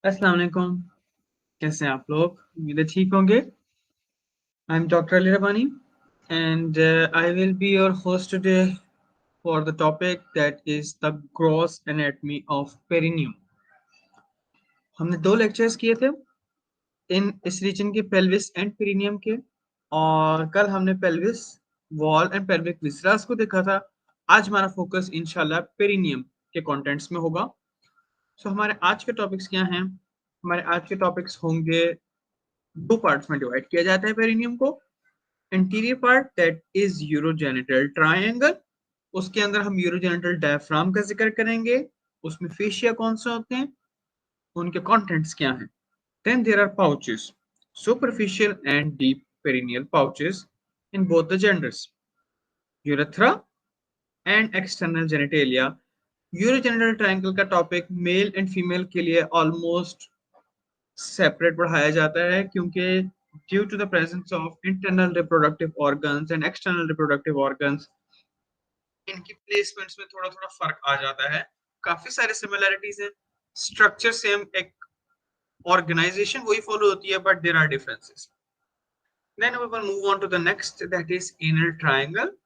अस्सलाम वालेकुम। कैसे हैं आप लोग? उम्मीद है ठीक होंगे। I am doctor Ali Rabbani and I will be your host today for the topic that is the gross anatomy of perineum. हमने दो लेक्चर्स किए थे इन इस रीजन के पेल्विस एंड पेरिनियम के, और कल हमने पेल्विस वॉल एंड पेल्विक विसरास को देखा था। आज हमारा फोकस इंशाल्लाह पेरिनियम के कंटेंट्स में होगा। हमारे आज के टॉपिक्स क्या हैं? हमारे आज के टॉपिक्स होंगे, दो पार्ट्स में डिवाइड किया जाता है पेरिनियम को। Interior part that is urogenital triangle, उसके अंदर हम यूरोजेनिटल डायफ्राम का जिक्र करेंगे। उसमें फेशिया कौन से होते हैं, उनके कंटेंट्स क्या हैं। Then there are pouches, superficial and deep perineal pouches in both the genders, urethra and external genitalia. Urogenital triangle का टॉपिक मेल एंड फीमेल के लिए ऑलमोस्ट सेपरेट पढ़ाया जाता है, क्योंकि due to the presence of internal reproductive organs and external reproductive organs, इनकी placements में थोड़ा थोड़ा फर्क आ जाता है। काफी सारे सिमिलैरिटीज हैं, स्ट्रक्चर सेम, एक ऑर्गेनाइजेशन वही फॉलो होती है, but there are differences. Then we will move on to the next, that is anal triangle.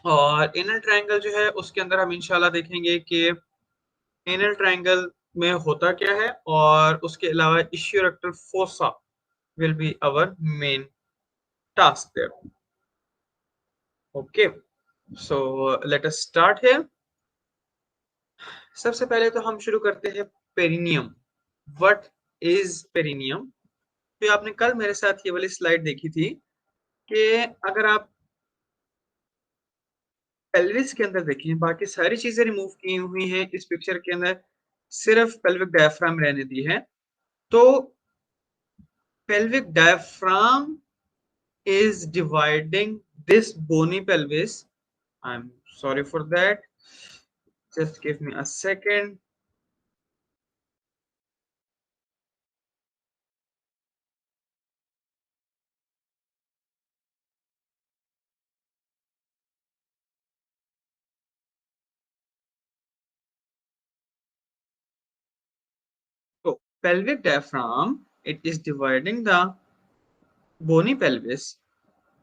और एनल ट्रायंगल जो है उसके अंदर हम इंशाल्लाह देखेंगे कि एनल ट्रायंगल में होता क्या है, और उसके अलावा इश्यूरेक्टल fossa will be our main task there. Okay, so let us start here. सबसे पहले तो हम शुरू करते हैं पेरिनियम। What is perineum? तो आपने कल मेरे साथ ये वाली स्लाइड देखी थी कि अगर आप पेल्विस के अंदर देखें, बाकी सारी चीजें रिमूव की हुई हैं इस पिक्चर के अंदर, सिर्फ पेल्विक डायफ्राम रहने दी है। तो pelvic diaphragm is dividing this bony pelvis. I'm sorry for that. Just give me a second. So pelvic diaphragm, it is dividing the bony pelvis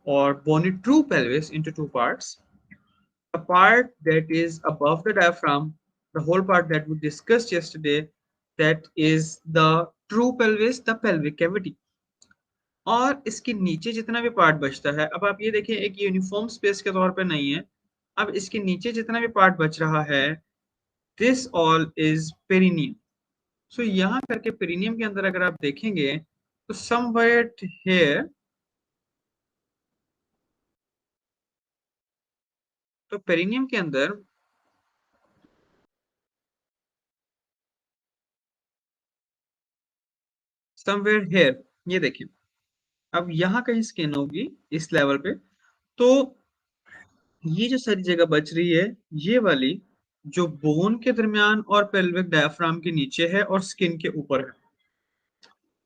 or bony true pelvis into two parts. The part that is above the diaphragm, the whole part that we discussed yesterday, that is the true pelvis, the pelvic cavity. और इसके नीचे जितना भी part बचता है, अब आप ये देखिए, एक यूनिफॉर्म स्पेस के तौर पे नहीं है। अब इसके नीचे जितना भी पार्ट बच रहा है, दिस ऑल इज पेरिनियम। सो यहाँ करके पेरिनियम के अंदर अगर आप देखेंगे तो समवेट हेयर, तो पेरिनियम के अंदर समवेयर हेयर, ये देखिए, अब यहाँ कहीं स्किन होगी इस लेवल पे। तो ये जो सारी जगह बच रही है, ये वाली जो बोन के दरमियान और पेल्विक डायफ्राम के नीचे है और स्किन के ऊपर है,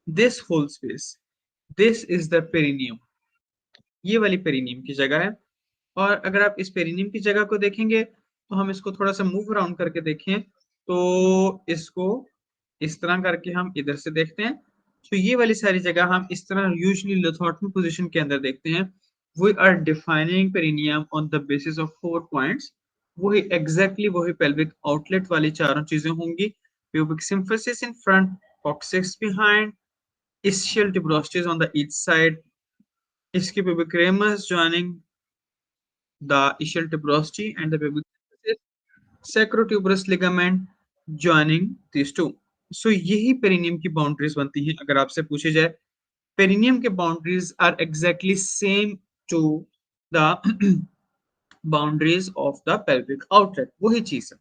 this whole space, this is the perineum. ये वाली पेरिनियम की जगह है। और अगर आप इस पेरिनियम की जगह को देखेंगे तो हम इसको थोड़ा सा मूव अराउंड करके देखें, तो इसको इस तरह करके हम इधर से देखते हैं। तो ये वाली सारी जगह हम इस तरह यूजुअली लिथोटमी पोजीशन के अंदर देखते हैं। We are defining perineum on the basis of 4 points. वही एग्जैक्टली वही पेल्विक आउटलेट वाली चारों चीजें होंगी। Pubic symphysis in front, coccyx behind, ischial tuberosity on the each side, ischio pubic ramus joining the ischial tuberosity and the pubic sacrotuberous ligament joining these two. So यही perineum की boundaries बनती हैं। अगर आपसे पूछे जाए, पेरिनियम के boundaries are exactly same to the boundaries of the pelvic outlet, वही चीज है।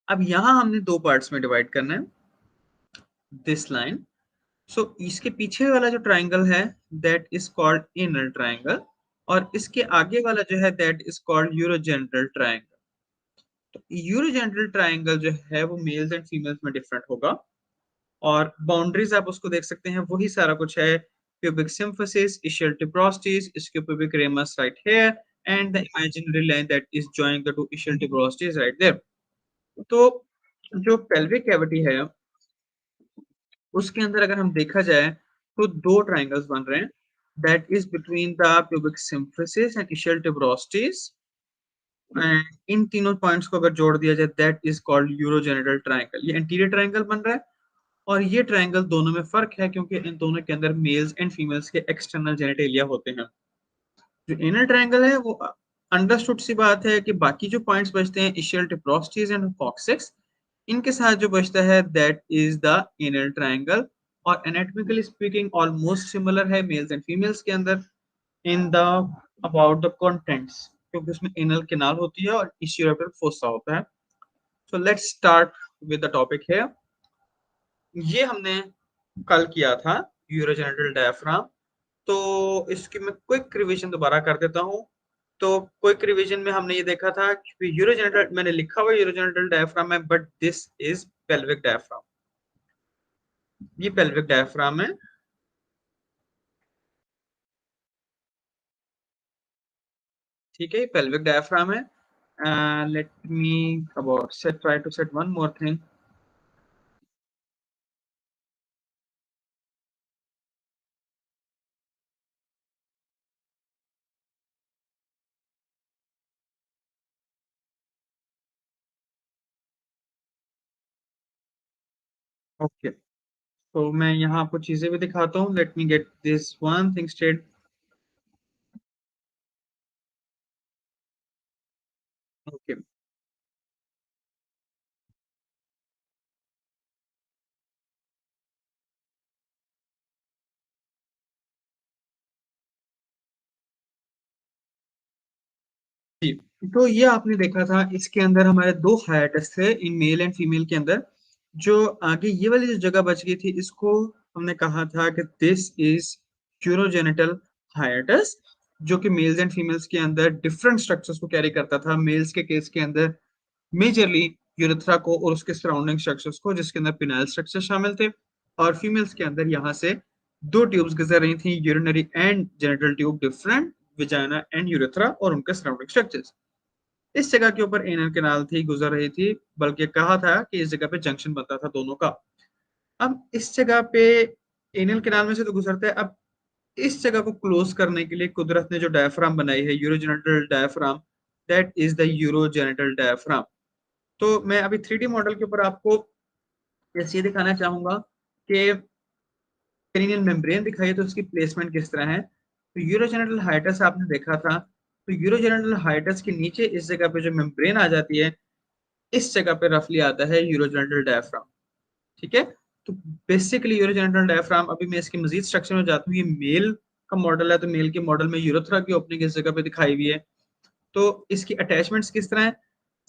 अब यहाँ हमने दो पार्ट्स में डिवाइड करना है दिस लाइन। सो इसके पीछे वाला जो ट्राइंगल है, that is called inner triangle, और इसके आगे वाला जो है, that is called urogenital triangle. तो यूरोजेनिटल ट्राइंगल जो है वो मेल्स एंड फीमेल्स में डिफरेंट होगा, और बाउंड्रीज आप उसको देख सकते हैं, वही सारा कुछ है। pubic symphysis, ischial tuberosities, ischiopubic ramus right here, and the imaginary line that is joining the two ischial tuberosities right there. तो जो पेल्विक कैविटी है उसके अंदर अगर हम देखा जाए तो दो ट्रायंगल्स बन रहे हैं, that is between the pubic symphysis and ischial tuberosities. इन तीनों पॉइंट्स को अगर जोड़ दिया जाए that is called urogenital triangle. ये एंटीरियर ट्रायंगल बन रहा है और ये ट्रायंगल दोनों में फर्क है क्योंकि इन दोनों के अंदर मेल्स एंड फीमेल्स के एक्सटर्नल जेनिटेलिया होते हैं। जो इनर ट्रायंगल है वो अंडरस्टूड सी बात है कि बाकी जो पॉइंट्स बचते हैं इशियल ट्यूबरोस्टिस एंड कॉक्सिक्स, इनके साथ जो बचता है that is the inner triangle. और एनाटॉमिकली स्पीकिंग ऑलमोस्ट सिमिलर है मेल्स एंड फीमेल्स के अंदर in the about the contents, क्योंकि उसमें एनल कैनाल होती है और इशियोरेक्टल फोसा होता है। So let's start with the topic है। ये हमने कल किया था यूरोजेनिटल डायफ्राम, तो इसकी मैं क्विक रिवीजन दोबारा कर देता हूँ। तो क्विक रिवीजन में हमने ये देखा था कि यूरोजेनिटल, मैंने लिखा हुआ यूरोजेनिटल डायफ्राम है but this is pelvic diaphragm. ये पेल्विक डायफ्राम है। ठीक है, पेल्विक डायफ्राम है। Let me about set try to set one more thing. Okay, तो मैं यहाँ आपको चीजें भी दिखाता हूँ। Let me get this one thing straight. Okay, जी। तो ये आपने देखा था, इसके अंदर हमारे दो हाइएटस थे इन मेल एंड फीमेल के अंदर। जो आगे ये वाली जो जगह बच गई थी इसको हमने कहा था कि दिस इज यूरोजेनिटल हाइएटस, जो कि मेल्स एंड फीमेल्स के अंदर डिफरेंट स्ट्रक्चर्स को कैरी करता था। मेल्स के केस के अंदर मेजरली यूरेथ्रा को और उसके सराउंडिंग स्ट्रक्चर्स को, जिसके अंदर पिनाइल स्ट्रक्चर शामिल थे। और फीमेल्स के अंदर यहाँ से दो ट्यूब्स गुजर रही थी, urinary and genital tube, different vagina and urethra और उनके सराउंडिंग स्ट्रक्चर्स। इस जगह के ऊपर एनल कैनाल थी, गुजर रही थी, बल्कि कहा था कि इस जगह पे जंक्शन बनता था दोनों का। अब इस जगह पे एनल कैनाल में से तो गुजरता है। अब इस जगह को क्लोज करने के लिए कुदरत ने जो डायफ्राम बनाई है, urogenital diaphragm, that is the urogenital diaphragm. तो मैं अभी 3D मॉडल के ऊपर आपको ये दिखाना चाहूंगा कि पेरिनियल मेम्ब्रेन दिखाई है तो उसकी प्लेसमेंट किस तरह है। तो यूरोजेनिटल हाइटस आपने देखा था, तो यूरोजेनिटल हाइटस के नीचे इस जगह पे जो मेम्ब्रेन आ जाती है, इस जगह पे रफली आता है यूरोजेनिटल डायफ्राम। ठीक है, तो बेसिकली यूरोजेनिटल डायफ्राम, अभी मैं इसके मजीद स्ट्रक्चर में जाता हूँ। ये मेल का मॉडल है, तो मेल के मॉडल में यूरोथ्रा की ओपनिंग इस जगह पे दिखाई हुई है। तो इसकी अटैचमेंट्स किस तरह है,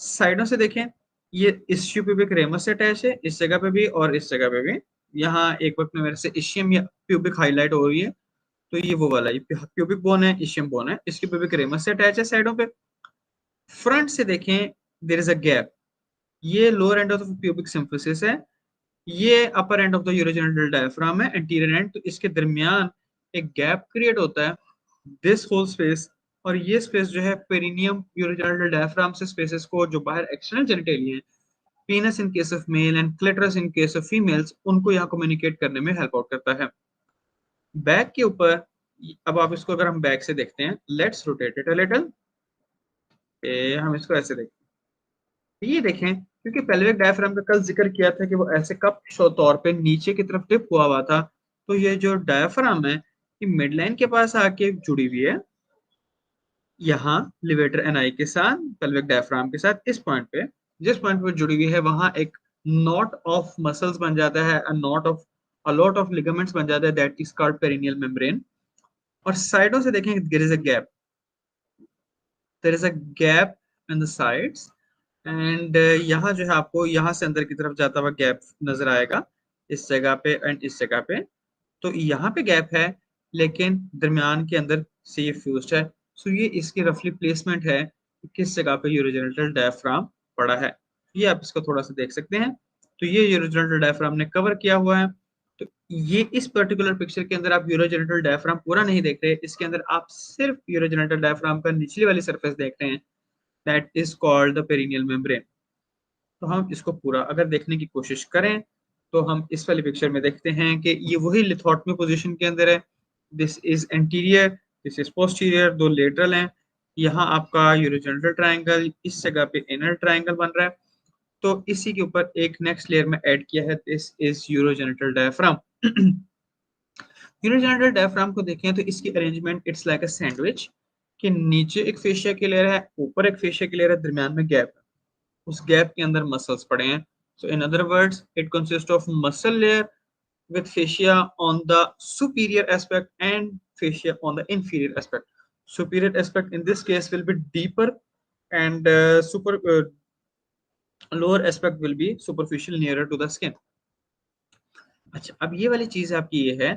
साइडों से देखें। ये इश्यू प्यूबिक रेमस से अटैच है, इस जगह पे भी और इस जगह पे भी। यहाँ एक वक्त में मेरे से इशियम या प्यूबिक हाईलाइट हो रही है, तो ये वो वाला, ये प्यूबिक बोन है, इशियम बोन है, इसकी प्यूबिक रेमस से अटैच है साइडों पे। फ्रंट से देखें, देयर इज अ गैप। ये lower end of pubic symphysis है, ये upper end of the urogenital diaphragm है, एंटीरियर एंड। तो इसके दरमियान एक गैप क्रिएट होता है, दिस होल स्पेस। और ये स्पेस जो है पेरिनियम यूरोजेनिटल डायफ्राम से स्पेसेस को, जो बाहर एक्सटर्नल जेनिटेलिया है, penis in case of male and clitoris in case of females, उनको यहाँ कम्युनिकेट करने में हेल्प आउट करता है। बैक के ऊपर, अब आप इसको अगर हम बैक से देखते हैं, let's rotate it a little. हम इसको ऐसे देखते हैं, ये देखें, क्योंकि पेल्विक डायफ्राम का कल जिक्र किया था कि वो ऐसे कप तौर पे नीचे की तरफ टिप हुआ हुआ था। तो ये जो डायफ्राम है, ये मिडलाइन के पास आके जुड़ी हुई है, यहाँ लिवेटर एनआई के साथ, पेल्विक डायफ्राम के साथ। इस पॉइंट पे, जिस पॉइंट पे जुड़ी हुई है, वहां एक नॉट ऑफ मसल्स बन जाता है, not of a lot of ligaments बन जाता है, that is called perineal membrane. और साइडों से देखें, there is a gap, there is a gap in the sides. And यहाँ जो है आपको यहाँ से अंदर की तरफ जाता हुआ गैप नजर आएगा, इस जगह पे एंड इस जगह पे। तो यहाँ पे गैप है, लेकिन दरमियान के अंदर से ये फ्यूज्ड है। सो ये इसकी रफली प्लेसमेंट है कि किस जगह पे यूरोजेनिटल डायफ्राम पड़ा है। ये आप इसको थोड़ा सा देख सकते हैं। तो ये यूरोजेनिटल डायफ्राम ने कवर किया हुआ है। तो ये इस पर्टिकुलर पिक्चर के अंदर आप यूरोजेनिटल डायफ्राम पूरा नहीं देख रहे, इसके अंदर आप सिर्फ यूरोजेनिटल डायफ्राम का निचली वाली सरफेस देख रहे हैं, that is called the perineal membrane. तो हम इसको पूरा अगर देखने की कोशिश करें तो हम इस वाली पिक्चर में देखते हैं कि ये वही लिथोटमी पोजीशन के अंदर है। This is anterior, this is posterior, दो लेटरल हैं। यहाँ आपका यूरोजेनिटल ट्रायंगल, इस जगह पे इनर ट्रायंगल बन रहा है। तो इसी के ऊपर एक नेक्स्ट लेयर में ऐड किया है, this is urogenital diaphragm. Urogenital diaphragm को देखें तो इसकी arrangement it's like a sandwich, कि नीचे एक फेशिया की लेयर है, ऊपर एक फेशिया की लेयर है, दरमियान में गैप है, उस गैप के अंदर मसल्स पड़े हैं। So in other words it consist of muscle layer with fascia on the superior aspect and fascia on the inferior aspect. Superior aspect in this case will be deeper and lower aspect will be superficial nearer to the skin. अच्छा, अब ये वाली चीज आपकी ये है,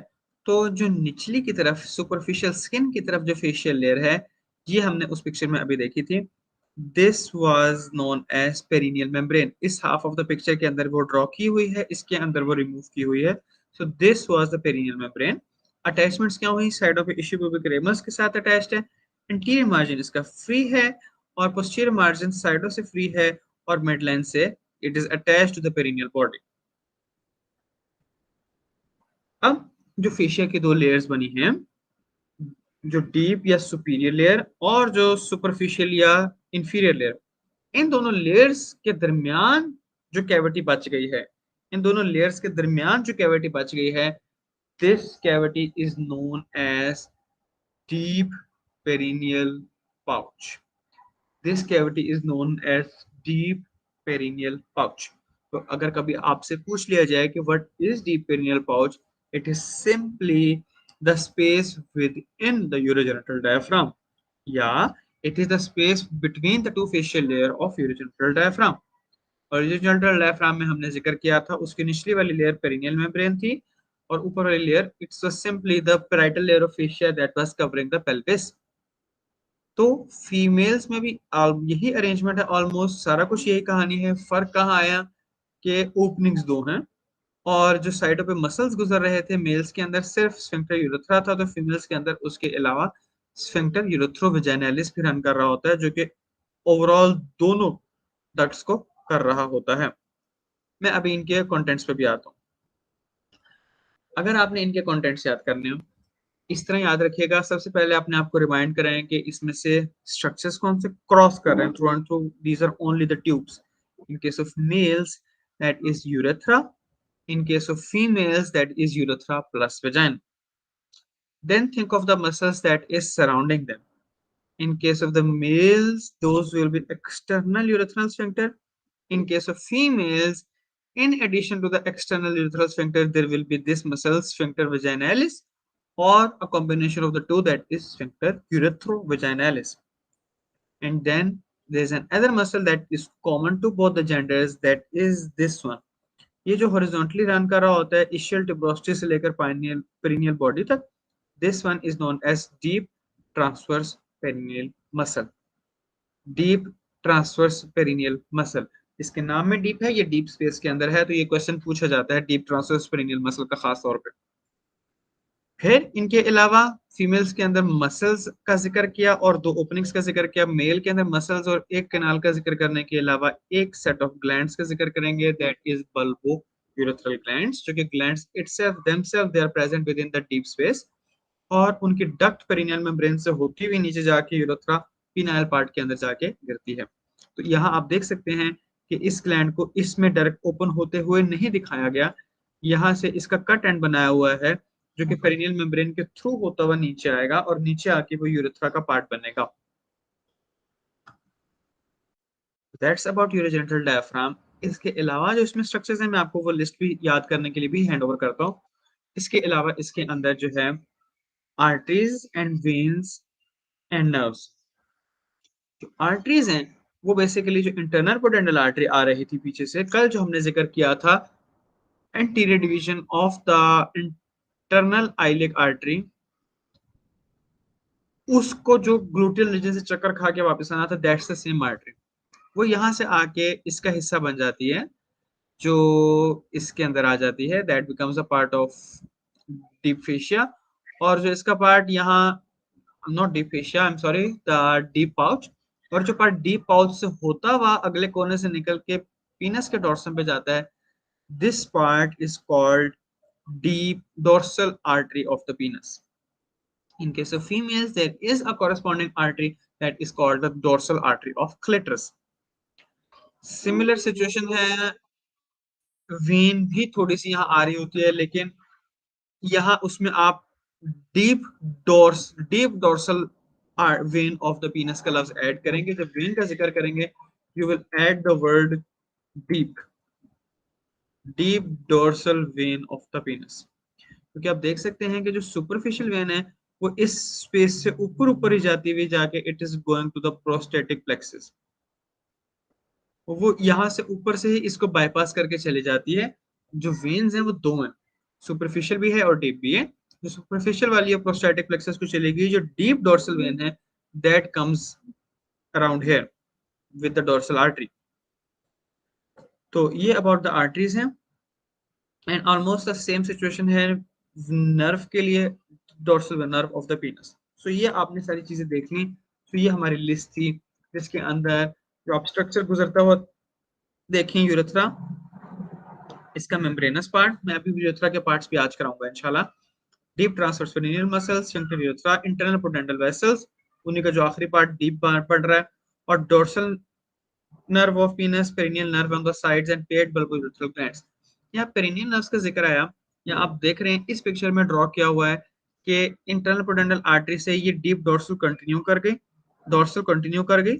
तो जो निचली की तरफ सुपरफिशियल स्किन की तरफ जो फेशियल लेयर है, ये हमने उस पिक्चर में अभी देखी थी। This was known as perineal membrane. इस हाफ ऑफ द पिक्चर के अंदर वो ड्रॉ की हुई है, इसके अंदर वो रिमूव की हुई है। So this was the perineal membrane. Attachments क्या हुई, साइडों पे इश्यू प्यूबिक रेमस के साथ अटैच्ड है। इंटीरियर मार्जिन इसका फ्री है और पोस्टीरियर मार्जिन साइडों से फ्री है और मिड लाइन से it is attached to the perineal body. अब जो फेशिया की दो लेयर्स बनी हैं, जो डीप या सुपीरियर लेयर और जो सुपरफिशियल या इंफीरियर लेयर, इन दोनों लेयर्स के दरमियान जो कैविटी बच गई है, इन दोनों लेयर्स के दरमियान जो कैविटी बच गई है, this cavity is known as deep perineal pouch. This cavity is known as deep perineal pouch. तो अगर कभी आपसे पूछ लिया जाए कि what is deep perineal pouch, it is simply the space within the urogenital diaphragm, या it is the space between the two facial layer of urogenital diaphragm. और यूरोजेनिटल डायफ्राम में हमने जिक्र किया था उसकी निचली वाली लेयर पेरिनियल मेम्ब्रेन थी और ऊपर वाली layer it's simply the parietal layer of fascia that was covering the pelvis. तो फीमेल्स में भी यही अरेंजमेंट है, ऑलमोस्ट सारा कुछ यही कहानी है। फर्क कहाँ आया कि ओपनिंग्स दो हैं और जो साइडों पे मसल्स गुजर रहे थे, मेल्स के अंदर सिर्फ स्फिंक्टर यूरेथ्रा था, तो फीमेल्स के अंदर उसके अलावा स्फिंक्टर यूरेथ्रोवेजाइनालिस भी रन कर रहा होता है, जो कि ओवरऑल दोनों डक्ट्स को कर रहा होता है। मैं अभी इनके कंटेंट्स पे भी आता हूँ। अगर आपने इनके कंटेंट्स याद करने हो, इस तरह याद रखिएगा। सबसे पहले आपने आपको रिमाइंड कराएं कि इसमें से स्ट्रक्चर्स कौन से क्रॉस कर रहे हैं through and through. These are only the tubes. In case of males that is urethra, in case of females that is urethra plus vagina. Then think of the muscles that is surrounding them. In case of the males, those will be external urethral sphincter. In case of females, in addition to the external urethral sphincter, there will be this muscle sphincter vaginalis, or a combination of the two, that is sphincter uretrovaginalis. And then there is another muscle that is common to both the genders, that is this one. ये जो horizontally run कर रहा होता है essential tuberosity से लेकर pineal perineal body तक, this one is known as deep transverse perineal muscle. Deep transverse perineal muscle, इसके नाम में डीप है, ये डीप स्पेस के अंदर है, तो ये क्वेश्चन पूछा जाता है डीप ट्रांसवर्स पेरिनियल मसल का खास तौर पे। फिर इनके अलावा फीमेल्स के अंदर मसल्स का जिक्र किया और दो ओपनिंग्स का जिक्र किया। मेल के अंदर मसल्स और एक कैनाल का जिक्र करने के अलावा एक सेट ऑफ ग्लैंड्स का जिक्र करेंगे, that is bulbourethral glands, जो कि glands itself themselves they are present within the deep space, और उनकी डक्ट पेरिनियल मेम्ब्रेन से होती हुई नीचे जाके यूरेथ्रा पिनाइल पार्ट के अंदर जाके गिरती है। तो यहाँ आप देख सकते हैं कि इस ग्लैंड को इसमें डायरेक्ट ओपन होते हुए नहीं दिखाया गया, यहाँ से इसका कट एंड बनाया हुआ है, जो कि पेरिनियल मेम्ब्रेन के थ्रू होता हुआ नीचे आएगा और नीचे आके वो यूरेथ्रा का पार्ट बनेगा। That's about urogenital diaphragm. इसके अलावा जो इसमें स्ट्रक्चर्स हैं, मैं आपको वो लिस्ट भी याद करने के लिए भी हैंड ओवर करता हूँ। इसके अलावा इसके अंदर जो है arteries and veins and nerves. जो आर्टरीज हैं वो बेसिकली जो इंटरनल पोडेंडल आर्टरी आ रही थी पीछे से, कल जो हमने जिक्र किया था anterior division of the internal iliac artery, उसको जो ग्लूटियल रीजन से चक्कर खा के वापस आना था, दैट्स द सेम आर्टरी। वो यहाँ से आके इसका हिस्सा बन जाती है, जो इसके अंदर आ जाती है, that becomes a part of deep fascia. और जो इसका पार्ट यहाँ, not deep fascia, I am sorry, the deep pouch. और जो पार्ट डीप पाउच से होता हुआ अगले कोने से निकल के पीनस के डोर्सम पे जाता है, this part is called deep dorsal artery of the penis. In case of females, there is a corresponding artery that is called the dorsal artery of clitoris. Similar situation है, वेन भी थोड़ी सी यहाँ आ रही होती है, लेकिन यहाँ उसमें आप deep deep dorsal when of the पीनस का लफ्ज ऐड करेंगे. जब वेन का जिक्र करेंगे, you will add the word deep, deep dorsal when of the पीनस. क्योंकि आप देख सकते हैं कि जो सुपरफिशियल वेन है वो इस स्पेस से ऊपर ऊपर ही जाती हुई जाके it is going to the prostatic plexus. वो यहाँ से ऊपर से ही इसको बाईपास करके चली जाती है. जो वेन्स हैं वो दो हैं, सुपरफिशियल भी है और डीप भी है. जो सुपरफिशियल वाली है प्रोस्टेटिक प्लेक्सस को चलेगी. जो डीप डोर्सल वेन है that comes around here with the dorsal artery. तो ये अबाउट द आर्टरीज हैं. And almost the same situation है नर्व के लिए, dorsal nerve of the penis. So ये आपने सारी चीजें देख ली. तो ये हमारी लिस्ट थी जिसके अंदर जो आप स्ट्रक्चर गुजरता हुआ देखें. यूरेथ्रा, इसका मेम्ब्रेनस पार्ट, मैं अभी यूरेथ्रा के पार्ट्स भी आज कराऊंगा इंशाल्लाह. Deep transverse perineal muscles, sphincter urethra, internal pudendal vessels, उन्हीं का जो आखिरी पार्ट डीप पड़ रहा है, और dorsal nerve of penis, perineal nerve on the sides and paired bulbourethral glands. यहाँ पेरिनियल नर्व्स का जिक्र आया. यहाँ आप देख रहे हैं इस पिक्चर में ड्रॉ किया हुआ है कि इंटरनल पोडेंटल आर्टरी से ये डीप डोर्सल कंटिन्यू कर गई, डोर्सल कंटिन्यू कर गई,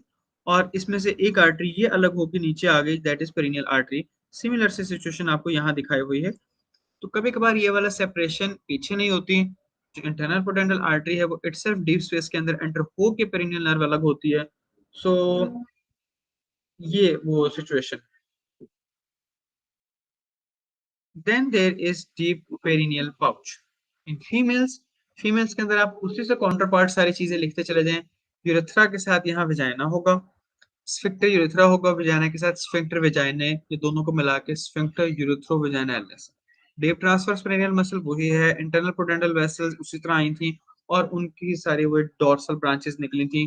और इसमें से एक आर्टरी ये अलग होकर नीचे आ गई, that is perineal artery. Similar से सिचुएशन आपको यहाँ दिखाई हुई है. तो कभी कभार ये वाला सेपरेशन पीछे नहीं होती. जो इंटरनल पोडेंटल आर्टरी है वो इटसेल्फ डीप स्पेस के अंदर एंटर हो के पेरिनियल नर्व अलग होती है. सो ये वो situation. Then there is deep perineal pouch. In females, females के अंदर आप उसी से काउंटर पार्ट सारी चीजें लिखते चले जाएं. यूरेथ्रा के साथ यहाँ विजाइना होगा, स्फिंक्टर यूरेथ्रा होगा, विजाइना के साथ स्फिंक्टर विजाइने, ये दोनों को मिला के sphincter urethrovaginalis. Deep transverse perineal muscle वही है. इंटरनल पोडेंटल वेसल्स उसी तरह आई थी और उनकी सारी वो डोर्सल ब्रांचेस निकली थी.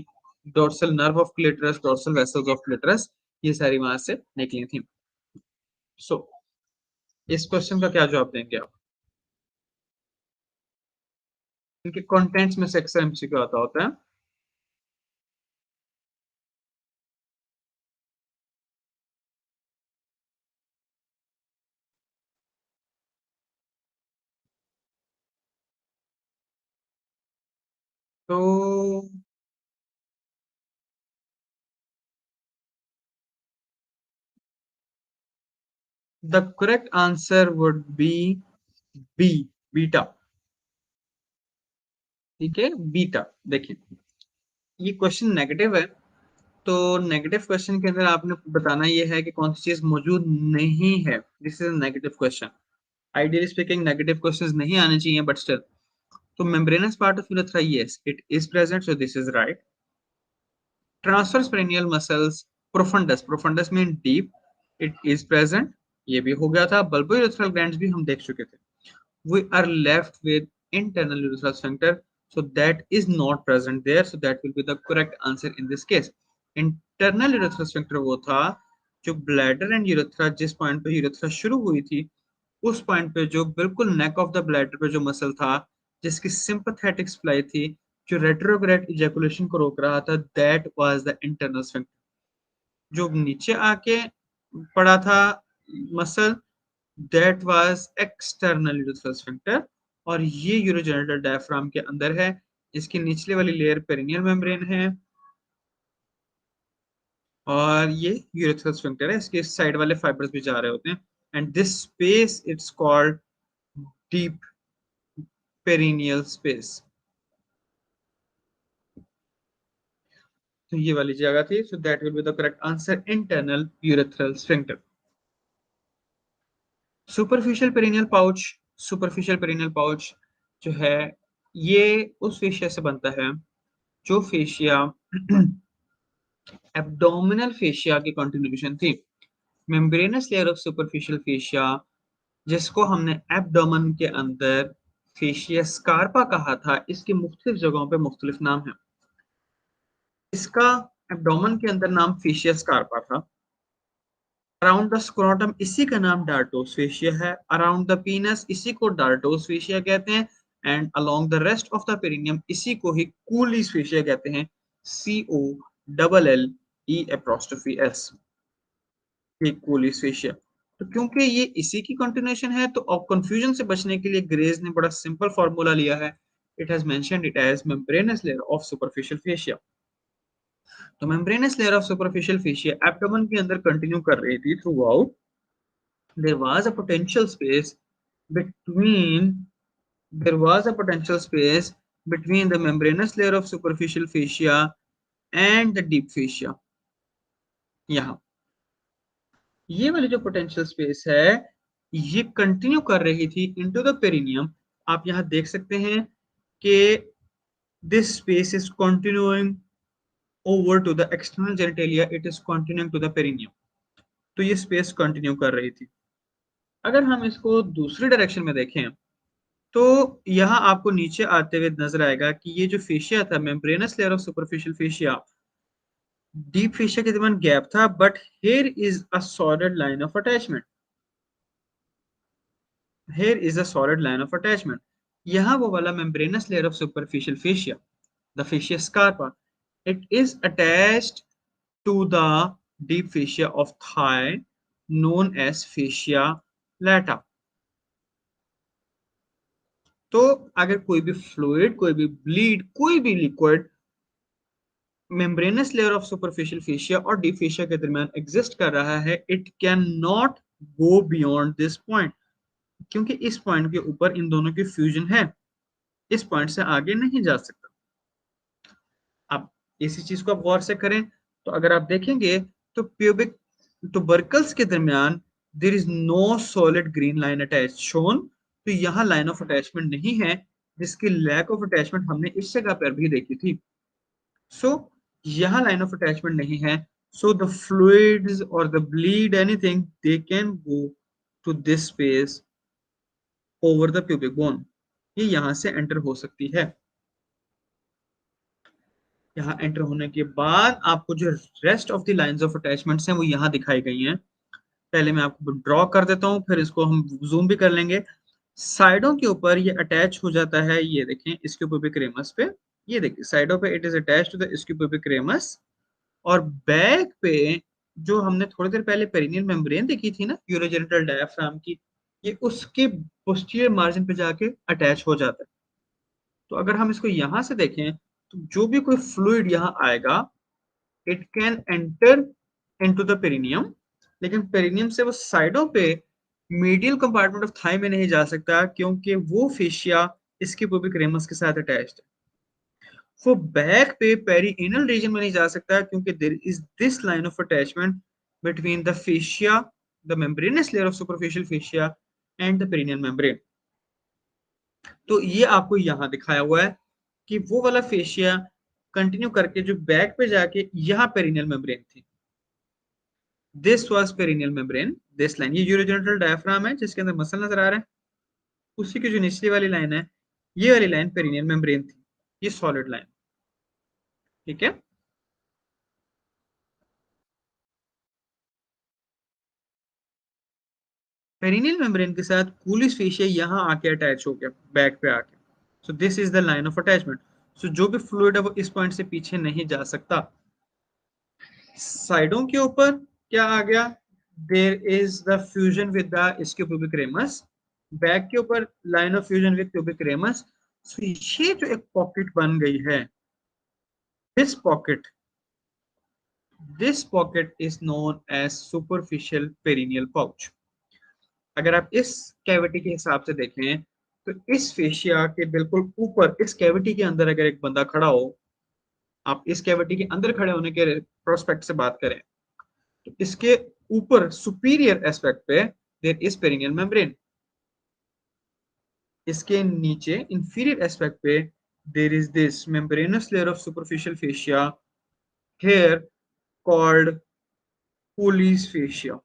Dorsal nerve of clitoris, dorsal vessels of clitoris, ये सारी वहां से निकली थी. सो इस क्वेश्चन का क्या जवाब देंगे आप? इनके कंटेंट्स में से अक्सर एमसीक्यू आता होता है. तो the correct answer would be B, बीटा. ठीक है, बीटा. देखिए ये क्वेश्चन नेगेटिव है, तो नेगेटिव क्वेश्चन के अंदर आपने बताना ये है कि कौन सी चीज मौजूद नहीं है. This is negative question. Ideally speaking negative questions नहीं आने चाहिए, बट स्टिल. तो membranous part of urethra, yes it is present, so this is right. Transverse perineal muscles, profundus, profundus mean deep, it is present, ये भी हो गया था. Bulbourethral glands भी हम देख चुके थे. We are left with internal urethral sphincter, so that is not present there, so that will be the correct answer in this case. Internal urethral sphincter वो था जो ब्लैडर एंड यूरेथ्रा, जिस point पे यूरेथ्रा शुरू हुई थी उस point पे जो बिल्कुल नेक ऑफ द ब्लैडर पे जो मसल था जिसकी सिंपैथेटिक सप्लाई थी, जो रेट्रोग्रेड इजैकुलेशन को रोक रहा था, that was the internal sphincter. जो नीचे आके पड़ा था muscle, that was external urethral sphincter, और ये यूरोजेनिटल डायफ्राम के अंदर है. इसकी निचले वाली लेयर पेरिनियल मेम्ब्रेन है और ये यूरेथ्रल स्फिंक्टर है. इसके साइड वाले फाइबर्स भी जा रहे होते हैं. And this space it's called deep perineal space. तो ये वाली जगह थी, so that will be the correct answer, internal urethral sphincter. Superficial perineal pouch, superficial perineal pouch जो है ये उस फेशिया से बनता है जो फेशिया एब्डोमिनल फेशिया की कंटिन्यूएशन थी. Membranous layer of superficial fascia, जिसको हमने एब्डोमेन के अंदर फेशिया स्कारपा कहा था, इसके मुख्तलिफ जगहों पे मुख्तलिफ नाम है. इसका एब्डोमेन के अंदर नाम फेशिया स्कारपा था. अराउंड द स्क्रोटम इसी का नाम डार्टोस फेशिया है, अराउंड द पीनस इसी को डार्टोस फेशिया कहते हैं, and along the rest of the perineum इसी को ही कूलीज फेशिया कहते हैं, COLLE', ये कूलीज फेशिया। तो क्योंकि ये इसी की कंटिन्यूएशन है, तो अब कंफ्यूजन से बचने के लिए ग्रेज ने बड़ा सिंपल फॉर्मूला लिया है, it has mentioned it as membranous layer of superficial fascia. तो membranous layer of superficial fascia abdomen के अंदर कंटिन्यू कर रही थी throughout, there was a potential space between there was a potential space between the membranous layer of superficial fascia and the deep fascia। यहाँ ये वाली जो potential space है ये कंटिन्यू कर रही थी इनटू द पेरिनियम। आप यहाँ देख सकते हैं कि this space is continuing over to the external genitalia, it is continuing to the perineum. तो ये स्पेस कंटिन्यू कर रही थी। अगर हम इसको दूसरी डायरेक्शन में देखें तो यहाँ आपको नीचे आते हुए नजर आएगा कि ये जो फेशिया था, membranous layer of superficial fascia, deep fascia के दरमियान गैप था, but here is a solid line of attachment, here is a solid line of attachment. यहाँ वो वाला membranous layer of superficial fascia, the fascia Scarpa, it is attached to the deep fascia of thigh known as fascia lata. तो अगर कोई भी fluid, कोई भी bleed, कोई भी liquid membranes layer of superficial fascia और डीप फेशिया के दरमियान एग्जिस्ट कर रहा है, it can not go beyond this point, क्योंकि इस पॉइंट के ऊपर इन दोनों की फ्यूजन है, इस पॉइंट से आगे नहीं जा सकता। अब इसी चीज को आप गौर से करें तो अगर आप देखेंगे तो प्यूबिक टुबरकल्स के दरमियान there is no solid green line attach shown, तो यहाँ लाइन ऑफ अटैचमेंट नहीं है, जिसकी लैक ऑफ अटैचमेंट हमने इस जगह पर भी देखी थी। सो यहाँ लाइन ऑफ अटैचमेंट नहीं है, सो द फ्लूइड्स और the bleed anything they can go to this space over the pubic bone, ये यहाँ से एंटर हो सकती है। यहाँ एंटर होने के बाद आपको जो rest of the lines of attachments हैं वो यहाँ दिखाई गई हैं। पहले मैं आपको ड्रॉ कर देता हूँ, फिर इसको हम जूम भी कर लेंगे। साइडों के ऊपर ये अटैच हो जाता है, ये देखें इसके पुबिक रेमस पे, ये देखिए साइडों पे it is attached to the pubic ramus. और बैक पे जो हमने थोड़ी देर पहले पेरिनियल मेम्ब्रेन देखी थी ना यूरोजेनिटल डायफ्राम की, ये उसके पोस्टीरियर मार्जिन पे जाके अटैच हो जाता है। तो अगर हम इसको यहां से देखें तो जो भी कोई फ्लूइड यहाँ आएगा it can enter into the perineum, लेकिन पेरिनियम से वो साइडों पे मीडियल कंपार्टमेंट ऑफ थाई में नहीं जा सकता, क्योंकि वो फेशिया इसके पुबिक रेमस के साथ अटैच्ड है। वो बैक पे पेरिनियल रीजन में नहीं जा सकता, क्योंकि there is this line of attachment between the fascia, the membranous layer of superficial fascia and the perineal membrane. तो ये आपको यहाँ दिखाया हुआ है कि वो वाला फेशिया कंटिन्यू करके जो बैक पे जाके यहाँ पेरिनियल मेम्ब्रेन थी, this was perineal membrane, this line, ये यूरोजेनिटल डायफ्राम है जिसके अंदर मसल नजर आ रहा है, उसी की जो निचली वाली लाइन है ये वाली लाइन पेरिनियल मेम्ब्रेन थी, ये सॉलिड लाइन। ठीक है, पेरिनियल मेम्ब्रेन के साथ कूलिस फेशिया यहाँ आके अटैच हो गया बैक पे आके, so this is the line of attachment. So जो भी फ्लूइड है वो इस पॉइंट से पीछे नहीं जा सकता। साइडों के ऊपर क्या आ गया, there is the fusion with the pubic ramus, back के ऊपर line of fusion with pubic ramus. So ये जो एक पॉकेट बन गई है, this pocket, this pocket is known as superficial perineal pouch. अगर आप इस कैविटी के हिसाब से देखें तो इस फेशिया के बिल्कुल ऊपर इस कैविटी के अंदर अगर एक बंदा खड़ा हो, आप इस कैविटी के अंदर खड़े होने के प्रोस्पेक्ट से बात करें तो इसके ऊपर सुपीरियर एस्पेक्ट पे देयर इज पेरिनियल मेम्ब्रेन, इसके नीचे इंफीरियर एस्पेक्ट पे there is this membranous layer of superficial fascia here called Colles fascia.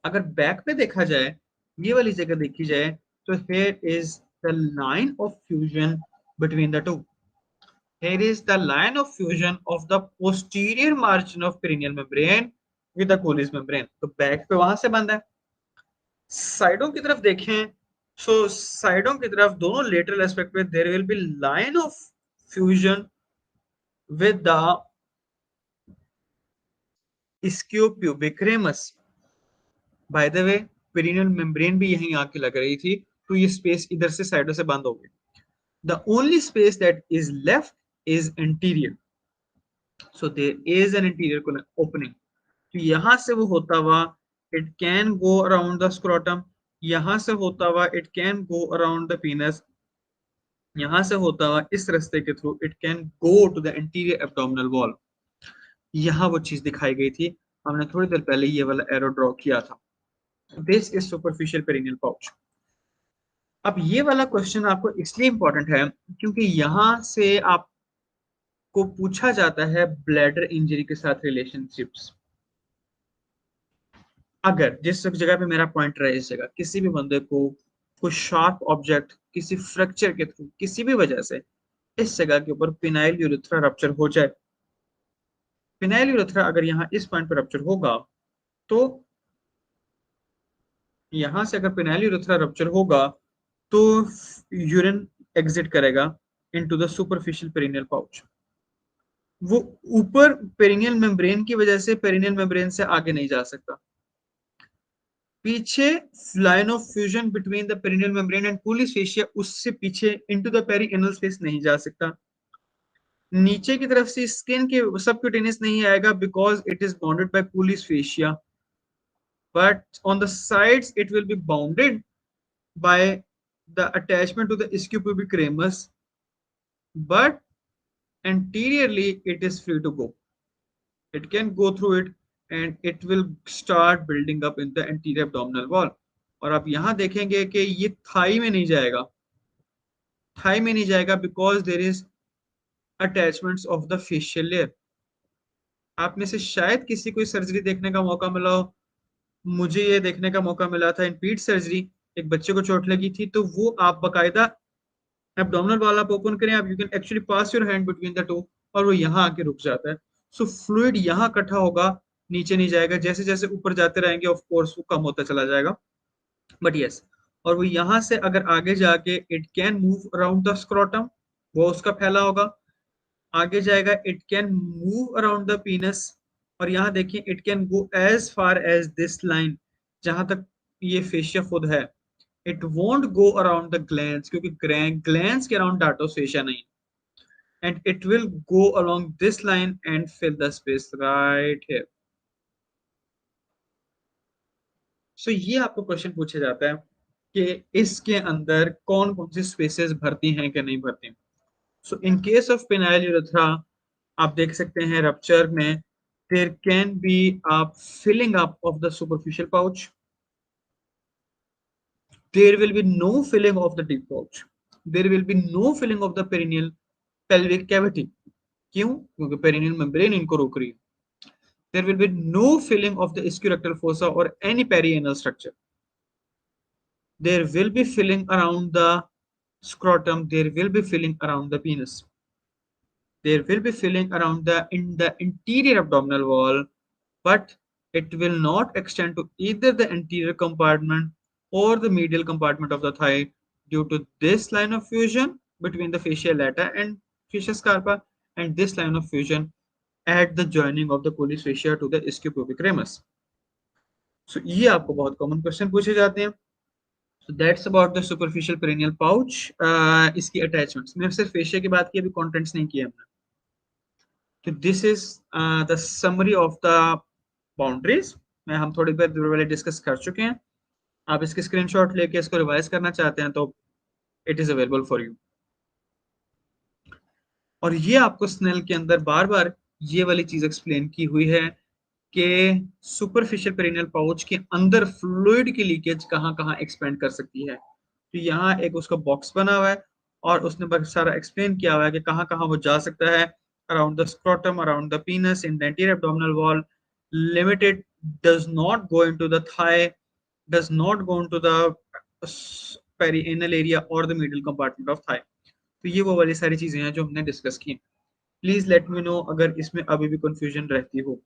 अगर बैक पे देखा जाए, ये वाली जगह देखी जाए, तो here is the line of fusion between the two, here is the line of fusion of the posterior margin of perineal membrane with the Colles membrane, तो बैक पे वहां से बंद है। साइडों की तरफ देखें, सो साइडों की तरफ दोनों लेटरल एस्पेक्ट पे there will be line of fusion with the ischiopubicus ramus। By the way perineal membrane भी यहीं आके लग रही थी, तो ये स्पेस इधर से साइडों से बंद हो गई। The only space that is left is interior, so there is an interior opening. तो यहां से वो होता हुआ it can go around the scrotum, यहां से होता हुआ it can go around the penis, यहां से होता हुआ इस रास्ते के through it can go to the interior abdominal wall. यहां वो चीज दिखाई गई थी, हमने थोड़ी देर पहले ये वाला एरो ड्रॉ किया था। This is superficial perineal pouch. अब ये वाला क्वेश्चन आपको इसलिए इंपॉर्टेंट है क्योंकि यहां से आपको पूछा जाता है ब्लैडर इंजरी के साथ रिलेशनशिप्स। अगर जिस जगह पे मेरा पॉइंट रहे, इस जगह किसी भी बंदे को कोई शार्प ऑब्जेक्ट किसी फ्रैक्चर के थ्रू किसी भी वजह से इस जगह के ऊपर पिनाइल यूरेथ्रा रप्चर हो जाए, पिनाइल यूरेथ्रा अगर यहाँ इस पॉइंट पर रप्चर होगा, तो यहां से अगर पिनाइल यूरेथ्रा रप्चर होगा तो यूरिन एग्जिट करेगा into the superficial perineal pouch. वो ऊपर पेरिनियल मेम्ब्रेन की वजह से पेरिनियल मेम्ब्रेन से आगे नहीं जा सकता, पीछे line of fusion between the perineal membrane and Colles fascia, उससे पीछे इनटू द पेरिएनल स्पेस नहीं जा सकता, नीचे की तरफ से स्किन के सबक्यूटेनियस नहीं आएगा because it is bounded by police fascia, but on the sides it will be bounded by the attachment to the ischiopubicus ramus, but anteriorly it is free to go, it can go through it and it will start building up in the anterior abdominal wall। और आप यहां देखेंगे कि ये Thai में नहीं जाएगा, Thai में नहीं जाएगा because there is attachments of the facial layer. आप में से शायद किसी को सर्जरी देखने का मौका मिला हो, मुझे ये देखने का मौका मिला था इन पीट सर्जरी, एक बच्चे को चोट लगी थी, तो वो आप बकायदा एब्डोमिनल वाल आप ओपन करें, आप you can actually pass your hand between the to और वो यहाँ आके रुक जाता है। सो फ्लूइड यहाँ इकट्ठा होगा, नीचे नहीं जाएगा, जैसे जैसे ऊपर जाते रहेंगे ऑफ कोर्स वो कम होता चला जाएगा, बट यस। और वो यहाँ से अगर आगे जाके it can move around the scrotum, वो उसका फैला होगा, आगे जाएगा it can move around the penis, और यहाँ देखिए it can go as far as this line, जहां तक ये फेशिया खुद है। It won't go around the glands क्योंकि ग्लैंड्स के अराउंड डार्टोफेशिया नहीं, and it will go along this line and fill the space right here. So ये आपको क्वेश्चन पूछा जाता है कि इसके अंदर कौन कौन सी स्पेसेस भरती हैं कि नहीं भरती। So in case of penile urethra आप देख सकते हैं रप्चर में there can be a filling up of the superficial pouch, there will be no filling of the deep pouch, there will be no filling of the perineal pelvic cavity। क्यों? क्योंकि perennial membrane इनको रोक रही है। there will be no filling of the ischiorrectal fossa or any perianal structure, there will be filling around the scrotum, there will be filling around the penis, there will be filling around the in the interior abdominal wall, but it will not extend to either the anterior compartment or the medial compartment of the thigh due to this line of fusion between the fascia lata and fascia scarpa, and this line of fusion at the joining of the Colles fascia to the ischiopubicus ramus। So ये आपको बहुत common question पूछे जाते हैं। So that's about the superficial perineal pouch। इसकी attachments, मैंने सिर्फ fascia की बात की, अभी कॉन्टेंट्स नहीं किए हमने। तो this is the summary of the boundaries में हम थोड़ी देर पहले डिस्कस कर चुके हैं। आप इसके स्क्रीनशॉट लेके इसको रिवाइज करना चाहते हैं तो it is available for you. और ये आपको स्नेल के अंदर बार बार ये वाली चीज एक्सप्लेन की हुई है कि सुपरफिशियल पेरिनियल पाउच के अंदर फ्लूइड की लीकेज कहाँ कहाँ एक्सपेंड कर सकती है। तो यहाँ एक उसका बॉक्स बना हुआ है और उसने बहुत सारा एक्सप्लेन किया हुआ है कि कहाँ कहाँ वो जा सकता है। Around the scrotum, around the penis, in the anterior abdominal wall, limited, does not go into the thigh, does not go into the perianal area और the middle compartment of thigh. तो ये वो वाली सारी चीजें हैं जो हमने डिस्कस की। प्लीज लेट मी नो अगर इसमें अभी भी कंफ्यूजन रहती हो।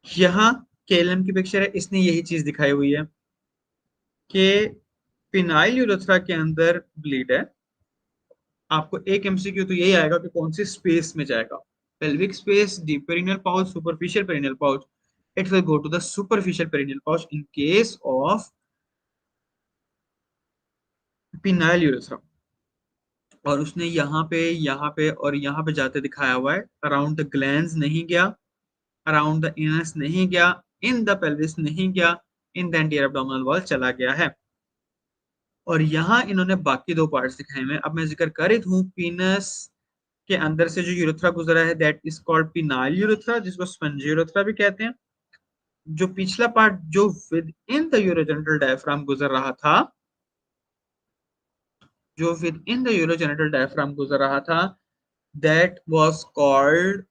यहाँ केलम की पिक्चर है, इसने यही चीज दिखाई हुई है कि फिनाइल यूरेथ्रा के अंदर ब्लीड है। आपको एक एमसीक्यू तो यही आएगा कि कौन सी स्पेस में जाएगा, pelvic space, deep perineal pouch, superficial perineal pouch. It will go to the superficial perineal pouch in case of penile urethra. और उसने यहाँ पे और यहाँ पे जाते दिखाया हुआ है। अराउंड द ग्लैंड्स नहीं गया, अराउंड द इनस नहीं गया, इन द पेल्विस नहीं गया, इन द एंटीरियर एब्डोमिनल वॉल चला गया है। और यहाँ इन्होंने बाकी दो पार्ट्स दिखाए हुए हैं। अब मैं जिक्र कर ही दूं, पीनस के अंदर से जो यूरेथ्रा गुजरा है that is called phenyl urethra, जिसको स्पंजी यूरेथ्रा भी कहते हैं। जो पिछला पार्ट जो with in the urogenital diaphragm गुजर रहा था, जो with in the urogenital diaphragm गुजर रहा था, that was called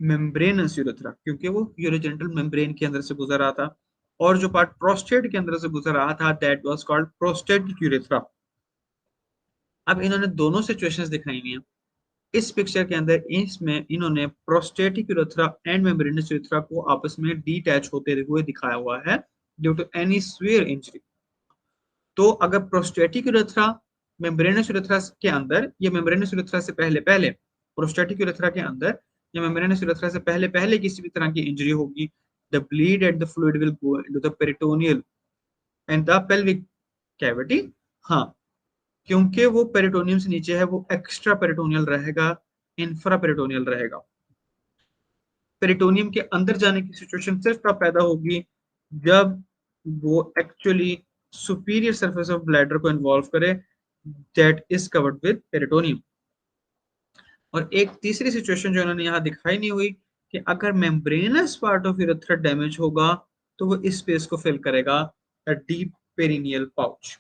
membranes urethra, क्योंकि वो यूरोजेनिटल मेम्ब्रेन के अंदर से गुजर रहा था। और जो पार्ट प्रोस्टेट के अंदर से गुजर रहा था that was called prostatic urethra. अब इन्होंने दोनों सिचुएशंस दिखाई हुई हैं इस पिक्चर के अंदर। इसमें इन्होंने prostatic urethra and membranous urethra को आपस में डिटैच होते हुए दिखाया हुआ है due to any shear injury. तो अगर प्रोस्टेटिक यूरेथ्रा मेम्ब्रेनस यूरेथ्रा के अंदर या मेम्ब्रेनस यूरेथ्रा से पहले पहले, प्रोस्टेटिक यूरेथ्रा के अंदर या मेम्ब्रेनस यूरेथ्रा से पहले पहले किसी भी तरह की इंजरी होगी, the bleed at the fluid will go into the peritoneal and the pelvic cavity. हाँ, क्योंकि वो पेरिटोनियम से नीचे है, वो एक्स्ट्रा पेरिटोनियल रहेगा, इंफ्रा पेरिटोनियल रहेगा। पेरिटोनियम के अंदर जाने की सिचुएशन सिर्फ तब पैदा होगी जब वो actually superior surface of bladder को इन्वॉल्व करे, that is covered with peritoneum. और एक तीसरी सिचुएशन जो इन्होंने यहाँ दिखाई नहीं हुई कि अगर membranes part of urethra damage होगा तो वो इस स्पेस को फिल करेगा, डीप पेरिनियल पाउच।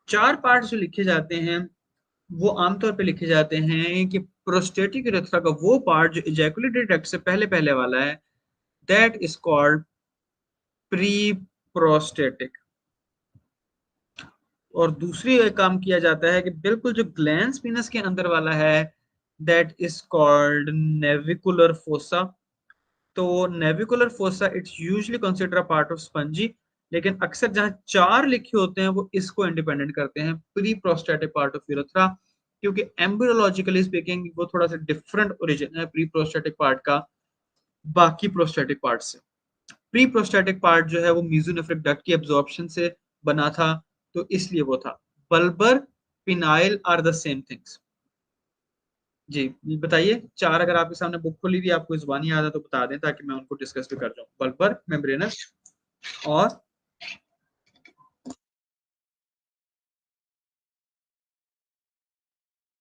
चार पार्ट जो लिखे जाते हैं वो आमतौर पे लिखे जाते हैं कि प्रोस्टेटिक यूरेथ्रा का वो पार्ट जो इजैकुलेटरी ट्रैक्ट से पहले पहले वाला है that is called pre prostatic. और दूसरी एक काम किया जाता है कि बिल्कुल जो ग्लैंस पीनस के अंदर वाला है that is called navicular fossa. तो navicular fossa it's usually consider a part of spongy, लेकिन अक्सर जहां चार लिखे होते हैं वो इसको इंडिपेंडेंट करते हैं pre prostatic part of urethra, क्योंकि एम्ब्रियोलॉजिकली स्पीकिंग वो थोड़ा सा डिफरेंट ओरिजिन है प्री प्रोस्टेटिक पार्ट का बाकी प्रोस्टेटिक पार्ट से। प्री प्रोस्टेटिक पार्ट जो है वो मीजोनेफ्रिक डक्ट की एब्जॉर्प्शन से बना था, तो इसलिए वो था। Bulbar, penile are the same things. जी बताइए, चार अगर आपके सामने बुक खोली हुई आपको जुबानी याद है तो बता दें ताकि मैं उनको डिस्कस भी कर जाऊं। बल्बर, मेम्ब्रेनस और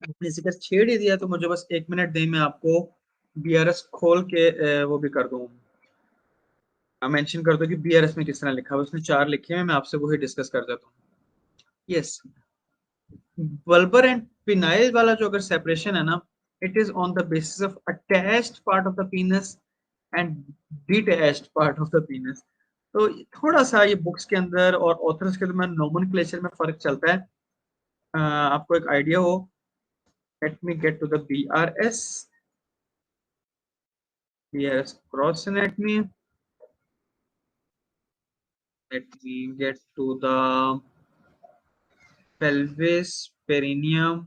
आपने जिक्र छेड़ ही दिया तो मुझे बस 1 मिनट दें, मैं आपको बीआरएस खोल के वो भी कर दूं, मेंशन कर दूं कि बीआरएस में किस तरह लिखा हुआ है। उसने चार लिखे हैं, मैं आपसे वही डिस्कस कर देता हूँ। यस, वल्बर एंड पिनाइल वाला जो अगर सेपरेशन है ना, it is on the basis of attached part of the पीनस and detached part of the पीनस। तो थोड़ा सा ये बुक्स के अंदर और ऑथर्स के में नोमेनक्लेचर में फर्क चलता है। आपको एक आइडिया हो, let me get to the BRS, BRS gross anatomy, let me get to the pelvis, perineum.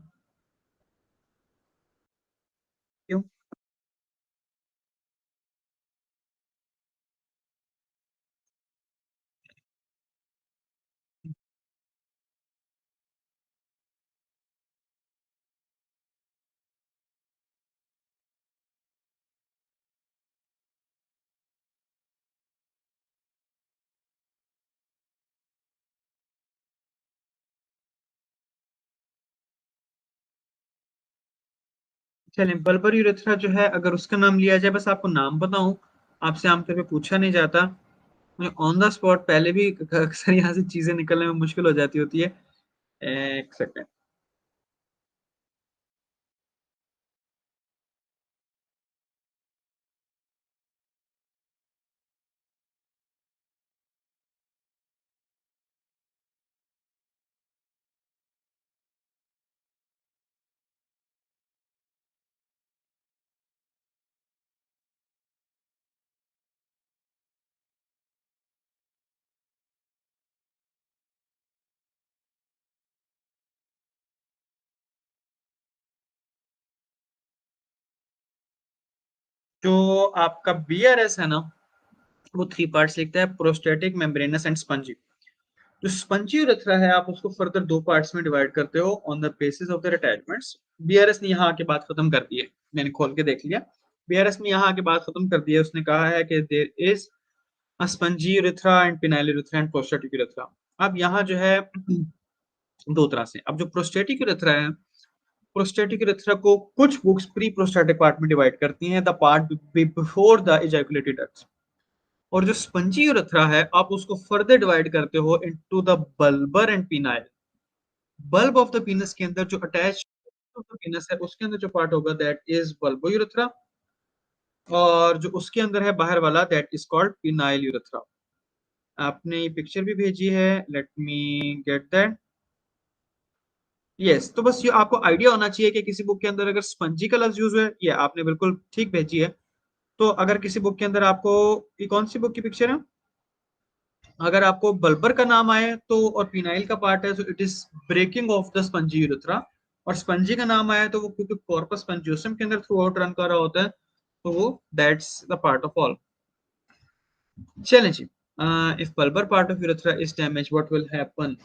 क्यों? चलिए, बल्बर यूरेथ्रा जो है अगर उसका नाम लिया जाए, बस आपको नाम बताऊं, आपसे आमतौर पे पूछा नहीं जाता, मुझे ऑन द स्पॉट पहले भी अक्सर यहाँ से चीजें निकलने में मुश्किल हो जाती होती है। एक सेकंड। जो आपका बीआरएस है ना, वो 3 पार्ट्स लिखता है, प्रोस्टेटिक, मेम्ब्रेनस एंड स्पंजी। जो स्पंजी यूरेथ्रा है आप उसको फर्दर 2 पार्ट्स में डिवाइड करते हो on the basis of their attachments. BRS ने यहाँ आके बात खत्म कर दी है, मैंने खोल के देख लिया। बीआरएस ने यहाँ आके बात खत्म कर दी है, उसने कहा है कि there is a spongy urethra and penile urethra and prostatic urethra. अब यहाँ जो है दो तरह से, अब जो प्रोस्टेटिक यूरेथ्रा है, प्रोस्टेटिक यूरेथ्रा को कुछ बुक्स प्री प्रोस्टेटिक पार्ट में डिवाइड करती हैं, the part before the ejaculatory ducts. और जो स्पंजी यूरेथ्रा है आप उसको फर्दर डिवाइड करते हो into the bulbar and phenyl. Bulb of the पीनस के अंदर जो अटैच पीनस है उसके अंदर जो पार्ट होगा दैट इज बल्बो यूरेथ्रा, और जो उसके अंदर है बाहर वाला that is called phenyl urethra. आपने ये पिक्चर भी भेजी है, let me get that. Yes, तो बस ये आपको आइडिया होना चाहिए कि किसी बुक के अंदर अगर स्पंजी का लफ्ज यूज है, ये आपने बिल्कुल ठीक भेजी है। तो अगर किसी बुक के अंदर आपको, ये कौन सी बुक की पिक्चर है, अगर आपको बल्बर का नाम आए तो और पिनाइल का पार्ट है तो it is breaking of the spongy urethra. और स्पंजी का नाम आया तो वो क्योंकि कॉर्पस स्पंजियोसम के अंदर थ्रू आउट रन कर रहा होता है, तो वो that's the part of all. चलें जी, if bulbar part of urethra is damage what will happen.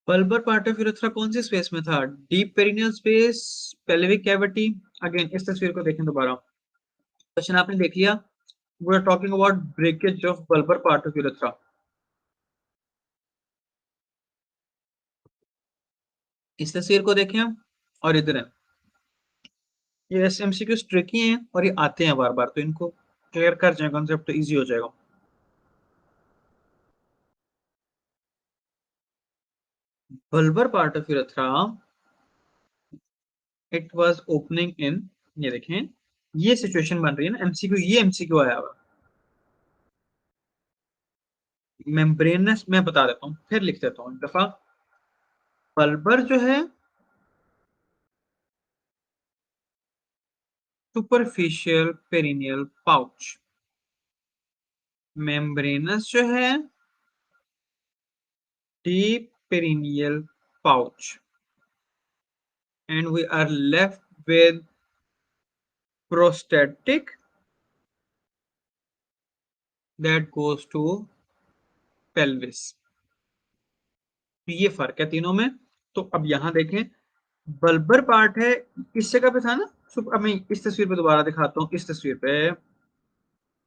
Bulbar part of urethra कौन सी स्पेस में था, deep perineal space, pelvic cavity. Again इस तस्वीर को देखें दोबारा, क्वेश्चन आपने देख लिया, we are talking about breakage of bulbar part of urethra. इस तस्वीर को देखें और इधर है, ये ऐसे एमसीक्यूज ट्रिकी हैं और ये आते हैं बार बार, तो इनको क्लियर कर जाए कॉन्सेप्ट तो इजी हो जाएगा। Bulbar part of urethra, it was opening in, ये देखें, ये सिचुएशन बन रही है ना, एमसीक्यू, ये एमसीक्यू आया हुआ मेम्ब्रेनस, मैं बता देता हूँ फिर लिख देता हूँ एक दफा। बल्बर जो है सुपरफिशियल पेरिनियल पाउच, मेम्ब्रेनस जो है deep perineal pouch, and we are left with prostatic that goes to pelvis. तो ये फर्क है तीनों में। तो अब यहां देखें, बल्बर पार्ट है किस जगह पे था ना, अब मैं इस तस्वीर पे दोबारा दिखाता हूँ, इस तस्वीर पे,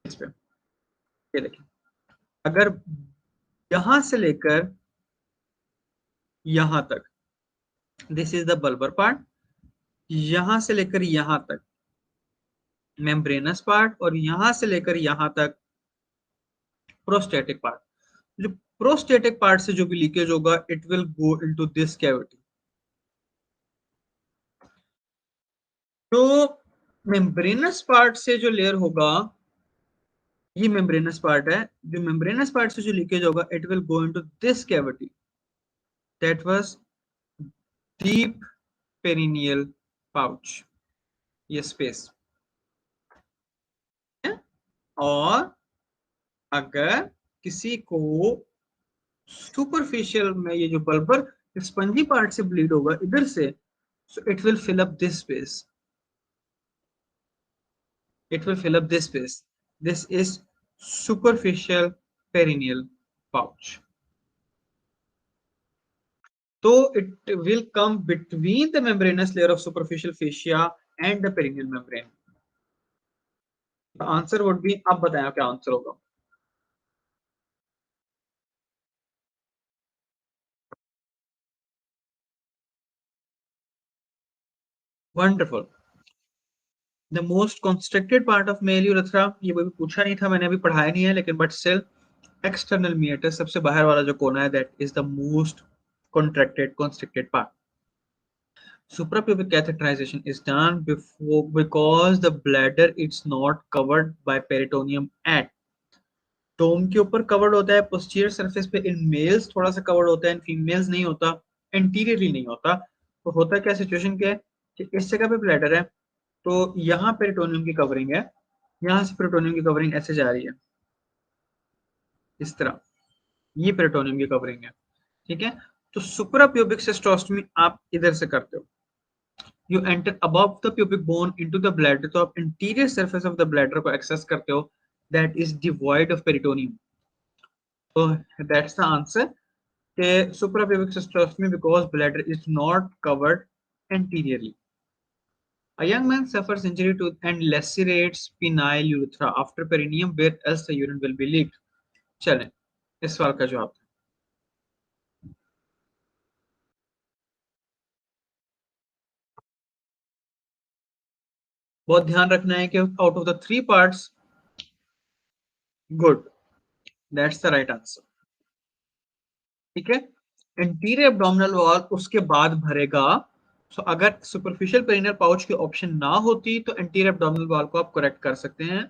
इस पे, ये देखें, अगर यहां से लेकर यहां तक, this is the bulbar part, यहां से लेकर यहां तक मेम्ब्रेनस पार्ट, और यहां से लेकर यहां तक प्रोस्टेटिक पार्ट। जो प्रोस्टेटिक पार्ट से जो भी लीकेज होगा it will go into this cavity. तो मेम्ब्रेनस पार्ट से जो लेयर होगा, ये मेम्ब्रेनस पार्ट है, जो मेम्ब्रेनस पार्ट से जो लीकेज होगा it will go into this cavity, that was deep perineal pouch, ये स्पेस है। और अगर किसी को सुपरफिशियल में ये जो बल्बर स्पंजी पार्ट से ब्लीड होगा इधर से, so it will fill up this space, it will fill up this space, this is superficial perineal pouch, so it will come between the membranous layer of superficial fascia and the perineal membrane। Answer would B, अब बताया क्या answer होगा। Wonderful. The most constructed part of male urethra, ये भी पूछा नहीं था मैंने, अभी पढ़ाया नहीं है, लेकिन बट स्टिल, एक्सटर्नल मीटर, सबसे बाहर वाला जो कोना है that is the most contracted constricted part। Suprapubic catheterization is done before because the bladder is not covered by peritoneum at डोम के ऊपर कवर्ड होता है, पोस्टीरियर सरफेस पे इन मेल्स थोड़ा सा कवर्ड होता है, इन फीमेल्स नहीं होता, एंटीरियरली नहीं होता। तो होता क्या, सिचुएशन क्या है कि इस जगह पे ब्लैडर है, तो यहाँ पेरिटोनियम की कवरिंग है, यहाँ से पेरिटोनियम की कवरिंग ऐसे जा रही है इस तरह, ये पेरिटोनियम की कवरिंग है, ठीक है। तो सुप्राप्यूबिक सिस्टोस्टमी आप इधर से करते हो, you enter above the pubic bone into the bladder, तो आप interior surface of the bladder को एक्सेस करते हो, that is devoid of peritoneum. तो दैट्स द आंसर के suprapubic cystectomy because bladder is not covered anteriorly. A young man suffers injury to and lacerates penile urethra after perineum, where else the urine will be leaked. चलें, इस सवाल का जवाब। बहुत ध्यान रखना है कि out of the three parts, good, that's the right answer, ठीक है। इंटीरियर एब्डोमिनल वॉल उसके बाद भरेगा। सो अगर सुपरफिशियल पेरिनियल पाउच की ऑप्शन ना होती तो इंटीरियर एब्डोमिनल वॉल को आप करेक्ट कर सकते हैं,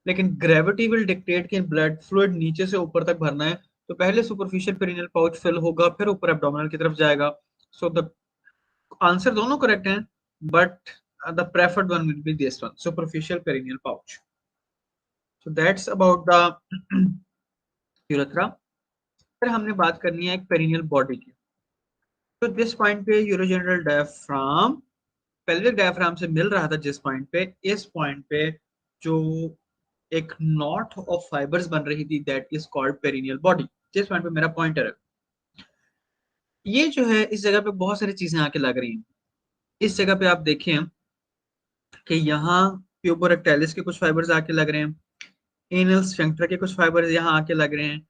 लेकिन ग्रेविटी विल डिक्टेट कि ब्लड फ्लूइड नीचे से ऊपर तक भरना है, तो पहले सुपरफिशियल पेरिनियल पाउच फिल होगा, फिर ऊपर एब्डोमिनल की तरफ जाएगा। सो द आंसर दोनों करेक्ट हैं, but the preferred one will be this one, superficial perineal pouch. So that's about the urethra. फिर हमने बात करनी है एक पेरिनियल बॉडी की। तो जिस पॉइंट पे यूरोजेनिटल डायफ्राम पेल्विक डायफ्राम से मिल रहा था, जिस पॉइंट पे, इस पॉइंट पे जो एक नॉट ऑफ फाइबर्स बन रही थी, that is called perineal body. जिस पॉइंट पे मेरा पॉइंटर है, ये जो है इस जगह पे बहुत सारी चीजें आके लग रही हैं। इस जगह पे आप देखें कि यहाँ प्यूबोरेक्टाइलिस के कुछ फाइबर्स आके लग रहे हैं, एनल स्फिंक्टर के कुछ फाइबर्स यहाँ आके लग रहे हैं,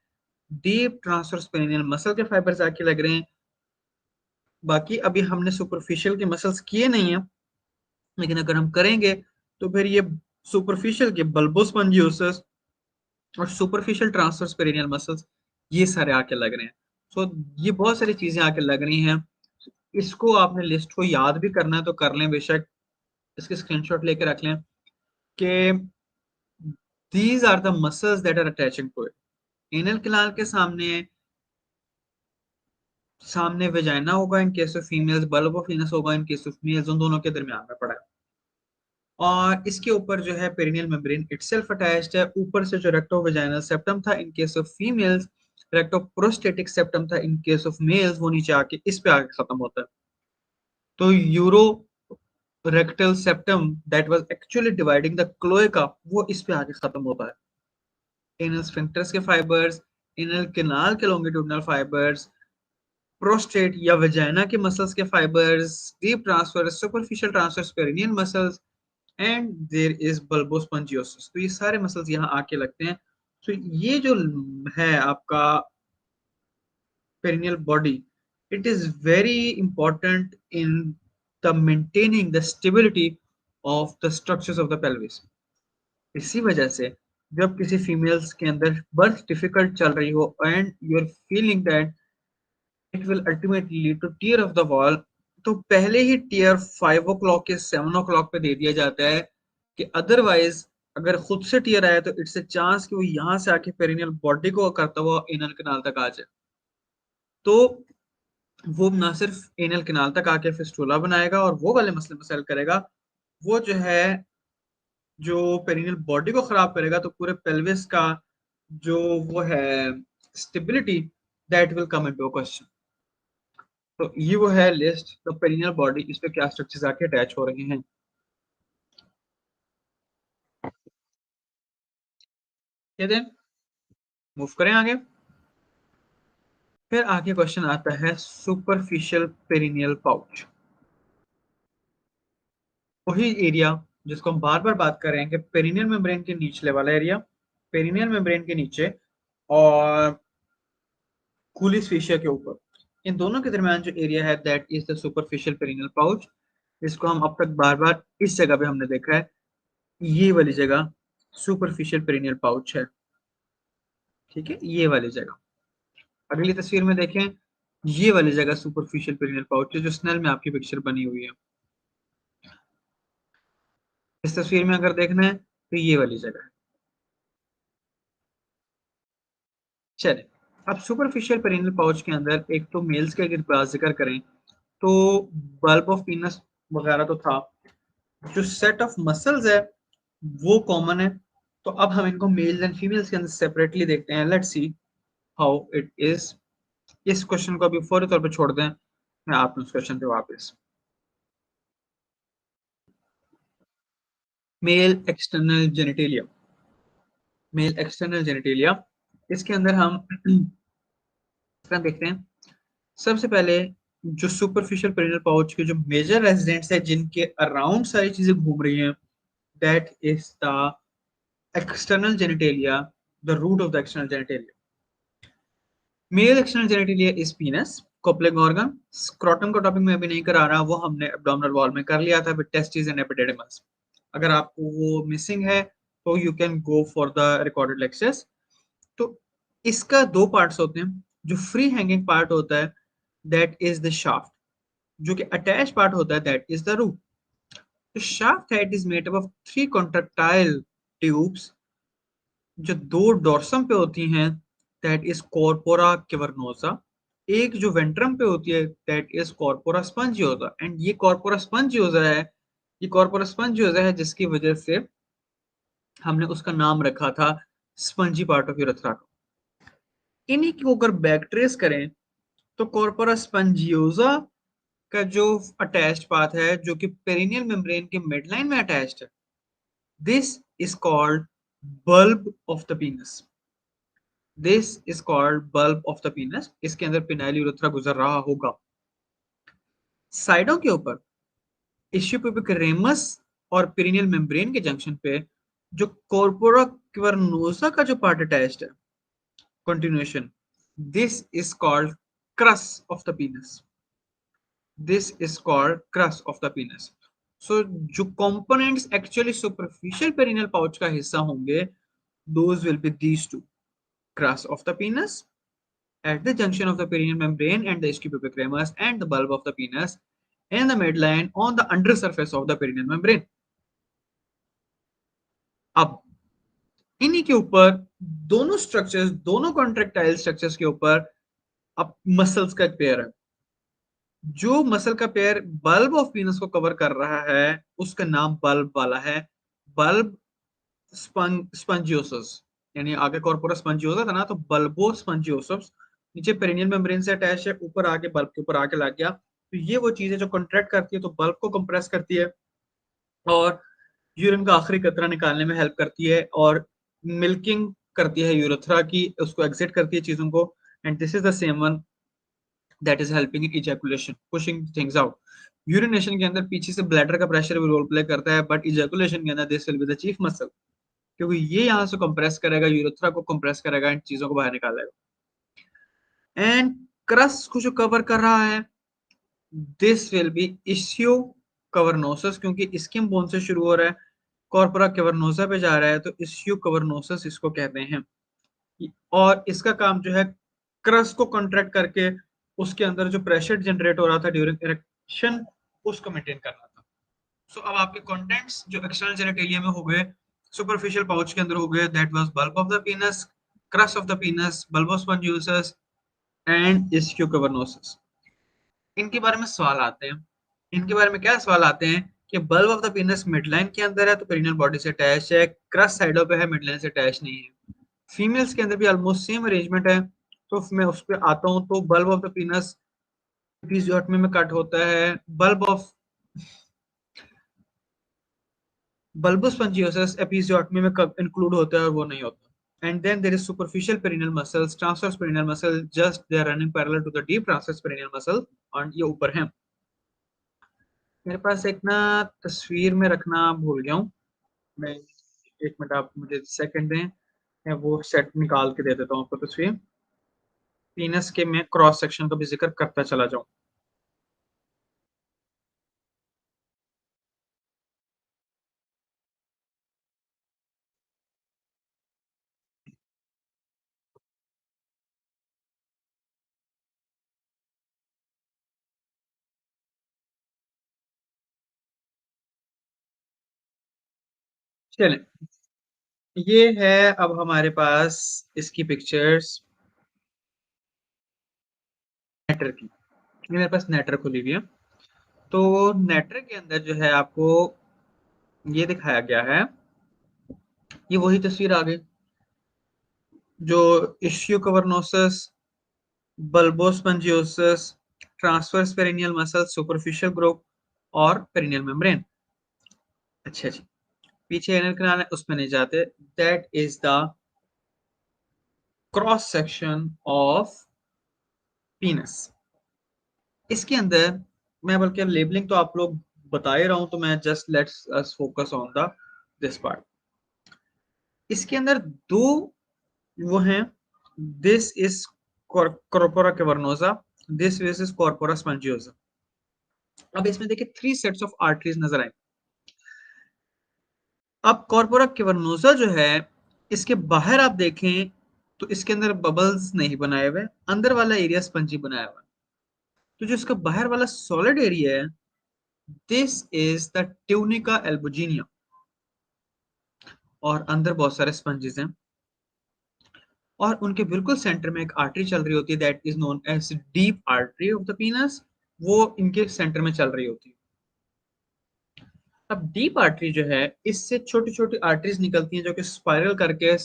डीप ट्रांसवर्स पेरिनियल मसल के फाइबर्स आके लग रहे हैं। बाकी अभी हमने सुपरफिशियल के मसल्स किए नहीं है, लेकिन अगर हम करेंगे तो फिर ये सुपरफिशियल के बल्बोस्पंजियोसिस और सुपरफिशियल ट्रांसवर्स पेरिनियल मसल्स, ये सारे आके लग रहे हैं। सो ये बहुत सारी चीजें आके लग रही हैं। इसको आपने लिस्ट को याद भी करना है तो कर लें बेशक, इसके स्क्रीनशॉट लेके रख लें कि these are the muscles that are attaching to it. Anal canal के सामने सामने वेजाइना होगा in case of females, bulb of venus होगा इन केस ऑफ मेल्स, उन दोनों के दरमियान में पड़ा है। और इसके ऊपर जो है पेरिनियल मेम्ब्रेन इटसेल्फ अटैच्ड है, ऊपर से जो रेक्टो वेजाइनल सेप्टम था इन case of females, recto prostatic septum था इन केस ऑफ मेल्स, वो नीचे आके इस पे आके खत्म होता है। तो uro rectal septum that was actually dividing the cloaca, वो इस पे आके खत्म होता है। एनल स्फिंक्टर्स के फाइबर्स, एनल कैनाल के लॉन्गिट्यूडिनल फाइबर्स, प्रोस्टेट या वेजाइना के मसल्स के fibers, deep transfer superficial transfer perineal muscles, and there is bulbospongiosus. तो ये सारे मसल्स यहाँ आके लगते हैं। तो ये जो है आपका perineal body, it is very important in the maintaining the stability of the structures of the pelvis. इसी वजह से जब किसी फीमेल्स के अंदर बर्थ डिफिकल्ट चल रही हो and you are feeling that it will ultimately lead to tear of the wall, तो पहले ही टीयर 5 o'clock के 7 o'clock पे दे दिया जाता है, कि अदरवाइज अगर खुद से टीयर आया तो इट्स ए चांस कि वो यहाँ से आके पेरिनियल बॉडी को करता हुआ एनल कैनाल तक आ जाए। तो वो ना सिर्फ एनल कैनाल तक आके फिस्टुला बनाएगा और वो वाले मसले मसाइल करेगा, वो जो है जो पेरिनियल बॉडी को खराब करेगा, तो पूरे पेल्विस का जो वो है stability, that will come into question. तो ये वो है लिस्ट द पेरिनियल बॉडी, इस पे क्या स्ट्रक्चर्स आके अटैच हो रहे हैं। कहते हैं मूव करें आगे। फिर आगे क्वेश्चन आता है सुपरफिशियल पेरिनियल पाउच, वही एरिया जिसको हम बार बार बात कर रहे हैं कि पेरिनियल मेम्ब्रेन के नीचले वाला एरिया, पेरिनियल मेम्ब्रेन के नीचे और कूलिस फेशिया के ऊपर, इन दोनों के दरमियान जो एरिया है that is the superficial perineal pouch. इसको हम अब तक बार बार इस जगह पे हमने देखा है, ये वाली जगह सुपरफिशियल पेरिनियल पाउच है, ठीक है, ये वाली जगह। अगली तस्वीर में देखें, ये वाली जगह सुपरफिशियल पेरिनियल पाउच है जो स्नेल में आपकी पिक्चर बनी हुई है। इस तस्वीर में अगर देखना है तो ये वाली जगह है, चलिए, अब सुपरफिशियल पेरिनियल पाउच के अंदर एक तो मेल्स की अगर बात ज़िक्र करें, तो बल्ब ऑफ पीनस वगैरह तो था। जो सेट ऑफ मसल्स है, वो कॉमन है। तो अब हम इनको मेल्स एंड फीमेल्स के अंदर सेपरेटली देखते हैं। Let's see how it is. इस क्वेश्चन को अभी फौरी तौर पे छोड़ दें, मैं आपने उस क्वेश्चन पे वापस। Mail external genitalia, male external genitalia, इसके अंदर हम इसका देखते हैं। सबसे पहले जो सुपरफिशियल पेरिनियल पाउच के जो मेजर रेजिडेंट्स है जिनके अराउंड सारी चीजें घूम रही हैं, that is the external genitalia, the root of the external genitalia. Male external genitalia is penis, coupling organ. Scrotum का टॉपिक में अभी नहीं करा रहा, वो हमने एब्डोमिनल वॉल में कर लिया था विद टेस्टिस एंड एपिडिडमस। अगर आपको वो मिसिंग है तो you can go for the recorded lectures. तो इसका दो पार्ट्स होते हैं। जो फ्री हैंगिंग पार्ट होता है, दैट इज द शाफ्ट। जो कि अटैच पार्ट होता है, that is the root. The shaft head is made up of three contractile tubes जो दो डोर्सम पे होती हैं, दैट इज कॉर्पोरा कैवर्नोसा। एक जो वेंट्रम पे होती है, दैट इज कॉर्पोरा स्पंजियोसा। एंड ये कॉर्पोरा स्पंजियोसा है, ये कॉर्पोरा स्पंजियोसा है जिसकी वजह से हमने उसका नाम रखा था स्पंजी पार्ट ऑफ यूरेथ्रा का। इन्हीं को अगर बैक ट्रेस करें, तो कॉर्पोरा स्पंजियोसा का जो अटैच्ड पार्ट है, जो कि पेरिनियल मेम्ब्रेन के मिडलाइन में अटैच्ड है, this is called bulb of the penis. This is called bulb of the पीनस। इसके अंदर पिनाइल यूरेथ्रा गुजर रहा होगा। साइडों के ऊपर इश्यूपुबिक रेमस और पेरिनियल मेम्ब्रेन के जंक्शन पे जो कॉर्पोरा क्वेर्नोसा का जो पार्ट अटैच्ड है, continuation, this is called crus of the penis. This is called crus of the penis. So जो components actually superficial perineal pouch का हिस्सा होंगे, those will be these two: crus of the penis at the junction of the perineal membrane and the ischiopubis ramus, and the bulb of the penis and the midline on the undersurface of the perineal membrane. अब इन्हीं के ऊपर, दोनों structures, दोनों contractile structures के ऊपर अब muscles का एक पेयर है। जो मसल का पेयर बल्ब ऑफ पीनस को कवर कर रहा है, उसका नाम बल्ब वाला है, बल्ब स्पंजियोसस। यानी आगे कॉर्पोरस स्पंजियोसा था ना, तो बल्बो स्पंजियोसस नीचे पेरिनियल मेम्ब्रेन से अटैच है, ऊपर आके बल्ब के ऊपर आके लग गया। तो ये वो चीज है जो कॉन्ट्रैक्ट करती है, तो बल्ब को कंप्रेस करती है और यूरिन का आखिरी कतरा निकालने में हेल्प करती है, और मिल्किंग करती है यूरेथ्रा की, उसको एग्जिट करती है चीजों को। And this is the same one that is helping in ejaculation, pushing things out. Urination के अंदर पीछे से ब्लैडर का प्रेशर भी रोल प्ले करता है, बट इजैकुलेशन के अंदर this will be the chief muscle, क्योंकि ये यहाँ से कंप्रेस करेगा, यूरेथ्रा को कंप्रेस करेगा, इन चीजों को बाहर निकालेगा। एंड क्रस को जो कवर कर रहा है, दिस विल बी इश्यू कवर्नोसस, क्योंकि स्किन बोन से शुरू हो रहा है, कॉर्पोरा कैवर्नोसा पे जा रहा है, तो इश्यू कवर्नोसस इसको कहते हैं। और इसका काम जो है क्रस को कॉन्ट्रैक्ट करके उसके अंदर जो प्रेशर जनरेट हो रहा था ड्यूरिंग इरेक्शन, उसको मेंटेन करना था। सो अब आपके कंटेंट्स जो एक्सटर्नल जेनिटेलिया में हो गए, सुपरफिशियल पाउच के अंदर हो गए, that was bulb of the penis, crus of the penis, bulbospongiosus and ischiocavernosus. इनके बारे में सवाल आते हैं। इनके बारे में क्या सवाल आते हैं कि बल्ब ऑफ द पीनस मिडलाइन के अंदर है तो पेरिनियल बॉडी से अटैच है, क्रस साइडों पे है, मिडलाइन से अटैच नहीं है। फीमेल्स के अंदर भी ऑलमोस्ट सेम अरेंजमेंट है। तो मैं उस पर आता हूँ, तो bulb of the penis episiotomy में कट होता है, बल्ब ऑफ bulbospongiosus एपिजियोटमी में इंक्लूड होता है और वो नहीं होता। And then there is superficial perineal muscles, transverse perineal muscle, just they are running parallel to the deep transverse perineal muscle, और ये ऊपर है। मेरे पास एक ना तस्वीर में रखना भूल गया हूँ मैं, एक मिनट आप मुझे सेकंड दें, मैं वो सेट निकाल के दे देता हूँ आपको तस्वीर। पीनस के मैं क्रॉस सेक्शन का भी जिक्र करता चला जाऊँ। चलें, ये है अब हमारे पास इसकी पिक्चर्स। नेटर की। ये मेरे पास नेटर खुली हुई है, तो नेटर के अंदर जो है आपको ये दिखाया गया है, ये वही तस्वीर आ गई जो ischiocavernosus, bulbospongiosus, transverse perineal muscle, superficial group और पेरिनियल मेम्ब्रेन। अच्छा जी, पीछे एनल कैनाल है उसमें नहीं जाते। That is the cross section of penis. इसके अंदर मैं बल्कि लेबलिंग तो आप लोग बता ही रहा हूं, तो मैं just let's us focus on the this part. इसके अंदर दो वो हैं, this is corpora cavernosa, this is corpora spongiosa. अब इसमें देखिए 3 सेट्स ऑफ आर्टरीज नजर आए। अब कॉर्पोरा कैवर्नोसा जो है, इसके बाहर आप देखें तो इसके अंदर बबल्स नहीं बनाए हुए, अंदर वाला एरिया स्पंजी बनाया हुआ। तो जो इसका बाहर वाला सॉलिड एरिया है, this is the tunica albuginea, और अंदर बहुत सारे स्पंजेस हैं, और उनके बिल्कुल सेंटर में एक आर्टरी चल रही होती है, that is known as deep artery of the penis. वो इनके सेंटर में चल रही होती है। अब डीप आर्टरी जो है, इससे छोटी छोटी आर्टरीज निकलती हैं जो कि स्पाइरल करके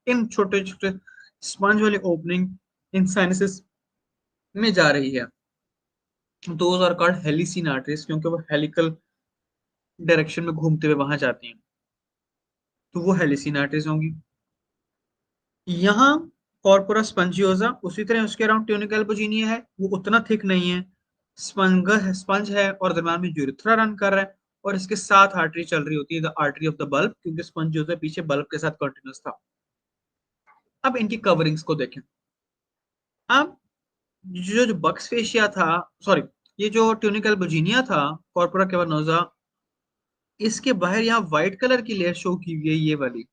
इन छोटे छोटे स्पंज वाली ओपनिंग इन साइनसेस में जा रही है। दोज आर कॉल्ड हेलिसिन आर्टरीज, क्योंकि वो हेलिकल डायरेक्शन में घूमते हुए वहां जाती हैं, तो वो हेलिसिन आर्टरीज होंगी। यहाँ कॉर्पोरा स्पंजियोसा, उसी तरह उसके अराउंड ट्यूनिका एल्बुजिनिया है, वो उतना थिक नहीं है, स्पंज है और दरम्यान में यूरिथ्रा रन कर रहा है, और इसके साथ आर्टरी चल रही होती है, the artery of the bulb, क्योंकि स्पंजियोसा पीछे बल्ब के साथ कंटिन्यूस था। अब इनकी कवरिंग्स को देखें। अब जो जो बक्स फेशिया था, सॉरी, ये जो ट्यूनिका एल्बुजिनिया था, कॉर्पोरा कैवर्नोसा, इसके बाहर यहाँ व्हाइट कलर की लेयर शो की हुई है, ये वाली।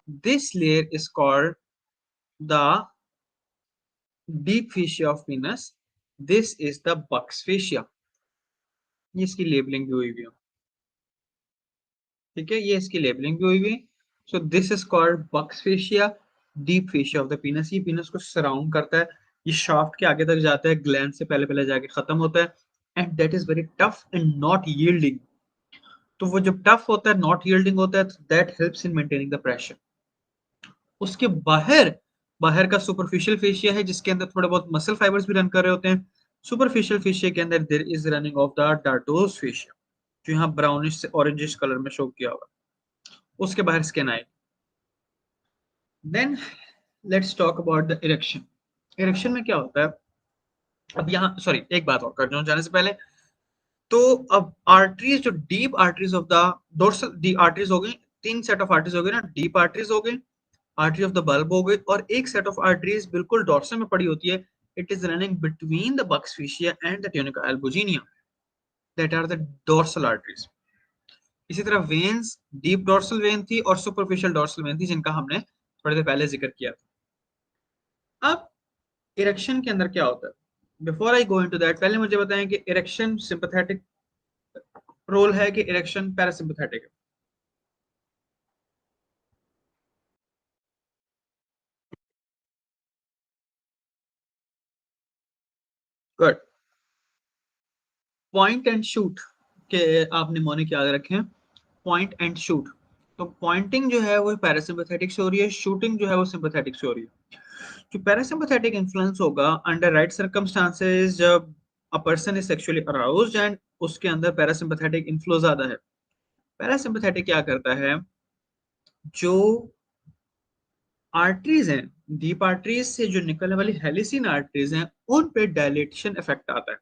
This layer is called the deep fascia of Venus. This is the Buck's fascia. ये इसकी लेबलिंग भी हुई हुई है, ठीक है, ये इसकी लेबलिंग भी हुई हुई है। So this is called Buck's fascia, deep fascia of the penis. ये पीनस को सराउंड करता है, ये शाफ्ट के आगे तक जाता है, ग्लैंड से पहले पहले जाके खत्म होता है, and that is very tough and not yielding. तो वो जब टफ होता है, नॉट यील्डिंग होता है, तो that helps in maintaining the pressure. उसके बाहर बाहर का सुपरफिशियल फेशिया है, जिसके अंदर थोड़े बहुत मसल फाइबर्स भी रन कर रहे होते हैं। सुपरफिशियल फेशिया के अंदर there is running of the dartos fascia, जो यहाँ ब्राउनिश से ऑरेंजिश कलर में शो किया हुआ। उसके बाहर स्किन आई। Then let's talk about the erection. Erection में क्या होता है, अब यहाँ सॉरी एक बात और कर जाने से पहले, तो अब आर्टरीज, जो deep arteries of the dorsal, D arteries हो गई, 3 सेट ऑफ आर्टरीज हो गई ना, डीप आर्टरीज हो गई, आर्टरी ऑफ द बल्ब हो गई, और एक सेट ऑफ आर्टरीज बिल्कुल डॉर्सल में पड़ी होती है, it is running between the Buck's fascia and the tunica albuginea, that are the dorsal arteries. इसी तरह वेन्स, डीप डॉर्सल वेन थी और सुपरफिशियल डॉर्सल वेन थी, जिनका हमने थोड़ी देर पहले जिक्र किया था। अब इरेक्शन के अंदर क्या होता है, before I go into that, पहले मुझे बताएं कि इरेक्शन सिंपैथेटिक रोल है कि इरेक्शन पैरासिम्पैथेटिक है। गुड। पॉइंट एंड शूट के आप निमोनिक याद रखें, पॉइंट एंड शूट। तो पॉइंटिंग जो है वो पैरासिम्पैथेटिक से हो रही है, शूटिंग जो है वो सिंपैथेटिक से हो रही है। जो पैरासिम्पैथेटिक इन्फ्लुएंस होगा अंडर राइट सर्कमस्टांसेस, जब a person is sexually aroused and उसके अंदर पैरासिम्पैथेटिक इन्फ्लो ज्यादा है। पैरासिम्पैथेटिक क्या करता है, जो आर्टरीज हैं, डीप आर्टरीज से जो निकलने वाली हेलिसिन आर्टरीज हैं, उन पे डायलेटेशन इफेक्ट आता है।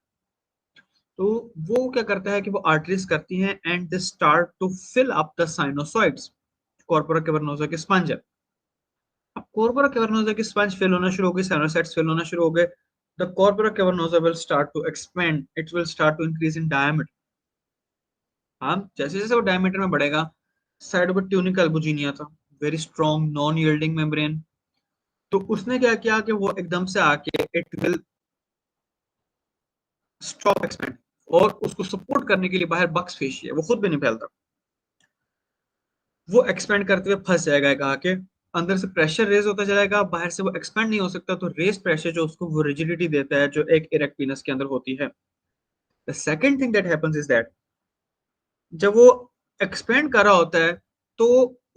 तो वो क्या करता है कि वो आर्टरीज करती हैं and they start to fill up the sinusoids. Corpora cavernosa के स्पंज है, अब कॉर्पोरा कैवर्नोसा की स्पंज फिल होना शुरू हो गई, साइनोसाइड्स फिल होना शुरू हो गए, the corpora cavernosa will start to expand, it will start to increase in diameter. हाँ, जैसे जैसे वो डायमीटर में बढ़ेगा, साइड पर ट्यूनिका एल्बुजिनिया था, very strong non yielding membrane, तो उसने क्या किया कि वो एकदम से आके इट विल स्टॉप एक्सपेंड, और उसको सपोर्ट करने के लिए बाहर बक्स फेशिया, वो खुद भी नहीं फैलता, वो एक्सपेंड करते हुए फंस जाएगा एक आके अंदर से प्रेशर रेज होता जाएगा, बाहर से वो एक्सपेंड नहीं हो सकता, तो रेज प्रेशर जो उसको वो रिजिडिटी देता है जो एक इरेक्ट पीनस के अंदर होती है। The second thing that happens is that जब वो एक्सपेंड कर रहा होता है तो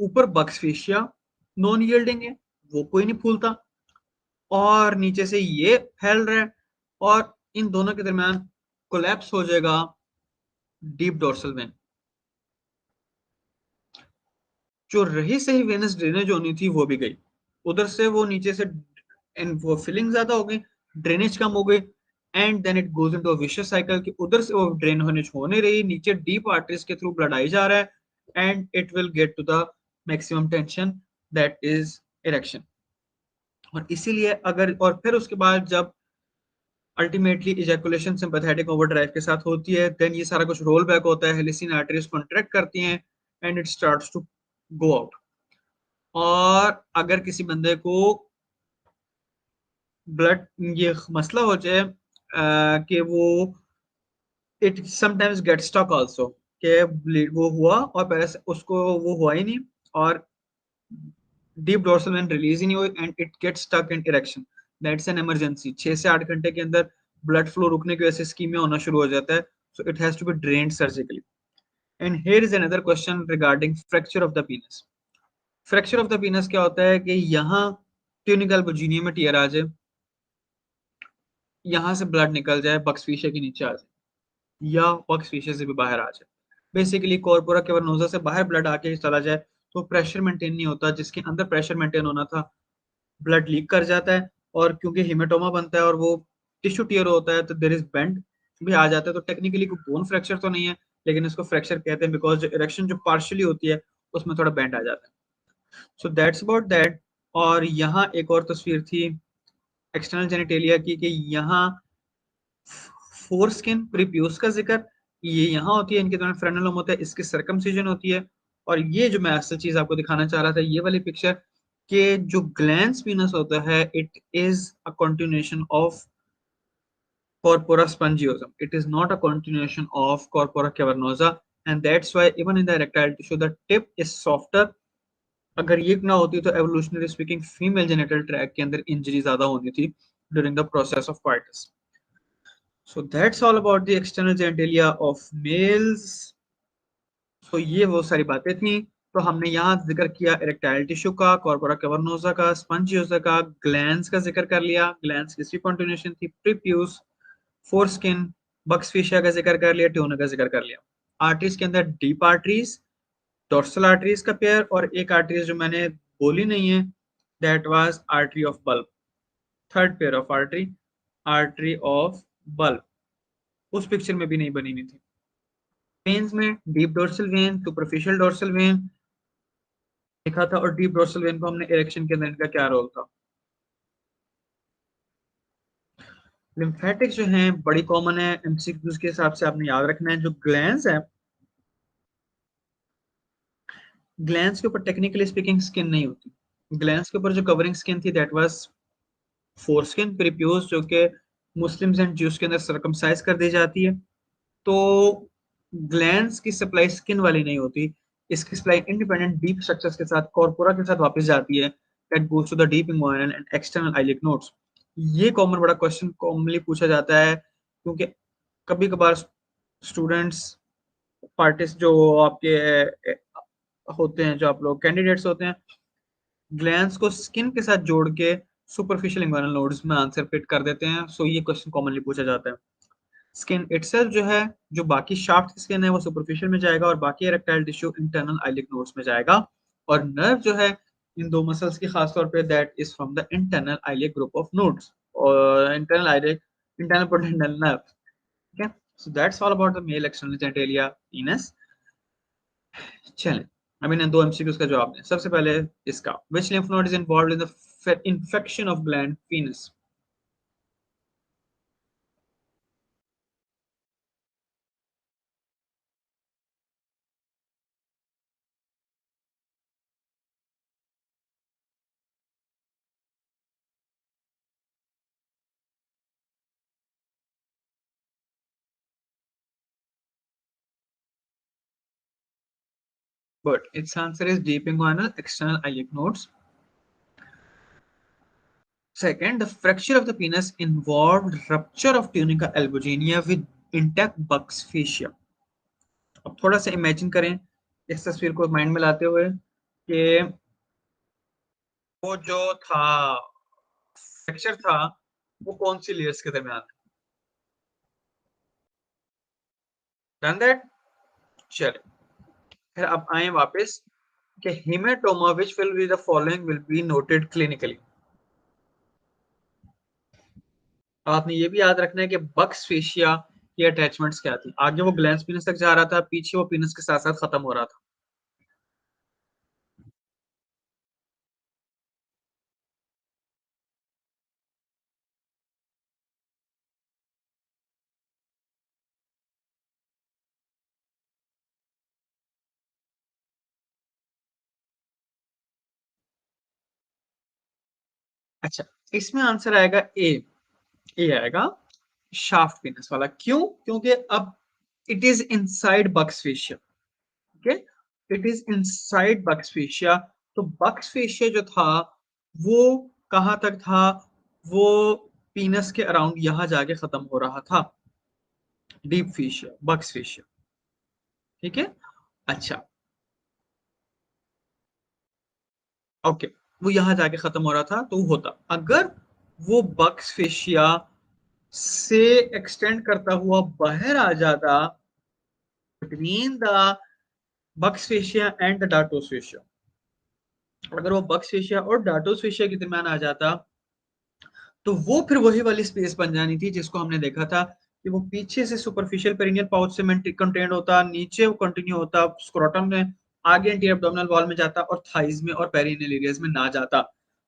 ऊपर बक्स फेशिया नॉन यील्डिंग है, वो कोई नहीं फूलता, और नीचे से ये फैल रहा है, और इन दोनों के दरमियान कोलैप्स हो जाएगा डीप डोर्सल वेन। जो रही सही वेनस ड्रेनेज होनी थी वो भी गई, उधर से वो नीचे से वो फिलिंग ज्यादा हो गई, ड्रेनेज कम हो गई, and then it goes into a vicious cycle कि उधर से वो ड्रेन होने हो नहीं रही, नीचे डीप आर्टरीज के थ्रू ब्लड आई जा रहा है, and it will get to the maximum tension that is erection. और इसीलिए अगर और फिर उसके बाद जब अल्टीमेटली इजैकुलेशन सिंपैथेटिक ओवरड्राइव के साथ होती है, देन ये सारा कुछ रोल बैक होता है, हेलिसिन आर्टरीज कॉन्ट्रैक्ट करती हैं and it starts to go out. और अगर किसी बंदे को ब्लड ये मसला हो जाए कि वो it sometimes get stuck also, कि वो हुआ और पहले से उसको वो हुआ ही नहीं, और डीप डोर्सल वेन रिलीज ही नहीं हुई and it get stuck in erection, that's an emergency. 6 से 8 घंटे के अंदर ब्लड फ्लो रुकने की वजह से स्कीमिया होना शुरू हो जाता है, so it has to be drained surgically. And here is another question regarding fracture of the penis. Fracture of the penis क्या होता है कि यहाँ ट्यूनिकल बुजीनिया में टीयर आ जाए, यहाँ से ब्लड निकल जाए, बक्स फीशे के नीचे आ जाए, या बक्स फीशे से भी बाहर आ जाए, बेसिकली कॉर्पोरा कैवर्नोसा से बाहर ब्लड आके चला जाए, तो प्रेशर मेंटेन नहीं होता, जिसके अंदर प्रेशर मेंटेन होना था ब्लड लीक कर जाता है, और क्योंकि हेमेटोमा बनता है और वो टिश्यू टीयर होता है तो देर इज बेंड भी आ जाता है, तो टेक्निकली कोई बोन फ्रैक्चर तो नहीं है, लेकिन इसको फ्रैक्चर कहते हैं बिकॉज जो इरेक्शन जो पार्शियली होती है उसमें थोड़ा बेंड आ जाता है। So that's about that. और यहाँ एक और तस्वीर थी एक्सटर्नल जेनिटेलिया की, कि यहाँ फोर स्किन प्रीप्यूस का जिक्र, ये यहाँ होती है, इनके दौरान फ्रेनलम होता है, इसकी सर्कमसिजन होती है। और ये जो मैं असल चीज आपको दिखाना चाह रहा था, ये वाली पिक्चर, कि जो ग्लैंस पीनस होता है it is a continuation of corpora spongiosum. It is not a continuation of corpora cavernosa, and that's why even in the erectile tissue the tip is softer. अगर ये ना होती तो evolutionary speaking female genital track के अंदर injury ज्यादा होनी थी during the process of coitus. So that's all about the external genitalia of males. So ये वो सारी बातें थी। तो हमने यहाँ जिक्र किया इरेक्टाइल टिश्यू का, कॉर्पोरा कैवर्नोसा का, स्पंजियोसा का, ग्लैंड्स का जिक्र कर लिया, ग्लैंड्स की कंटिन्यूएशन थी, प्रीप्यूस, फोर स्किन, बक्स फेशिया का जिक्र कर लिया, ट्यूना का जिक्र कर लिया। आर्टरीज के अंदर डीप आर्टरीज, डोर्सल आर्टरीज का पेयर, और एक आर्टरीज जो मैंने बोली नहीं है, that was artery of bulb, third pair of artery, artery of bulb, उस पिक्चर में भी नहीं बनी हुई थी। वेन्स में deep dorsal when, superficial dorsal when देखा था, और डीप डोर्सल वेन को हमने इरेक्शन के अंदर इनका क्या रोल था। लिम्फेटिक्स जो हैं बड़ी कॉमन है, एमसीक्यूज के हिसाब से आपने याद रखना है। जो ग्लैंड्स है, ग्लैंड्स के ऊपर टेक्निकली स्पीकिंग स्किन नहीं होती, ग्लैंड्स के ऊपर जो कवरिंग स्किन थी that was four skin prepuce, जो कि मुस्लिम्स एंड ज्यूस के अंदर सरकमसाइज कर दी जाती है। तो ग्लैंड्स की सप्लाई स्किन वाली नहीं होती, इसकी सप्लाई इंडिपेंडेंट डीप स्ट्रक्चर्स के साथ कॉर्पोरा के साथ वापस जाती है, that goes to the deep inguinal and external iliac nodes. ये कॉमन बड़ा क्वेश्चन कॉमनली पूछा जाता है, क्योंकि कभी कभार स्टूडेंट्स पार्टिस जो आपके होते हैं, जो आप लोग कैंडिडेट्स होते हैं, ग्लैंड्स को स्किन के साथ जोड़ के सुपरफिशियल इंगुइनल नोड्स में आंसर फिट कर देते हैं। सो ये क्वेश्चन कॉमनली पूछा जाता है। स्किन इटसेल्फ जो है, जो बाकी शाफ्ट स्किन है वो सुपरफिशियल में जाएगा, और बाकी erectile tissue internal iliac nodes में जाएगा। और नर्व जो है इन दो मसल्स की खास तौर पे, that is from the internal iliac group of nodes, और internal iliac internal potential nerve. ठीक है, so that's all about the male external genitalia penis. चलें, अब इन दो एमसीक्यूज का जवाब दें। सबसे पहले इसका, which lymph node is involved in the infection of gland पीनस? But its answer is deep inguinal external iliac nodes. Second, the fracture of the penis involved rupture of tunica albuginea with intact buccal fascia. अब थोड़ा सा imagine करें इस तस्वीर को mind में लाते हुए कि वो जो था फ्रैक्चर था वो कौन सी लेयर्स के दरमियान डन दैट। चलिए फिर अब आए वापस कि haematoma which will be the following will be noted clinically. आपने ये भी याद रखना है कि बक्स फेशिया की अटैचमेंट्स क्या थी। आगे वो ग्लैंस पीनस तक जा रहा था, पीछे वो पीनस के साथ साथ खत्म हो रहा था। अच्छा, इसमें आंसर आएगा ए आएगा शाफ्ट पीनस वाला। क्यों? क्योंकि अब it is inside Buck's fascia. Okay, it is inside Buck's fascia. तो बक्स फेशिया जो था वो कहां तक था? वो पीनस के अराउंड यहां जाके खत्म हो रहा था। डीप फेशिया, बक्स फेशिया। ठीक है। अच्छा, ओके, वो यहां जाके खत्म हो रहा था। तो होता अगर वो बक्स फेशिया से एक्सटेंड करता हुआ बाहर आ जाता between the Buck's fascia and the dartos fascia, अगर वो बक्स फेशिया और डार्टोस फेशिया के दरमियान आ जाता तो वो फिर वही वाली स्पेस बन जानी थी जिसको हमने देखा था कि वो पीछे से सुपरफिशियल पेरिनियल पाउच से कंटेंट होता, नीचे वो कंटिन्यू होता स्क्रोटम में, आगे एंटी एब्डोमिनल वॉल में जाता और थाइज में और पेरिनियल एरियाज में ना जाता।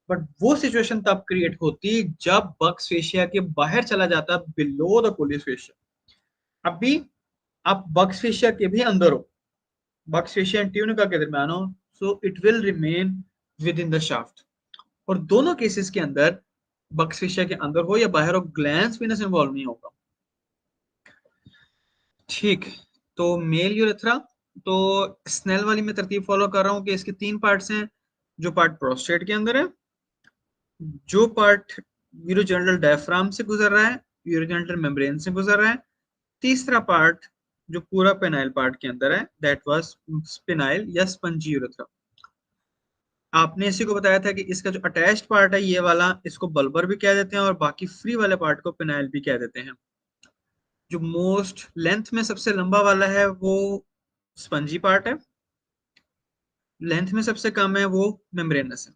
बट वो सिचुएशन तब क्रिएट होती जब बक्स फेशिया के बाहर चला जाता बिलो द कोलिस फेशिया। अभी आप बक्स फेशिया के भी अंदर हो, बक्स फेशिया एंड ट्यूनिका के दरमियान हो, so it will remain with in the shaft. और दोनों केसेस के अंदर बक्स फेशिया के अंदर हो या बाहर हो, ग्लैंस वेनस इन्वॉल्व नहीं होगा। ठीक, तो मेल यूरेथ्रा, तो स्नेल वाली मैं तरतीब फॉलो कर रहा हूँ कि इसके तीन पार्ट्स हैं। जो पार्ट प्रोस्टेट के अंदर है, जो पार्ट यूरोजेनिटल डायफ्राम से गुजर रहा है, यूरोजेनिटल मेम्ब्रेन से गुजर रहा है, तीसरा पार्ट जो पूरा पेनाइल पार्ट के अंदर है, दैट वाज स्पिनाइल या स्पंजी यूरेथ्रा। आपने इसी को बताया था कि इसका जो अटैच्ड पार्ट है ये वाला, इसको बल्बर भी कह देते हैं और बाकी फ्री वाले पार्ट को पेनाइल भी कह देते हैं। जो मोस्ट लेंथ में सबसे लंबा वाला है वो स्पंजी पार्ट है, लेंथ में सबसे कम है वो मेम्ब्रेनस है,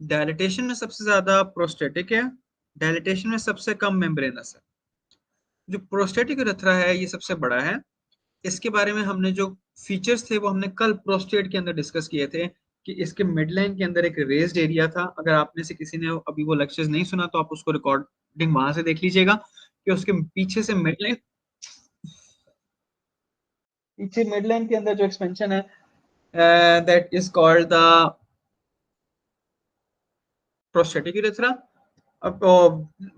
डायलिटेशन में सबसे ज्यादा प्रोस्टेटिक है, डायलिटेशन में सबसे कम मेम्ब्रेनस है। जो प्रोस्टेटिक यूरेथ्रा है ये सबसे बड़ा है। इसके बारे में हमने जो फीचर्स थे वो हमने कल प्रोस्टेट के अंदर डिस्कस किए थे कि इसके मिडलाइन के अंदर एक रेज्ड एरिया था। अगर आप में से किसी ने अभी वो लेक्चर्स नहीं सुना तो आप उसको रिकॉर्डिंग वहां से देख लीजिएगा कि उसके पीछे मिडलाइन के अंदर जो एक्सपेंशन है that is called the prostatic urethra. अब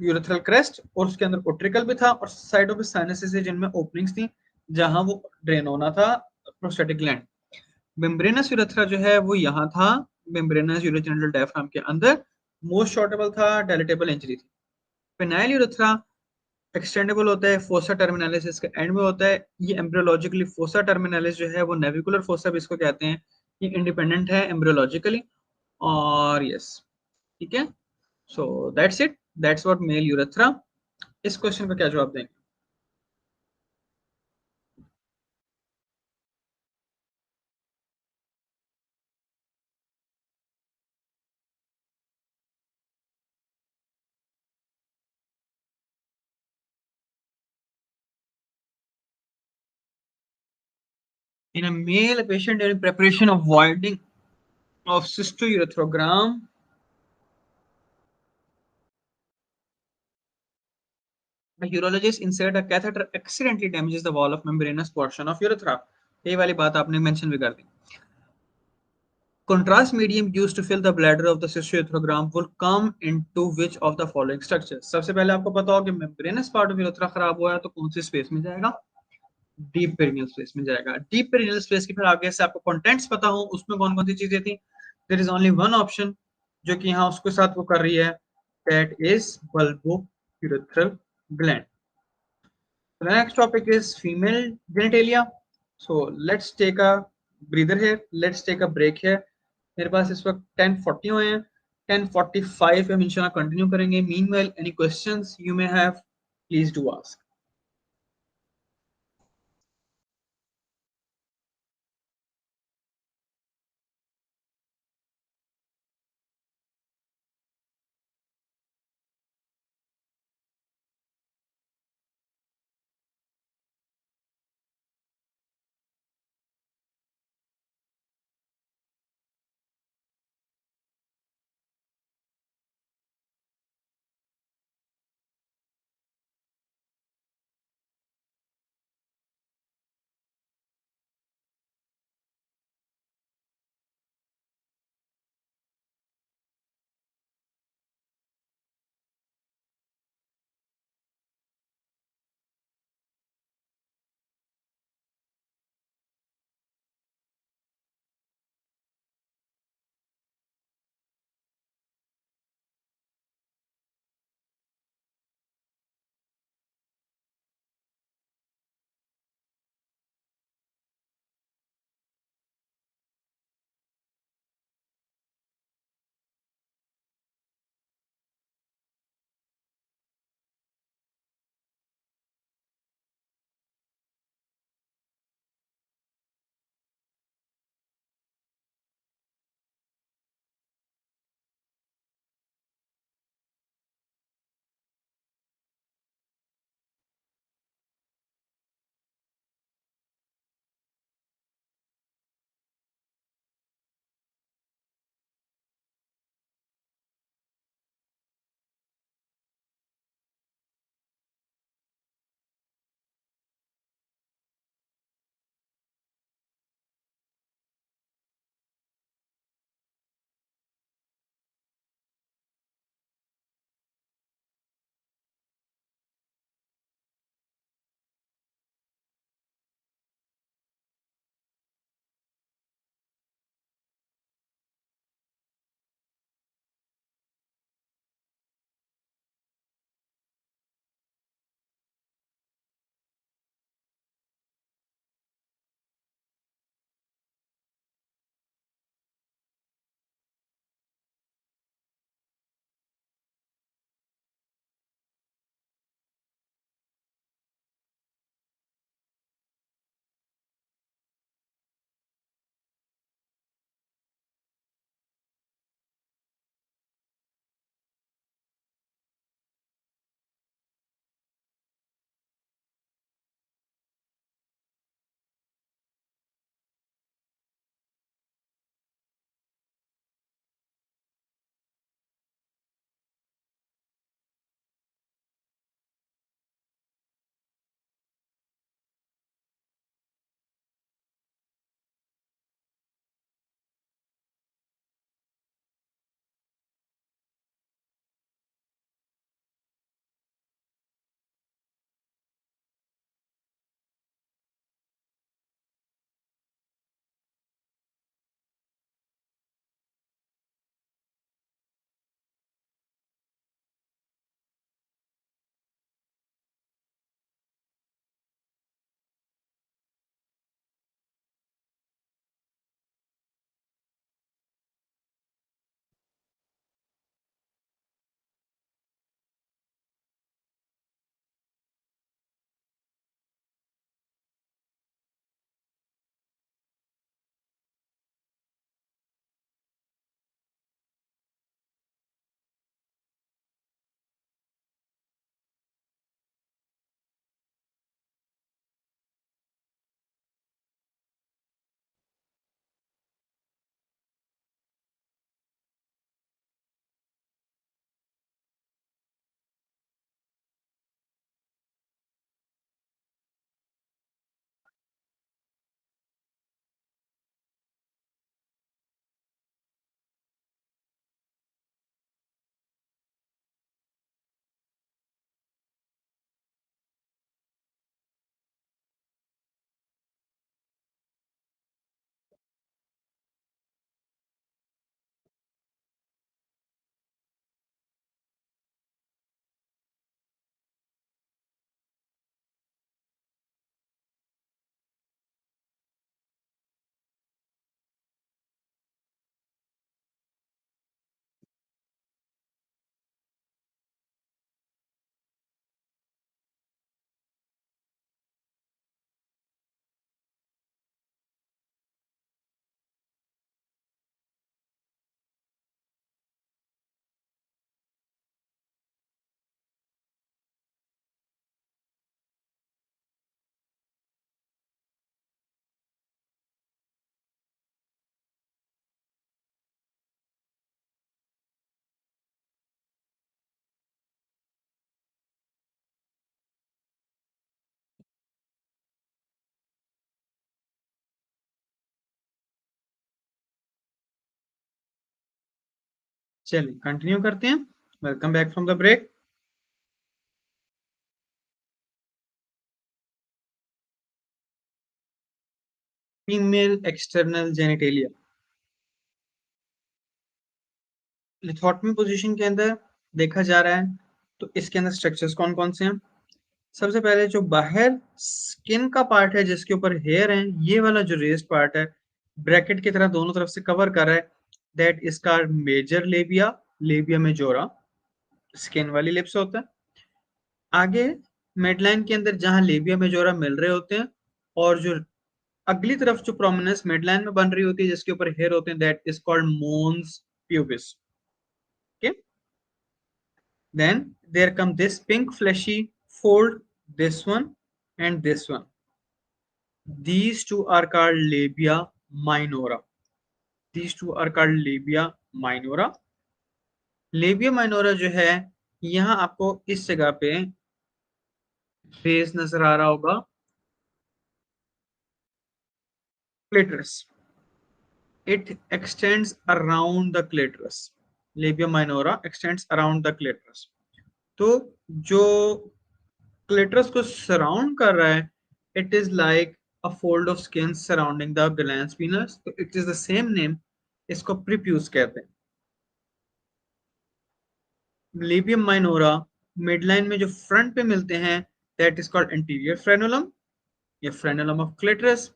यूरेथ्रल क्रेस्ट और उसके अंदर ओट्रिकल भी था और साइडों पे साइनसेस जिनमें ओपनिंग्स थी जहां वो ड्रेन होना था प्रोस्टेटिक ग्लैंड। मेम्ब्रेनस यूरेथ्रा जो है वो यहाँ था, मेम्ब्रेनस यूरोजेनिटल डायफ्राम के अंदर, मोस्ट शॉर्टेबल था, डायलेटेबल इंजरी थी। पेनाइल यूरेथ्रा एक्सटेंडेबल होता है, फोसा टर्मिनालिस इसके एंड में होता है। ये एम्ब्रियोलॉजिकली फोसा टर्मिनालिस जो है वो नेविकुलर फोसा भी इसको कहते हैं, ये इंडिपेंडेंट है एम्ब्रियोलॉजिकली। और यस, ठीक है, so that's it, that's what male urethra. इस क्वेश्चन का क्या जवाब देंगे? In a male patient during preparation of voiding of cystourethrogram, a urologist insert a catheter accidentally damages the wall of membranous portion of urethra। ये वाली बात आपने mention भी कर दी। Contrast medium used to fill the bladder of the cystourethrogram will come into which of the following structures? सबसे पहले आपको पता हो कि membranous part of urethra खराब हुआ है तो कौन सी स्पेस में जाएगा? डीप पेरिनियल स्पेस में जाएगा। डीप पेरिनियल स्पेस की फिर आगे से आपको कंटेंट्स पता हो उसमें कौन कौन सी चीजें थी। There is only one option जो कि यहाँ उसके साथ वो कर रही है, that is bulbourethral gland. The next topic is female genitalia. So let's take a breather here. Let's take a break here. मेरे पास इस वक्त 10:40 हुए हैं. 10:45 हम इंशाल्लाह कंटिन्यू करेंगे. Meanwhile, any questions you may have, please do ask. चलिए continue करते हैं। Welcome back from the break. Female external genitalia lithotomy position के अंदर देखा जा रहा है, तो इसके अंदर स्ट्रक्चर्स कौन कौन से हैं? सबसे पहले जो बाहर स्किन का पार्ट है जिसके ऊपर हेयर है, ये वाला जो रेस्ड पार्ट है ब्रैकेट की तरह दोनों तरफ से कवर कर रहा है, that is called major labia, labia majora, skin वाली लिप्स होता है। आगे मिडलाइन के अंदर जहां लेबिया मेजोरा मिल रहे होते हैं, और जो अगली तरफ जो प्रोमिनेंस मिडलाइन में बन रही होती है जिसके ऊपर हेयर होते हैं, that is called mons pubis. Okay, then there come this pink fleshy fold, this one and this one. These two are called labia minora. These two are called labia minora. Labia minora जो है, यहाँ आपको इस जगह पे face नजर आ रहा होगा, क्लिटरस। It extends around the clitoris. Labia minora extends around the clitoris. तो जो क्लिटरस को सराउंड कर रहा है, it is like a fold of skin surrounding the glans penis, तो it is the same name, इसको प्रीप्यूस कहते हैं। लेबियम माइनोरा मिडलाइन में जो फ्रंट पे मिलते हैं, that is called anterior frenulum या फ्रेनुलम ऑफ क्लिटरस,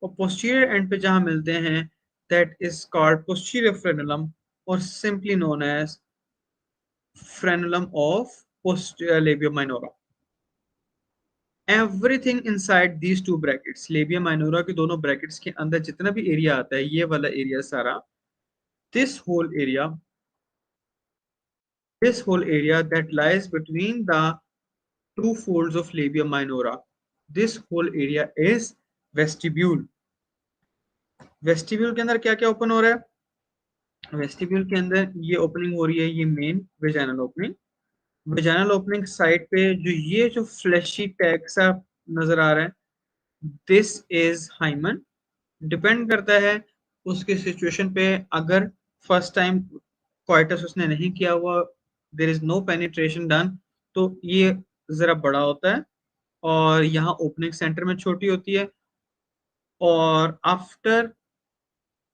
और पोस्टीरियर एंड पे जहां मिलते हैं, that is called posterior frenulum, और simply known as frenulum of labium minora. Everything inside these two brackets, labia minora के दोनों ब्रैकेट्स के अंदर जितना भी एरिया आता है, ये वाला एरिया सारा, this whole area, this whole area that lies between the two folds of labia minora, this whole area is vestibule. Vestibule के अंदर क्या क्या ओपन हो रहा है? वेस्टिब्यूल के अंदर ये ओपनिंग हो रही है, ये main vaginal opening. Vaginal opening side पे जो ये जो फ्लैशी टैग सा नजर आ रहा है, दिस इज हाइमन। डिपेंड करता है उसके सिचुएशन पे, अगर फर्स्ट टाइम क्वाइटस उसने नहीं किया हुआ, there is no penetration done, तो ये जरा बड़ा होता है और यहाँ ओपनिंग सेंटर में छोटी होती है, और after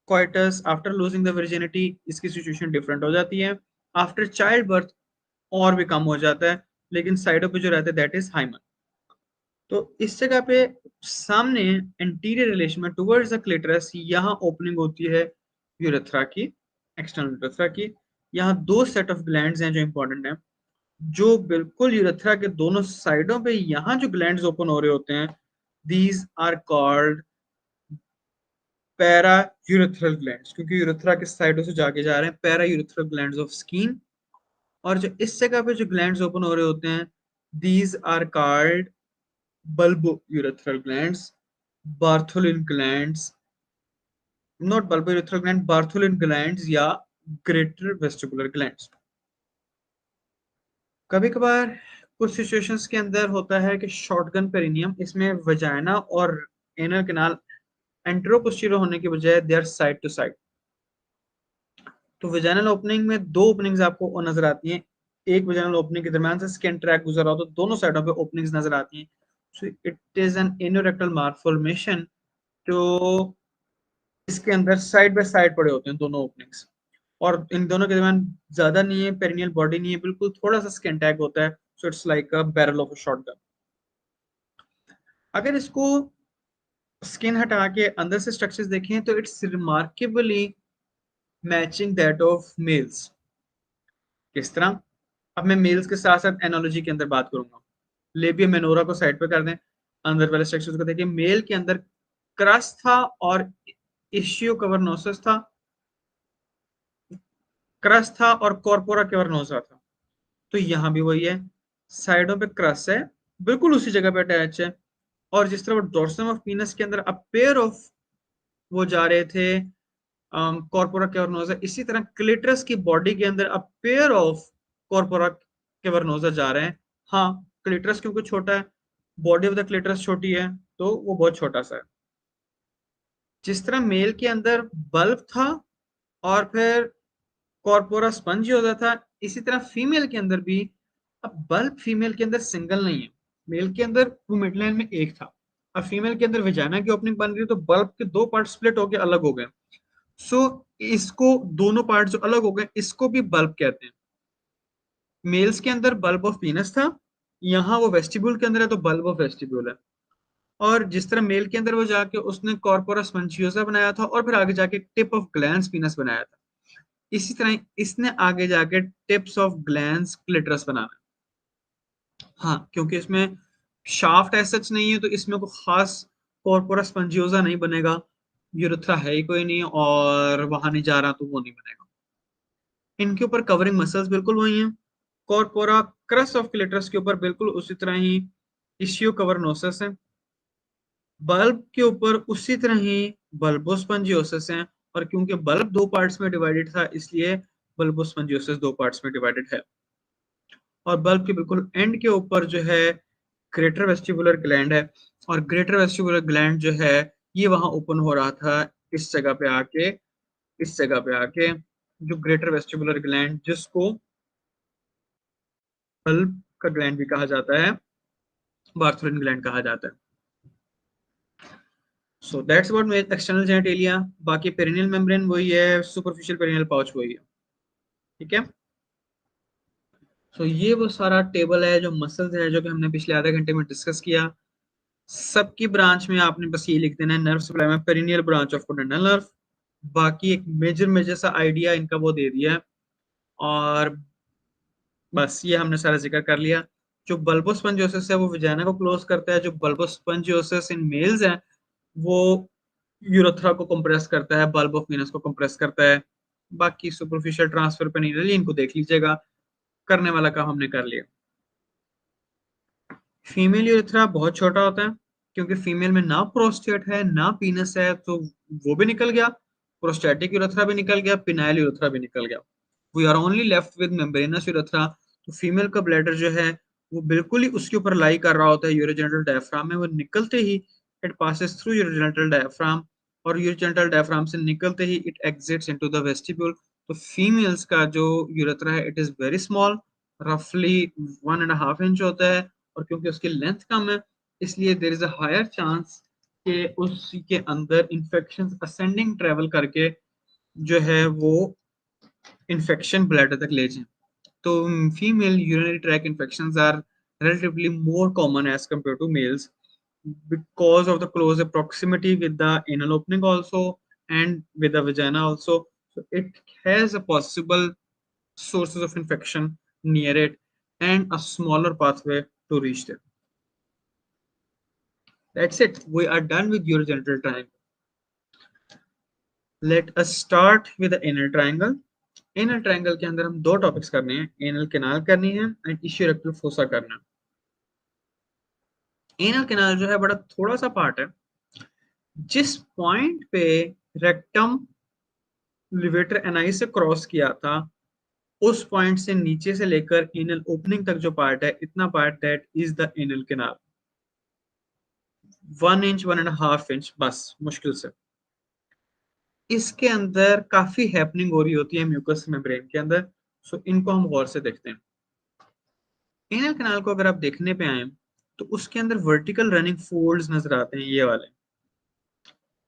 coitus, after losing the virginity, इसकी सिचुएशन डिफरेंट हो जाती है। आफ्टर चाइल्ड बर्थ और भी कम हो जाता है, लेकिन साइडों पे जो रहता है दैट इज हाइमन। तो इस जगह पे सामने एंटीरियर रिलेशन में टुवर्ड्स द क्लिटरस, यहाँ ओपनिंग होती है यूरेथ्रा की, एक्सटर्नल यूरेथ्रा की। यहाँ दो सेट ऑफ ग्लैंड्स हैं जो इंपॉर्टेंट हैं, जो बिल्कुल यूरेथ्रा के दोनों साइडों पे यहाँ जो ग्लैंड्स ओपन हो रहे होते हैं, these are called para urethral glands, क्योंकि यूरेथ्रा के साइडों से जाके जा रहे हैं, para urethral glands of skin. और जो इस जगह पे जो ग्लैंड्स ओपन हो रहे होते हैं, these are called bulbourethral glands, Bartholin glands, not bulbourethral gland, Bartholin glands या greater vestibular glands। कभी कभार कुछ सिचुएशंस के अंदर होता है कि शॉटगन पेरिनियम, इसमें वजाइना और एनल कैनाल एंटेरोपोस्टीरियर होने की बजाय they are side to side. तो वजाइनल ओपनिंग में दो ओपनिंग्स आपको नजर आती हैं, एक वजाइनल ओपनिंग के दरमियान से स्किन ट्रैक गुजर रहा हो तो दोनों साइडों पे ओपनिंग्स नजर आती हैं। So it is an anorectal malformation, जो इसके अंदर साइड बाय साइड पड़े होते हैं दोनों ओपनिंग्स, और इन दोनों के दरमियान ज्यादा नहीं है, पेरिनियल बॉडी नहीं है, बिल्कुल थोड़ा सा स्किन टैग होता है। So it's like a barrel of a shotgun. अगर इसको स्किन हटा के अंदर से स्ट्रक्चर्स देखें, तो it's remarkably matching that of males. किस तरह? अब मैं मेल्स के साथ साथ एनोलॉजी के अंदर बात करूंगा। लेबिया मेनोरा को साइड पे कर दें, अंदर वाले स्ट्रक्चर्स को देखिए। मेल के अंदर क्रस था और इश्यू कवर्नोसस था, क्रस था और कॉर्पोरा कैवर्नोसा था। तो यहाँ भी वही है, साइडों पे क्रस है, बिल्कुल उसी जगह पे अटैच है। और जिस तरह वो डोर्सम ऑफ पीनस के अंदर अ पेयर ऑफ वो जा रहे थे कॉर्पोरा कैवर्नोसा, इसी तरह क्लिटरस की बॉडी के अंदर a pair of corpora cavernosa जा रहे हैं। हाँ, क्लिटरस क्योंकि छोटा है, बॉडी ऑफ द क्लिटरस छोटी है, तो वो बहुत छोटा सा है। जिस तरह मेल के अंदर बल्ब था और फिर कॉर्पोरा स्पंज होता था। इसी तरह फीमेल के अंदर भी, अब बल्ब फीमेल के अंदर सिंगल नहीं है, मेल के अंदर वो मिड लाइन में एक था, अब फीमेल के अंदर विजाना की ओपनिंग बन रही है तो बल्ब के दो पार्ट स्प्लिट होके अलग हो गए। सो इसको, दोनों पार्ट जो अलग हो गए इसको भी बल्ब कहते हैं। मेल्स के अंदर बल्ब ऑफ पीनस था, यहाँ वो वेस्टिब्यूल के अंदर है तो बल्ब ऑफ वेस्टिब्यूल है। और जिस तरह मेल के अंदर वो जाके उसने कॉर्पोरस स्पंजियोसा बनाया था और फिर आगे जाके टिप ऑफ ग्लैंस पीनस बनाया था, इसी तरह इसने आगे जाके टिप्स ऑफ ग्लैंस क्लिटरस बनाना। हाँ, क्योंकि इसमें शाफ्ट एज सच नहीं है तो इसमें कोई खास कॉर्पोरस स्पंजियोसा नहीं बनेगा, यूरेथ्रा है ही कोई नहीं और वहां नहीं जा रहा तो वो नहीं बनेगा। इनके ऊपर कवरिंग मसल्स बिल्कुल वही हैं। कॉर्पोरा क्रस ऑफ क्लिटरस के ऊपर बिल्कुल उसी तरह ही टिश्यू कवर्नोसिस है। बल्ब के ऊपर उसी तरह ही बल्बोस्पंजियोसिस है, और क्योंकि बल्ब दो पार्ट्स में डिवाइडेड था इसलिए बल्बोस्पंजियोसिस दो पार्ट्स में डिवाइडेड है। और बल्ब के बिल्कुल एंड के ऊपर जो है ग्रेटर वेस्टिबुलर ग्लैंड है, और ग्रेटर वेस्टिबुलर ग्लैंड जो है ये वहां ओपन हो रहा था इस जगह पे आके, इस जगह पे आके, जो ग्रेटर वेस्टिबुलर ग्लैंड जिसको बल्ब का ग्लैंड भी कहा जाता है, बार्थोलिन ग्लैंड कहा जाता है। So that's about external genitalia. बाकी पेरिनियल मेम्ब्रेन वही है, सुपरफिशियल पेरिनियल पाउच वही है। ठीक है। सो ये वो सारा टेबल है जो मसल्स है जो कि हमने पिछले आधे घंटे में डिस्कस किया। सबकी ब्रांच में आपने बस ये लिख देना है नर्व सप्लाई में पेरिनियल ब्रांच ऑफ कोडेंडल नर्व। बाकी एक मेजर मेजर सा आइडिया इनका वो दे दिया है, और बस ये हमने सारा जिक्र कर लिया। जो बल्बोस्पंजियोसिस है वो विजाना को क्लोज करता है, जो बल्बोस्पंजियोसिस इन मेल्स है वो यूरेथ्रा को कंप्रेस करता है, बल्ब ऑफ वीनस को कंप्रेस करता है। बाकी सुपरफिशियल ट्रांसफर पेनिनल इनको देख लीजिएगा, करने वाला काम हमने कर लिया। फीमेल यूरेथ्रा बहुत छोटा होता है, क्योंकि फीमेल में ना प्रोस्टेट है ना पीनस है, तो वो भी निकल गया, प्रोस्टेटिक यूरेथ्रा भी निकल गया, पिनाइल यूरेथ्रा भी निकल गया। We are only left with membranous urethra. तो फीमेल का ब्लैडर जो है वो बिल्कुल ही उसके ऊपर लाई कर रहा होता है, यूरोजेनिटल डायफ्राम में, वो निकलते ही it passes through urogenital diaphragm, और यूरोजेनिटल डायफ्राम से निकलते ही it exits into the vestibule. तो फीमेल्स का जो यूरेथ्रा है इट इज वेरी स्मॉल, रफली 1.5 इंच होता है, और क्योंकि उसकी लेंथ कम है इसलिए there is a higher chance कि उसके अंदर इंफेक्शन असेंडिंग ट्रेवल करके जो है वो इंफेक्शन ब्लैडर तक ले जाए। तो female urinary track infections are relatively more common as compared to males because of the closer proximity with the anal opening also and with the vagina also. So it has a possible sources of infection near it and a smaller pathway to reach them. That's it. We are done with urogenital triangle. Let us start with the anal triangle. Anal triangle के अंदर हम दो topics करने हैं, anal canal करनी है and issue rectal fossa करना है। एनल कैनाल जो है बड़ा थोड़ा सा पार्ट है, जिस पॉइंट पे रेक्टम लिवेटर एनाई से क्रॉस किया था उस पॉइंट से नीचे से लेकर एनल ओपनिंग तक जो पार्ट है, इतना part that is the anal canal. 1 inch 1.5 inch बस मुश्किल से। इसके अंदर काफी हैपनिंग हो रही होती है म्यूकस मेम्ब्रेन के अंदर। सो इनको हम गौर से देखते हैं। एनल कैनाल को अगर आप देखने पे आए तो उसके अंदर वर्टिकल रनिंग फोल्ड्स नजर आते हैं, ये वाले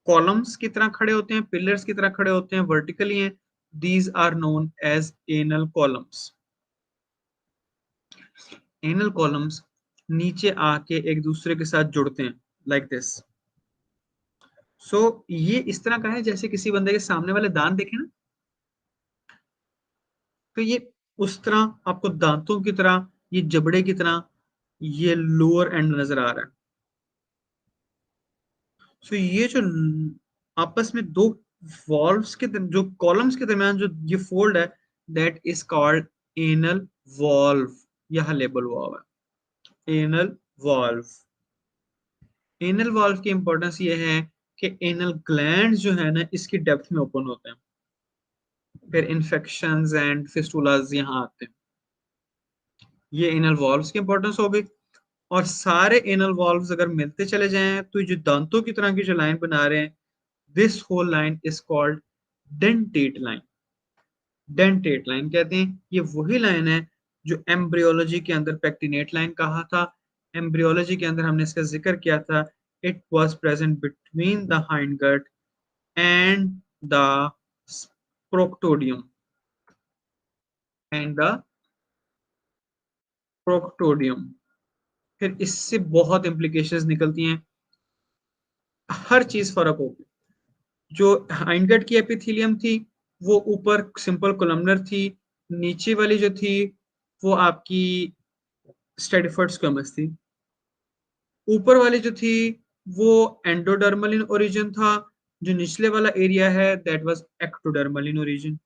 कॉलम्स की तरह खड़े होते हैं, पिलर्स की तरह खड़े होते हैं, वर्टिकली हैं। These are known as anal columns. Anal columns नीचे आके एक दूसरे के साथ जुड़ते हैं लाइक दिस। सो ये इस तरह का है जैसे किसी बंदे के सामने वाले दांत देखे ना, तो ये उस तरह आपको दांतों की तरह, ये जबड़े की तरह ये लोअर एंड नजर आ रहा है। सो ये जो आपस में दो वॉल्व्स के जो कॉलम्स के दरमियान जो ये फोल्ड है that is called anal valve. यह लेबल हुआ हुआ है एनल वॉल्व। एनल वॉल्व की इंपॉर्टेंस ये है कि एनल ग्लैंड जो है ना इसकी डेप्थ में ओपन होते हैं, फिर इन्फेक्शंस एंड फिस्टुलास यहाँ आते हैं। ये एनल वॉल्व्स की इंपॉर्टेंस हो गई। और सारे एनल वॉल्व्स अगर मिलते चले जाएं तो ये जो दांतों की तरह की जो लाइन बना रहे हैं, this whole line is called dentate line. Dentate line कहते हैं। ये वही लाइन है जो एम्ब्रियोलॉजी के अंदर पेक्टिनेट लाइन कहा था। एम्ब्रियोलॉजी के अंदर हमने इसका जिक्र किया था। It was present between the hindgut and the proctodeum and the proctodeum. फिर इससे बहुत इंप्लीकेशंस निकलती हैं, हर चीज फर्क होगी। जो हाइंडगट की एपिथेलियम थी वो ऊपर सिंपल कोलमनर थी, नीचे वाली जो थी वो आपकी स्टेडिफर्ड स्क्वेमस थी। ऊपर वाली जो थी वो एंडोडर्मल इन ओरिजिन था। जो निचले वाला एरिया है that was ectodermal in origin.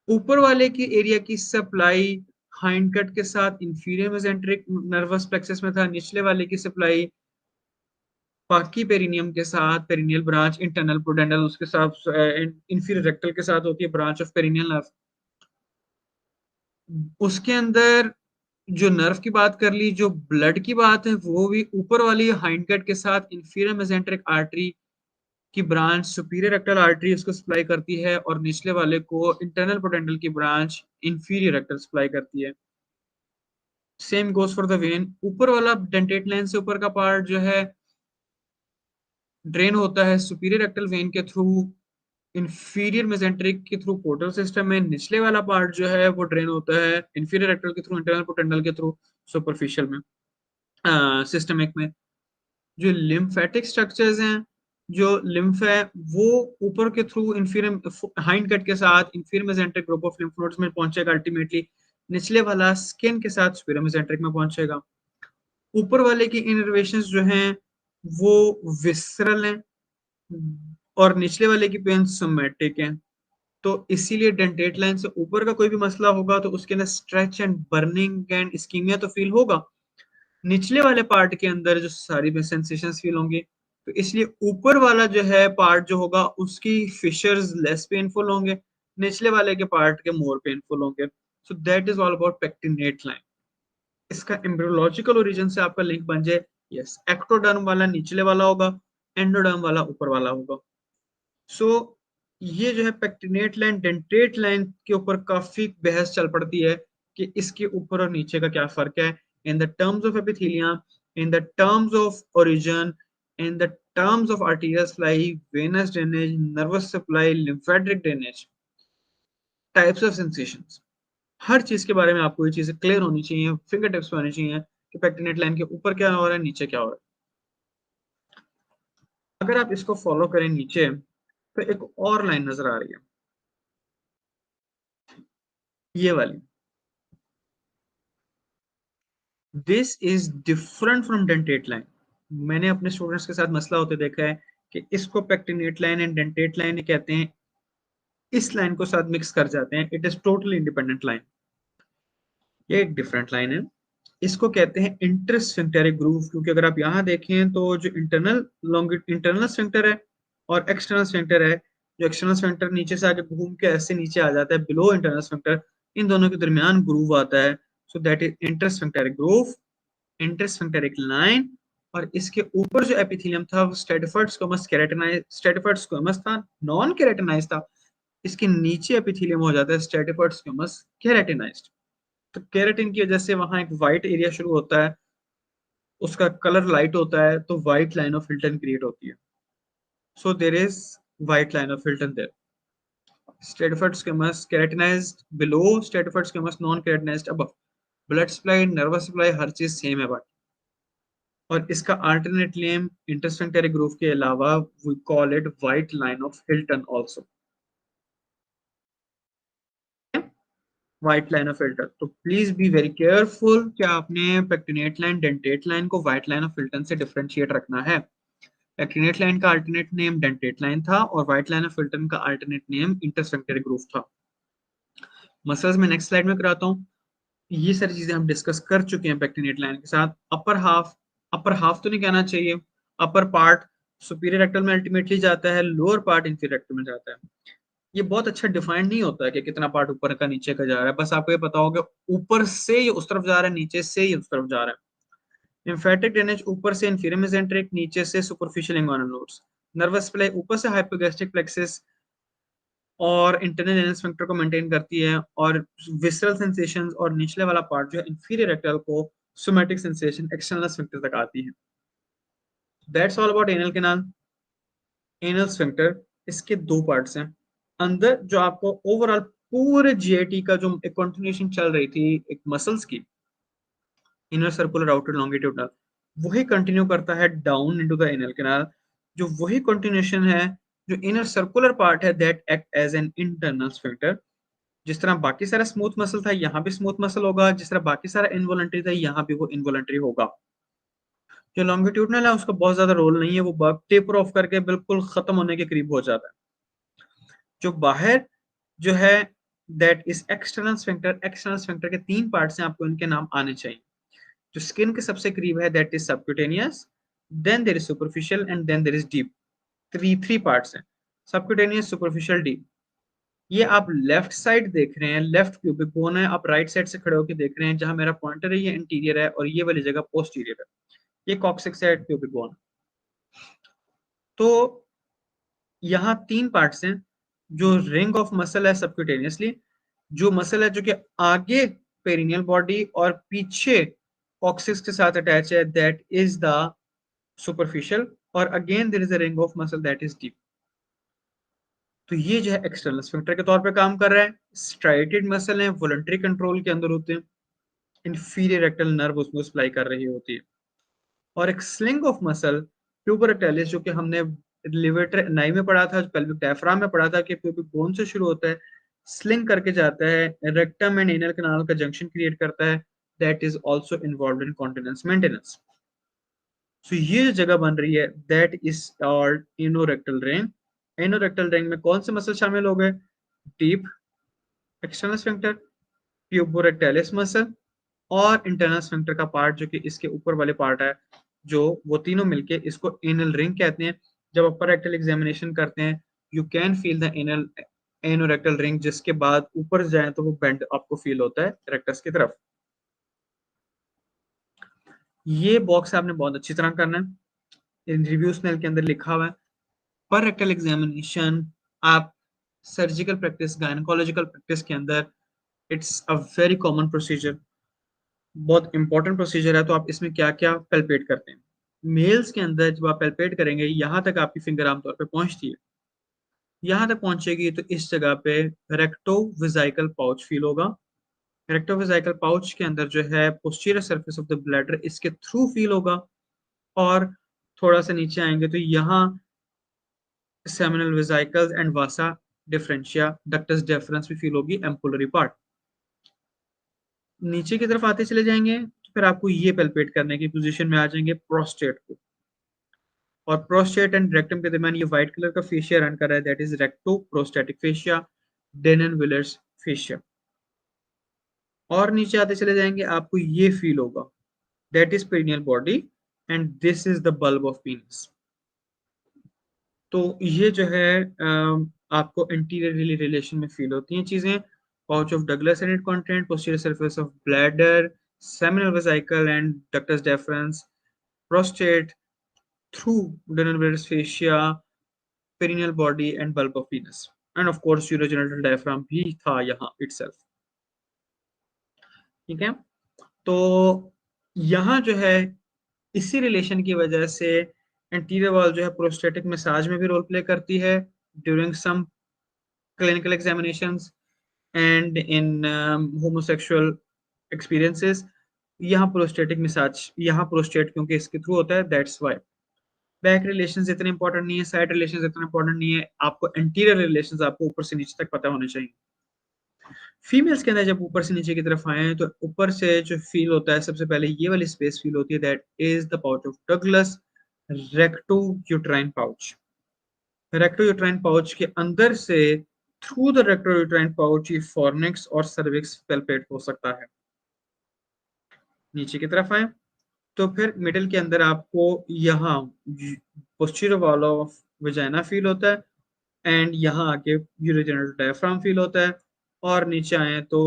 ऊपर वाले की एरिया की सप्लाई हाइंडगट के साथ इंफीरियर मेसेंटेरिक नर्वस प्लेक्सस में था। निचले वाले की सप्लाई बाकी पेरिनियम के साथ पेरिनियल ब्रांच इंटरनल प्रोडेंडल उसके साथ इंफीरियर रेक्टल के साथ होती है ब्रांच ऑफ पेरिनियल नर्व। उसके अंदर जो नर्व की बात कर ली, जो ब्लड की बात है वो भी ऊपर वाली हाइंडगट के साथ इंफीरियर मेसेंटेरिक आर्टरी की ब्रांच सुपीरियर रेक्टल आर्टरी उसको सप्लाई करती है, और निचले वाले को इंटरनल प्रोडेंडल की ब्रांच इंफीरियर रेक्टल सप्लाई करती है। Same goes for the when. ऊपर वाला डेंटेट लाइन से ऊपर का पार्ट जो है ड्रेन होता है सुपीरियर रेक्टल वेन के थ्रू इंफीरियर मेसेंटेरिक के थ्रू पोर्टल सिस्टम में। निचले वाला पार्ट जो है वो ड्रेन होता है इंफीरियर रेक्टल के थ्रू इंटरनल पोर्टेंडल के थ्रू सुपरफिशियल में सिस्टमिक में। जो लिम्फेटिक स्ट्रक्चर्स हैं, जो लिम्फ है वो ऊपर के थ्रू इंफीरियर हाइंड कट के साथ inferior mesenteric group of lymph nodes में पहुंचेगा अल्टीमेटली। निचले वाला स्किन के साथ सुपीरियर मेसेंटेरिक में पहुंचेगा। ऊपर वाले की इनर्वेशंस जो हैं वो विसरल हैं, और निचले वाले की पेन सोमेटिक है। तो इसीलिए डेंटेट लाइन से ऊपर का कोई भी मसला होगा तो उसके अंदर stretch and burning and ischaemia तो फील होगा। निचले वाले पार्ट के अंदर जो सारी में सेंसेशन फील होंगे। तो इसलिए ऊपर वाला जो है पार्ट जो होगा उसकी फिशर्स लेस पेनफुल होंगे, निचले वाले के पार्ट के मोर पेनफुल होंगे। सो that is all about pectinate line. इसका एम्ब्रियोलॉजिकल ओरिजिन से आपका लिंक बन जाए। यस, एक्टोडर्म वाला निचले वाला होगा, एंडोडर्म वाला ऊपर वाला होगा। सो ये जो है पेक्टिनेट लाइन डेंटेट लाइन के ऊपर काफी बहस चल पड़ती है कि इसके ऊपर और नीचे का क्या फर्क है in the terms of epithelium, in the terms of origin, in the terms of arterial supply, venous drainage, nervous supply, lymphatic drainage, types of sensations. हर चीज के बारे में आपको ये चीजें क्लियर होनी चाहिए, फिंगर टिप्स होनी चाहिए कि पेक्टिनेट लाइन के ऊपर क्या हो रहा है, नीचे क्या हो रहा है। अगर आप इसको फॉलो करें नीचे तो एक और लाइन नजर आ रही है, ये वाली। This is different from dentate line. मैंने अपने स्टूडेंट्स के साथ मसला होते देखा है कि इसको pectinate line and dentate line कहते हैं, इस लाइन को साथ मिक्स कर जाते हैं। It is totally independent line. ये एक डिफरेंट लाइन है। इसको कहते हैं इंटरस्फिंक्टेरिक ग्रूव, क्योंकि अगर आप यहाँ देखें तो जो इंटरनल स्फिंक्टर है और एक्सटर्नल स्फिंक्टर है, जो एक्सटर्नल स्फिंक्टर नीचे से आके घूम के ऐसे नीचे आ जाता है बिलो इंटरनल स्फिंक्टर, इन दोनों के दरमियान ग्रूव आता है। So that is intersphincteric groove, intersphincteric line. और इसके ऊपर जो एपिथेलियम था वो stratified squamous keratinize, stratified squamous था, नॉन केराटिनाइज था। इसके नीचे एपिथेलियम हो जाता है स्ट्रेटिफर्ड स्क्वेमस केराटिनाइज्ड। तो केराटिन की वजह से वहां एक व्हाइट एरिया शुरू होता है, उसका कलर लाइट होता है, तो white line of Hilton create होती है। So there is white line of Hilton there. Stratified squamous keratinized below, stratified squamous non keratinized above. Blood supply, nervous supply, हर चीज सेम है। और इसका अल्टरनेट नेम इंटरस्फिंक्टेरिक ग्रूव के अलावा we call it white line of Hilton also. White line of Hilton. तो please be very careful कि आपने पेक्टिनेट लाइन डेंटेट लाइन को व्हाइट लाइन ऑफ हिल्टन से डिफरेंशिएट रखना है। पेक्टिनेट लाइन का अल्टरनेट नेम डेंटेट लाइन था और व्हाइट लाइन ऑफ हिल्टन का अल्टरनेट नेम इंटरस्फिंक्टेरिक ग्रूव था। मसल्स में नेक्स्ट स्लाइड में कराता हूँ। ये सारी चीजें हम डिस्कस कर चुके हैं पेक्टिनेट लाइन के साथ। अपर हाफ तो नहीं कहना चाहिए, अपर पार्ट सुपीरियर रेक्टल में अल्टीमेटली जाता है, लोअर पार्ट इंफीरियर रेक्टल में जाता है। ये बहुत अच्छा डिफाइंड नहीं होता है कि कितना पार्ट ऊपर का नीचे का जा रहा है, बस आपको ये पता होगा ऊपर से ये उस तरफ जा रहा है, नीचे से ये उस तरफ जा रहा है। लिम्फेटिक ड्रेनेज ऊपर से इंफीरियर मेसेंटेरिक, नीचे से सुपरफिशियल इंग्वानल नोड्स। नर्वस सप्लाई ऊपर से हाइपोगैस्ट्रिक प्लेक्सस, और इंटरनल एनल स्फिंक्टर को मेंटेन करती है, और विसरल सेंसेशंस और निचले वाला पार्ट जो है इंफीरियर रेक्टल को सोमैटिक सेंसेशन एक्सटर्नल स्फिंक्टर तक आती है। That's all about anal canal. Anal sphincter, इसके दो पार्ट्स हैं। अंदर जो आपको ओवरऑल पूरे जीआईटी का जो एक कंटिन्यूएशन चल रही थी एक मसल्स की, इनर सर्कुलर आउटर लॉन्गिट्यूडनल, वही कंटिन्यू करता है down into the anal canal. जो वही कंटिन्यूएशन है, जो इनर सर्कुलर पार्ट है that act as an internal sphincter. जिस तरह बाकी सारा स्मूथ मसल था, यहाँ भी स्मूथ मसल होगा। जिस तरह बाकी सारा इनवॉलंटरी था, यहाँ भी वो इनवॉलंटरी होगा। जो लॉन्गिट्यूडनल है उसका बहुत ज्यादा रोल नहीं है, वो बग टेपर ऑफ करके बिल्कुल खत्म होने के करीब हो जाता है। जो बाहर जो है that is external sphincter. External sphincter के तीन पार्ट्स हैं, आपको इनके नाम आने चाहिए। जो स्किन के सबसे करीब है that is subcutaneous, then there is superficial and then there is deep. Three parts हैं, सबक्यूटेनियस, सुपरफिशियल, डीप। ये आप लेफ्ट साइड देख रहे हैं, लेफ्ट क्यूबिक बोन है। आप राइट साइड से खड़े होकर देख रहे हैं, जहां मेरा पॉइंटर है ये इंटीरियर है और ये वाली जगह पोस्टीरियर है। ये कॉक्सिक्स साइड क्यूबिक बोन। तो यहाँ तीन पार्ट्स हैं। जो रिंग ऑफ मसल है सबक्यूटेनियसली, जो मसल है जो कि आगे पेरिनियल बॉडी और पीछे कॉक्सिक्स के साथ अटैच है, दैट इज द सुपरफिशियल। और again there is a ring of muscle that is deep. तो ये जो है एक्सटर्नल स्फिंक्टर के तौर पे काम कर रहा है। स्ट्राइटेड मसल है, वॉलंटरी कंट्रोल के अंदर होते हैं। इंफीरियर रेक्टल नर्व उसमें सप्लाई कर रही होती है। और एक स्लिंग ऑफ मसल ट्यूबर रेक्टालिस, जो कि हमने लिवेटर नाई में पढ़ा था, पेल्विक डायफ्राम में पढ़ा था कि प्यूबिक बोन से शुरू होता है, स्लिंग करके जाता है, रेक्टम एंड एनल कैनाल का जंक्शन क्रिएट करता है, that is also involved in continence maintenance. So ये जो जगह बन रही है that is called anorectal ring. Anorectal ring में कौन से मसल शामिल हो गए? Deep external sphincter, puborectalis muscle, और इंटरनल स्फिंक्टर का पार्ट जो कि इसके ऊपर वाले पार्ट है, जो वो तीनों मिलके इसको एनल रिंग कहते हैं। जब अपर रेक्टल एग्जामिनेशन करते हैं, you can feel the anal anorectal ring, जिसके बाद ऊपर जाए तो वो बेंड आपको फील होता है रेक्टस की तरफ। ये बॉक्स आपने बहुत अच्छी तरह करना है। इन रिव्यूज नेल के अंदर लिखा हुआ है पर रेक्टल एग्जामिनेशन। आप सर्जिकल प्रैक्टिस, गायनकोलॉजिकल प्रैक्टिस के अंदर it's a very common procedure, बहुत इंपॉर्टेंट प्रोसीजर है। तो आप इसमें क्या क्या पेल्पेट करते हैं? मेल्स के अंदर जब आप पेल्पेट करेंगे, यहां तक आपकी फिंगर आमतौर पे पहुंचती है। यहां तक पहुंचेगी तो इस जगह पे रेक्टोविजाइकल पाउच फील होगा। रेक्टोविजाइकल पाउच के अंदर जो है posterior surface of the bladder इसके थ्रू फील होगा। और थोड़ा सा नीचे आएंगे तो यहाँ seminal vesicles and Vasa differentia ductus deference भी फील होगी, एम्पुलरी पार्ट। नीचे की तरफ आते चले जाएंगे तो फिर आपको ये पेल्पेट करने की पोजीशन में आ जाएंगे प्रोस्टेट को। और प्रोस्टेट एंड रेक्टम के दरमियान ये व्हाइट कलर का फेशिया रन कर रहा है, that is recto prostatic fascia, Denonvilliers fascia. और नीचे आते चले जाएंगे, आपको ये फील होगा, that is perineal body and this is the bulb of penis. तो ये जो है आपको एंटीरियरली रिलेशन में फील होती हैं चीजें। Pouch of Douglas and it content, posterior surface of bladder, seminal vesicle and ductus deferens, prostate through Denonvilliers fascia, perineal body and bulb of penis. And of course urogenital diaphragm भी था यहाँ itself. ठीक है। तो यहाँ जो है इसी रिलेशन की वजह से एंटीरियर वॉल जो है प्रोस्टेटिक मसाज में भी रोल प्ले करती है during some clinical examinations and in homosexual experiences. यहाँ प्रोस्टेटिक मसाज, यहाँ प्रोस्टेट क्योंकि इसके थ्रू होता है, दैट्स वाई। बैक रिलेशंस इतने इंपॉर्टेंट नहीं है, साइड रिलेशंस इतने इंपॉर्टेंट नहीं है, आपको एंटीरियर रिलेशंस आपको ऊपर से नीचे तक पता होने चाहिए। फीमेल्स के अंदर जब ऊपर से नीचे की तरफ आए तो ऊपर से जो फील होता है, सबसे पहले ये वाली स्पेस फील होती है, that is the pouch of Douglas recto uterine pouch. Recto uterine pouch के अंदर से through the recto uterine pouch ये फॉर्निक्स और सर्विक्स पेल्पेट हो सकता है। नीचे की तरफ आए तो फिर मिडिल के अंदर आपको यहाँ posterior wall of vagina feel होता है एंड यहाँ आके यूरोजेनिटल डायफ्राम फील होता है। और नीचे आए तो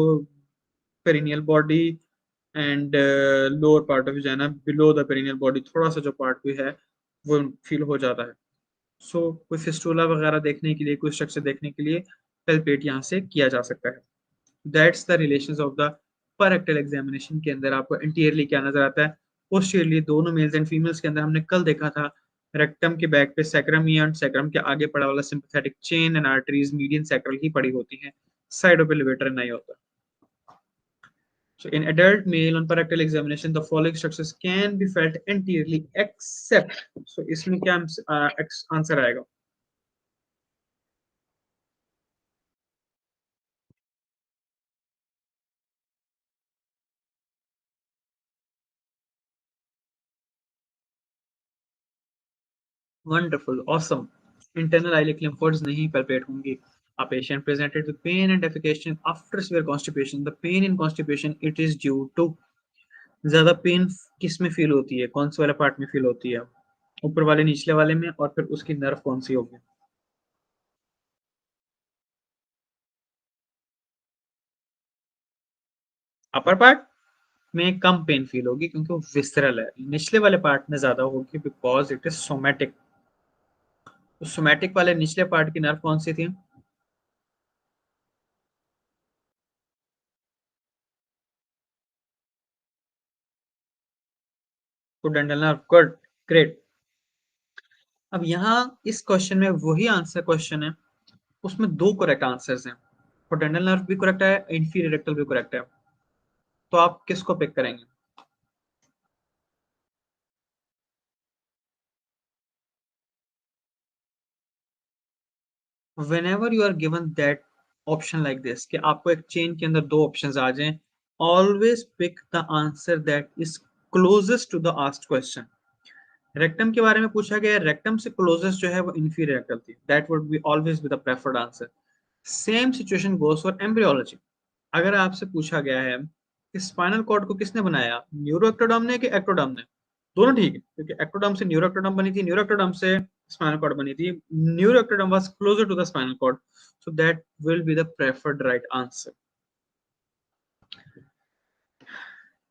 perineal body and lower part of vagina below the perineal body, थोड़ा सा जो पार्ट भी है वो फील हो जाता है। सो कोई फिस्टुला वगैरह देखने के लिए, कोई स्ट्रक्चर देखने के लिए पैल्पेट यहाँ से किया जा सकता है। That's the relations of the पर रेक्टल एग्जामिनेशन के अंदर आपको एंटीरियरली क्या नजर आता है, पोस्टीरियरली दोनों मेल्स एंड फीमेल्स के अंदर हमने कल देखा था रेक्टम के बैक पे सैक्रम एंड सैक्रम के आगे पड़ा वाला sympathetic chain and arteries median sacral ही पड़ी होती हैं, साइडों पे लिवेटर नहीं होता। So in adult male on parectal examination, the following structures can be felt anteriorly except. So इसमें क्या आंसर आएगा? Wonderful, awesome. Internal ileal lymphoids नहीं palpate होंगी. A patient presented with pain and defecation after severe constipation. The pain in constipation it is due to ज्यादा pen किस में feel होती है, कौन से वाले पार्ट में फील होती है, ऊपर वाले निचले वाले में, और फिर उसकी नर्व कौन सी होगी? अपर पार्ट में कम पेन फील होगी क्योंकि वो विसरल है, निचले वाले पार्ट में ज्यादा होगी बिकॉज इट इज सोमैटिक। तो सोमैटिक वाले निचले पार्ट की नर्व कौन सी थी? फुडेंटल नर्व, गुड, ग्रेट। अब यहाँ इस क्वेश्चन में वही आंसर क्वेश्चन है, उसमें दो करेक्ट आंसर्स हैं, फुडेंटल नर्व भी करेक्ट है, इंफीरियर रेक्टल भी करेक्ट है, तो आप किसको पिक करेंगे? whenever you are given that option like this कि आपको एक चेन के अंदर दो ऑप्शंस आ जाएं, always pick the answer that is closest to the asked question। Rectum के बारे में पूछा गया, रेक्टम से क्लोजेस्ट जो है वो इंफीरियर रेक्टल थी, that would be always be the preferred answer. Same situation goes for embryology. अगर आपसे पूछा गया है कि स्पाइनल कॉर्ड को किसने बनाया, न्यूरोएक्टोडर्म ने कि एक्टोडर्म ने, दोनों ठीक है क्योंकि एक्टोडर्म से न्यूरोएक्टोडर्म बनी थी, न्यूरोएक्टोडर्म से स्पाइनल कॉर्ड बनी थी, neuroectoderm was closer to the spinal cord, so that will be the preferred right answer.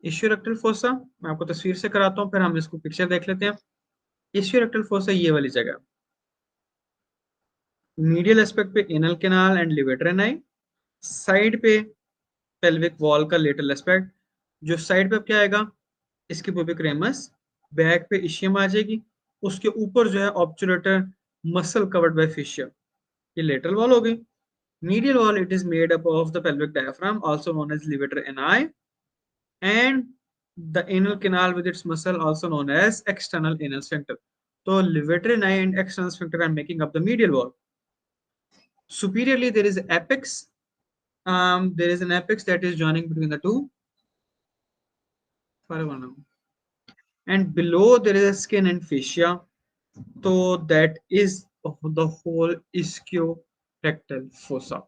Ischiorectal fossa मैं आपको तस्वीर से कराता हूँ, फिर हम इसको पिक्चर देख लेते हैं। इश्यूरेक्टल फोसा ये वाली जगह, मीडियल एस्पेक्ट पे anal canal and levator ani, side पे पेल्विक वॉल का लेटरल एस्पेक्ट, जो साइड पे अब क्या आएगा, इसकी पुबिक रेमस, बैक पे इशियम आ जाएगी, उसके ऊपर जो है obturator muscle covered by fascia, ये लेटरल वॉल हो गई। Medial wall it is made up of the pelvic diaphragm also known as levator ani and the anal canal with its muscle also known as external anal sphincter. तो levator ani and external sphincter are making up the medial wall. Superiorly there is apex, there is an apex that is joining between the two, and below there is a skin and fascia, so that is the whole ischiorectal fossa।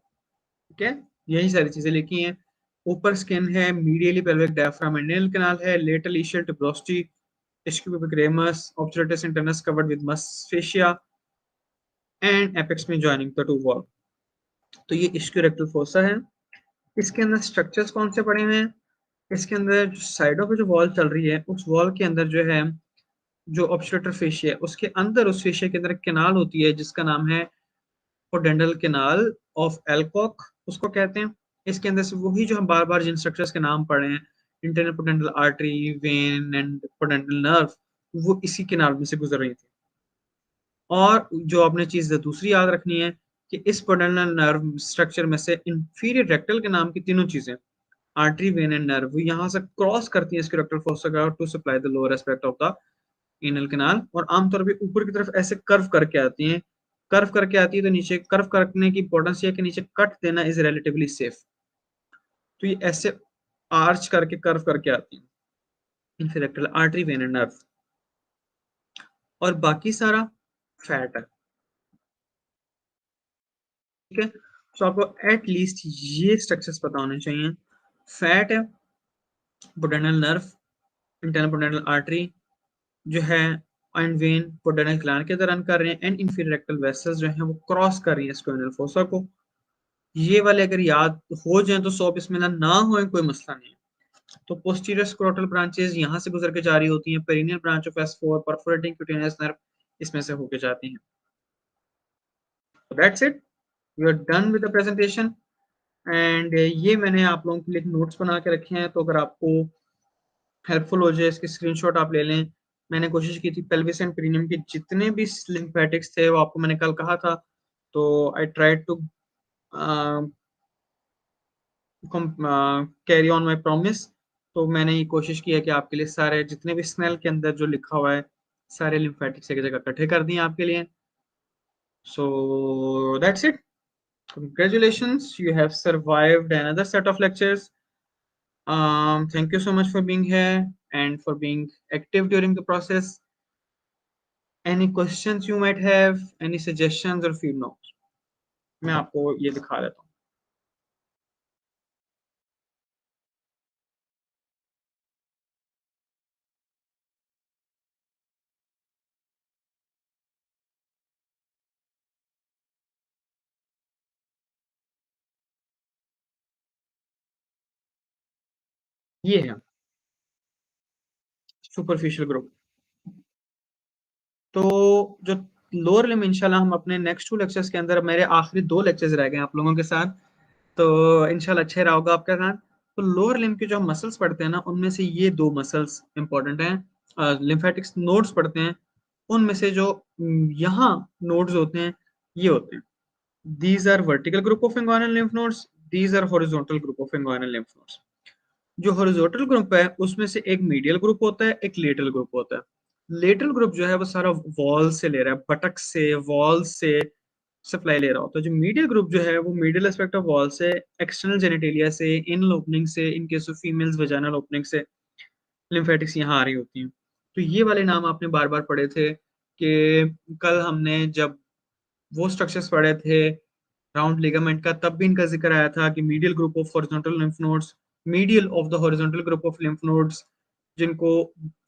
ठीक है, यही सारी चीजें लिखी हैं। ऊपर skin है, medially pelvic diaphragm and anal canal है, lateral ischial tuberosity, ischiopubic ramus, obturator internus covered with मस fascia एंड एपेक्स में जॉइनिंग द टू वॉल। तो ये इस्क्योरेक्टल फोसा है। इसके अंदर स्ट्रक्चर्स कौन से पड़े हुए हैं? इसके अंदर जो साइडों पे जो वॉल चल रही है, उस वॉल के अंदर जो है, जो ऑब्स्ट्रक्टर फेशिया है उसके अंदर, उस फेशिया के अंदर एक कैनाल होती है जिसका नाम है पोडेंडल कैनाल ऑफ एल्कॉक, उसको कहते हैं। इसके अंदर से वही जो हम बार बार जिन स्ट्रक्चर्स के नाम पढ़े हैं, internal pudendal artery, when and pudendal nerve, वो इसी कैनाल में से गुजर रही थी। और जो आपने चीज दूसरी याद रखनी है कि इस पोडेंडल नर्व स्ट्रक्चर में से इंफीरियर रेक्टल के नाम की तीनों चीजें, आर्टरी, वेन एंड नर्व, यहाँ से क्रॉस करती है इसके rectal fossa to supply the lower aspect of the anal canal, और आमतौर पे ऊपर की तरफ ऐसे कर्व करके आती हैं। कर्व करके आती है तो नीचे कर्व करने की इंपॉर्टेंस ये है कि नीचे कट देना इज रिलेटिवली सेफ, तो ये ऐसे आर्च करके कर्व करके आती है इंफेरेक्टल आर्टरी, वेन एंड नर्व, और बाकी सारा फैट है। ठीक है, तो आपको एट लीस्ट ये स्ट्रक्चर्स पता होने चाहिए। फैट है, pudendal nerve, internal pudendal artery जो है, एंड वेन पोडेंडल ग्लैंड के अंदर रन कर रहे हैं, एंड इंफीरियर रेक्टल वेसल्स जो हैं वो क्रॉस कर रही हैं स्क्वेनल फोसा को। ये वाले अगर याद हो जाए तो 100 ना हो कोई मसला नहीं है। तो पोस्टीरियर स्क्रोटल ब्रांचेस यहाँ से गुजर के जारी होती हैं, perineal branch of S4 perforating cutaneous nerve इसमें से होके जाती हैं। That's it, you are done with the presentation. And ये मैंने आप लोगों के लिए नोट्स बना के रखे हैं, तो अगर आपको हेल्पफुल हो जाए इसके स्क्रीनशॉट आप ले लें। मैंने कोशिश की थी पेल्विस एंड पेरिनियम के जितने भी लिम्फेटिक्स थे वो आपको मैंने कल कहा था, तो I tried to carry on my promise. तो मैंने ये कोशिश की है कि आपके लिए सारे जितने भी स्नेल के अंदर जो लिखा हुआ है सारे लिम्फेटिक्स एक जगह इकट्ठे कर दिए आपके लिए। सो that's it. Congratulations, you have survived another set of lectures. Thank you so much for being here and for being active during the process. Any questions you might have, any suggestions or few notes? मैं आपको ये दिखा देता हूँ। ये है superficial group. तो जो लोअर लिम्ब इंशाल्लाह हम अपने नेक्स्ट 2 लेक्चर्स के अंदर, मेरे आखिरी 2 लेक्चर्स रह गए हैं आप लोगों के साथ, तो इंशाल्लाह अच्छा रहा होगा आपका साथ। तो लोअर लिम्ब के जो हम मसल्स पढ़ते हैं ना, उनमें से ये 2 मसल्स इंपॉर्टेंट हैं। लिम्फेटिक्स नोड्स पढ़ते हैं, उनमें से जो यहाँ नोड्स होते हैं ये होते हैं, these are vertical group of inguinal lymph nodes, these are horizontal group of inguinal lymph nodes। जो हॉरिजॉन्टल ग्रुप है उसमें से एक मीडियल ग्रुप होता है, एक लेटरल ग्रुप होता है। लेटरल ग्रुप जो है वो सारा वॉल से ले रहा है, बटक से, वॉल से सप्लाई ले रहा होता है। जो मीडियल ग्रुप जो है वो मीडियल एस्पेक्ट ऑफ वॉल से, एक्सटर्नल जेनिटेलिया से, इनल ओपनिंग से, इन case of females vaginal opening से लिम्फेटिक्स यहाँ आ रही होती हैं। तो ये वाले नाम आपने बार बार पढ़े थे कि कल हमने जब वो स्ट्रक्चर्स पढ़े थे राउंड लिगामेंट का, तब भी इनका जिक्र आया था कि medial group of horizontal lymph nodes, medial of the horizontal group of lymph nodes, जिनको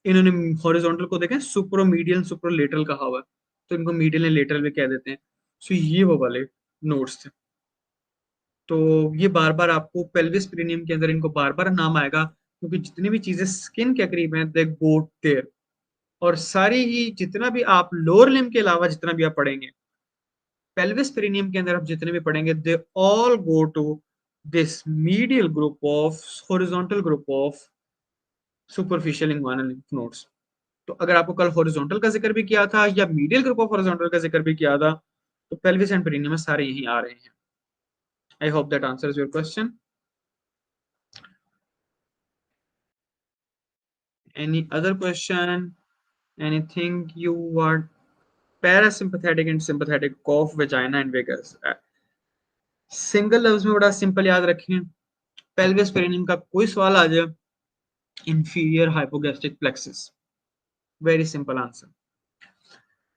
इन्होंने हॉरिजॉन्टल को देखें सुप्रोमीडियल सुप्रोलेटरल कहा हुआ है, तो इनको मीडियल एंड लेटरल भी कह देते हैं। सो ये वो वाले नोड्स थे। तो ये बार बार आपको पेल्विस पेरिनियम के अंदर इनको बार बार नाम आएगा, क्योंकि जितनी भी चीजें स्किन के करीब हैं दे गो देयर। और सारी ही जितना भी आप लोअर लिम्ब के अलावा जितना भी आप पढ़ेंगे पेल्विस पेरिनियम के अंदर आप जितने भी पढ़ेंगे they all go to this medial group of horizontal group of superficial inguinal lymph nodes. तो अगर आपको कल हॉरिजॉन्टल का जिक्र भी किया था या मीडियल ग्रुप ऑफ हॉरिजॉन्टल का जिक्र भी किया था, तो पेल्विस एंड पेरिनियम में सारे यही आ रहे हैं। I hope that answers your question. Any other question, anything you want? Parasympathetic and sympathetic cough vagina and vagus, single लफ्ज में बड़ा सिंपल याद रखें। पेल्विस पेरिनियम का कोई सवाल आ जाए, inferior hypogastric plexus, very simple answer।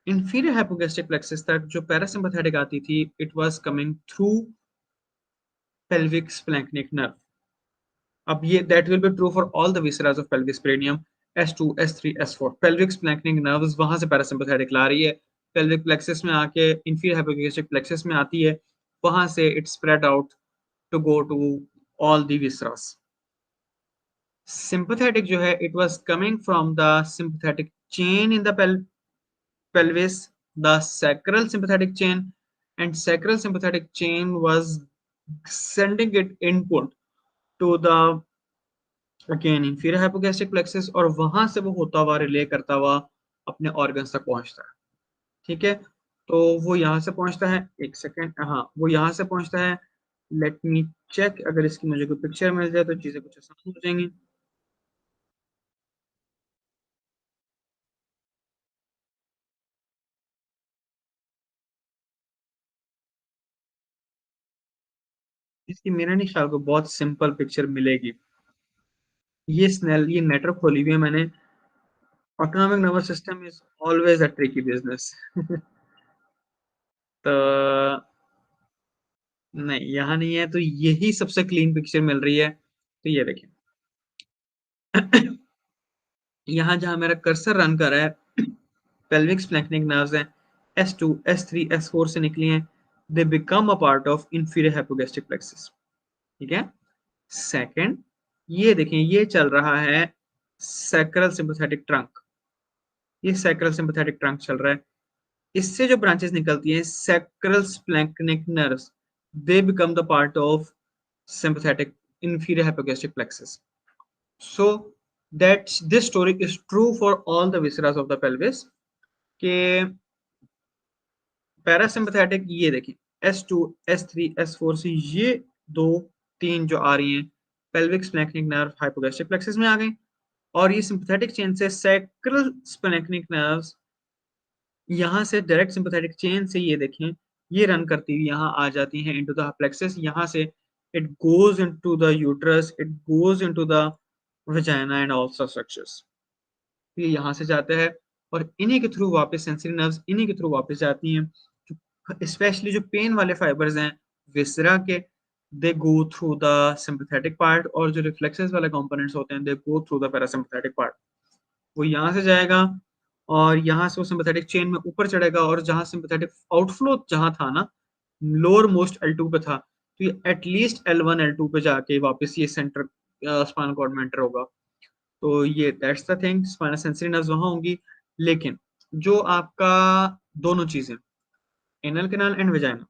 inferior hypogastric plexus तक जो parasympathetic आती थी, it was coming through pelvic splanchnic nerve। अब ये that will be true for all the viscera of pelvis perineum, S2 S3 S4 pelvic splanchnic nerves वहां से parasympathetic ला रही है, pelvic plexus में आके inferior hypogastric plexus में आती है, वहां से it spread out to go to all the viscera। sympathetic जो है it was coming from the sympathetic chain in the pelvis, the sacral sympathetic chain, and sacral sympathetic chain was sending it input to the again inferior hypogastric plexus, और वहां से वो होता हुआ relay करता हुआ अपने ऑर्गन्स तक पहुंचता है। ठीक है, तो वो यहाँ से पहुंचता है, एक सेकेंड, हाँ वो यहाँ से पहुंचता है। लेट मी चेक, अगर इसकी मुझे कोई पिक्चर मिल जाए तो चीजें कुछ आसान हो जाएंगी। इसकी मेरा नहीं ख्याल को बहुत सिंपल पिक्चर मिलेगी। ये स्नेल, ये नेटवर्क खोली हुई है मैंने। Autonomic nervous system is always a tricky business. तो नहीं, यहाँ नहीं है, तो यही सबसे क्लीन पिक्चर मिल रही है। तो ये देखिए, यहाँ जहाँ मेरा कर्सर रन कर रहा है पेल्विक स्प्लैंक्निक नर्व्स हैं, S2 S3 S4 से निकली हैं, they become a part of inferior hypogastric plexus. ठीक है, सेकंड ये देखें, ये चल रहा है सैक्रल सिंपैथेटिक ट्रंक, ये सैक्रल सिंपैथेटिक ट्रंक चल रहा है। इससे जो ब्रांचेस निकलती हैं sacral splanchnic nerves, they become the part of sympathetic inferior hypogastric plexus. So that this story is true for all the viscera of the pelvis के parasympathetic ये देखिए S2 S3 S4 से ये दो तीन जो आ रही हैं पेल्विक स्प्लैंक्निक नर्व हाइपोगैस्ट्रिक प्लेक्सस में आ गई और ये सिंपैथेटिक चेन से सैक्रल स्प्लैंक्निक नर्व्स यहाँ से डायरेक्ट सिंपैथेटिक चेन से ये देखें ये रन करती हुई यहाँ आ जाती हैं इनटू द प्लेक्सस यहाँ से it goes into the uterus it goes into the vagina and all structures ये यहाँ से जाते हैं और इन्हीं के थ्रू वापस सेंसरी नर्व्स इन्हीं के थ्रू वापस जाती हैं स्पेशली जो पेन वाले फाइबर्स हैं विसरा के they go through the sympathetic part और जो रिफ्लेक्सेस वाले कंपोनेंट्स होते हैं they go through the parasympathetic part वो यहाँ से जाएगा और यहाँ से वो सिंपैथेटिक चेन में ऊपर चढ़ेगा और जहाँ सिंपैथेटिक आउटफ्लो जहाँ था ना लोअर मोस्ट L2 पे था तो ये एटलीस्ट L1 L2 पे जाके वापस ये सेंटर स्पाइनल कॉर्ड में एंटर होगा तो ये that's the thing spinal sensory nerves वहां होंगी लेकिन जो आपका दोनों चीजें एनल कैनाल एंड वेजाइना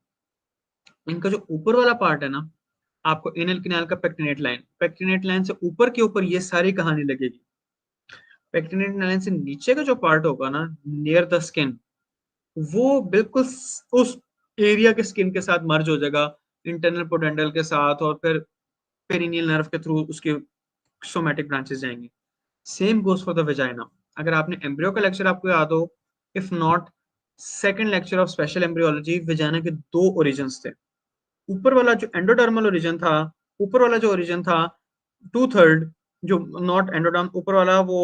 इनका जो ऊपर वाला पार्ट है ना आपको एनल कैनाल का पेक्टिनेट लाइन से ऊपर के ऊपर ये सारी कहानी लगेगी पेक्टिनेट लाइन से नीचे का जो पार्ट होगा ना नियर द स्किन वो बिल्कुल उस एरिया के स्किन के साथ मर्ज हो जाएगा इंटरनल पोडेंडल के साथ और फिर पेरिनियल नर्व के थ्रू उसके सोमैटिक ब्रांचेस जाएंगे same goes for the vagina अगर आपने एम्ब्रियो का लेक्चर आपको याद हो if not second lecture of special embryology vagina के दो ओरिजिन्स थे ऊपर वाला जो एंडोडर्मल ओरिजिन था ऊपर वाला जो ओरिजिन था 2/3 जो नॉट एंडोडर्म ऊपर वाला वो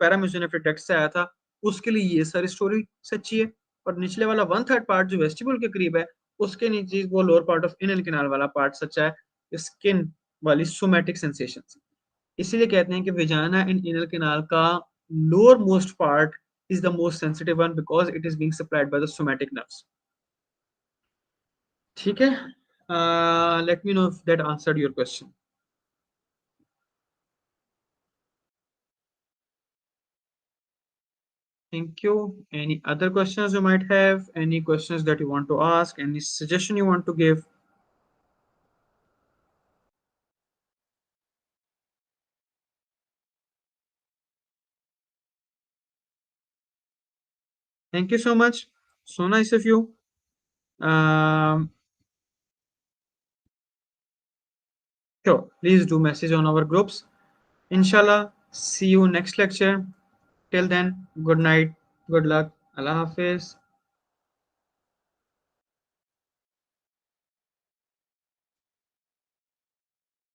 पैराम्यूसिनेफ्रिक डक्ट से आया था उसके लिए ये सारी स्टोरी सच्ची है और निचले वाला 1/3 पार्ट जो वेस्टिबुल के करीब है उसके नीचे वो लोअर पार्ट ऑफ इनल कैनाल वाला पार्ट सच्चा है स्किन वाली सोमैटिक सेंसेशंस इसीलिए कहते हैं कि वेजाना एंड एनल कैनाल का lower most part is the most sensitive one because it is being supplied by the somatic nerves. ठीक है let me know if that answered your question. Thank you. Any other questions you might have? Any questions that you want to ask? Any suggestion you want to give? Thank you so much. So nice of you. Sure. Please do message on our groups. Inshallah. See you next lecture. Till then, good night. Good luck. Allah Hafiz.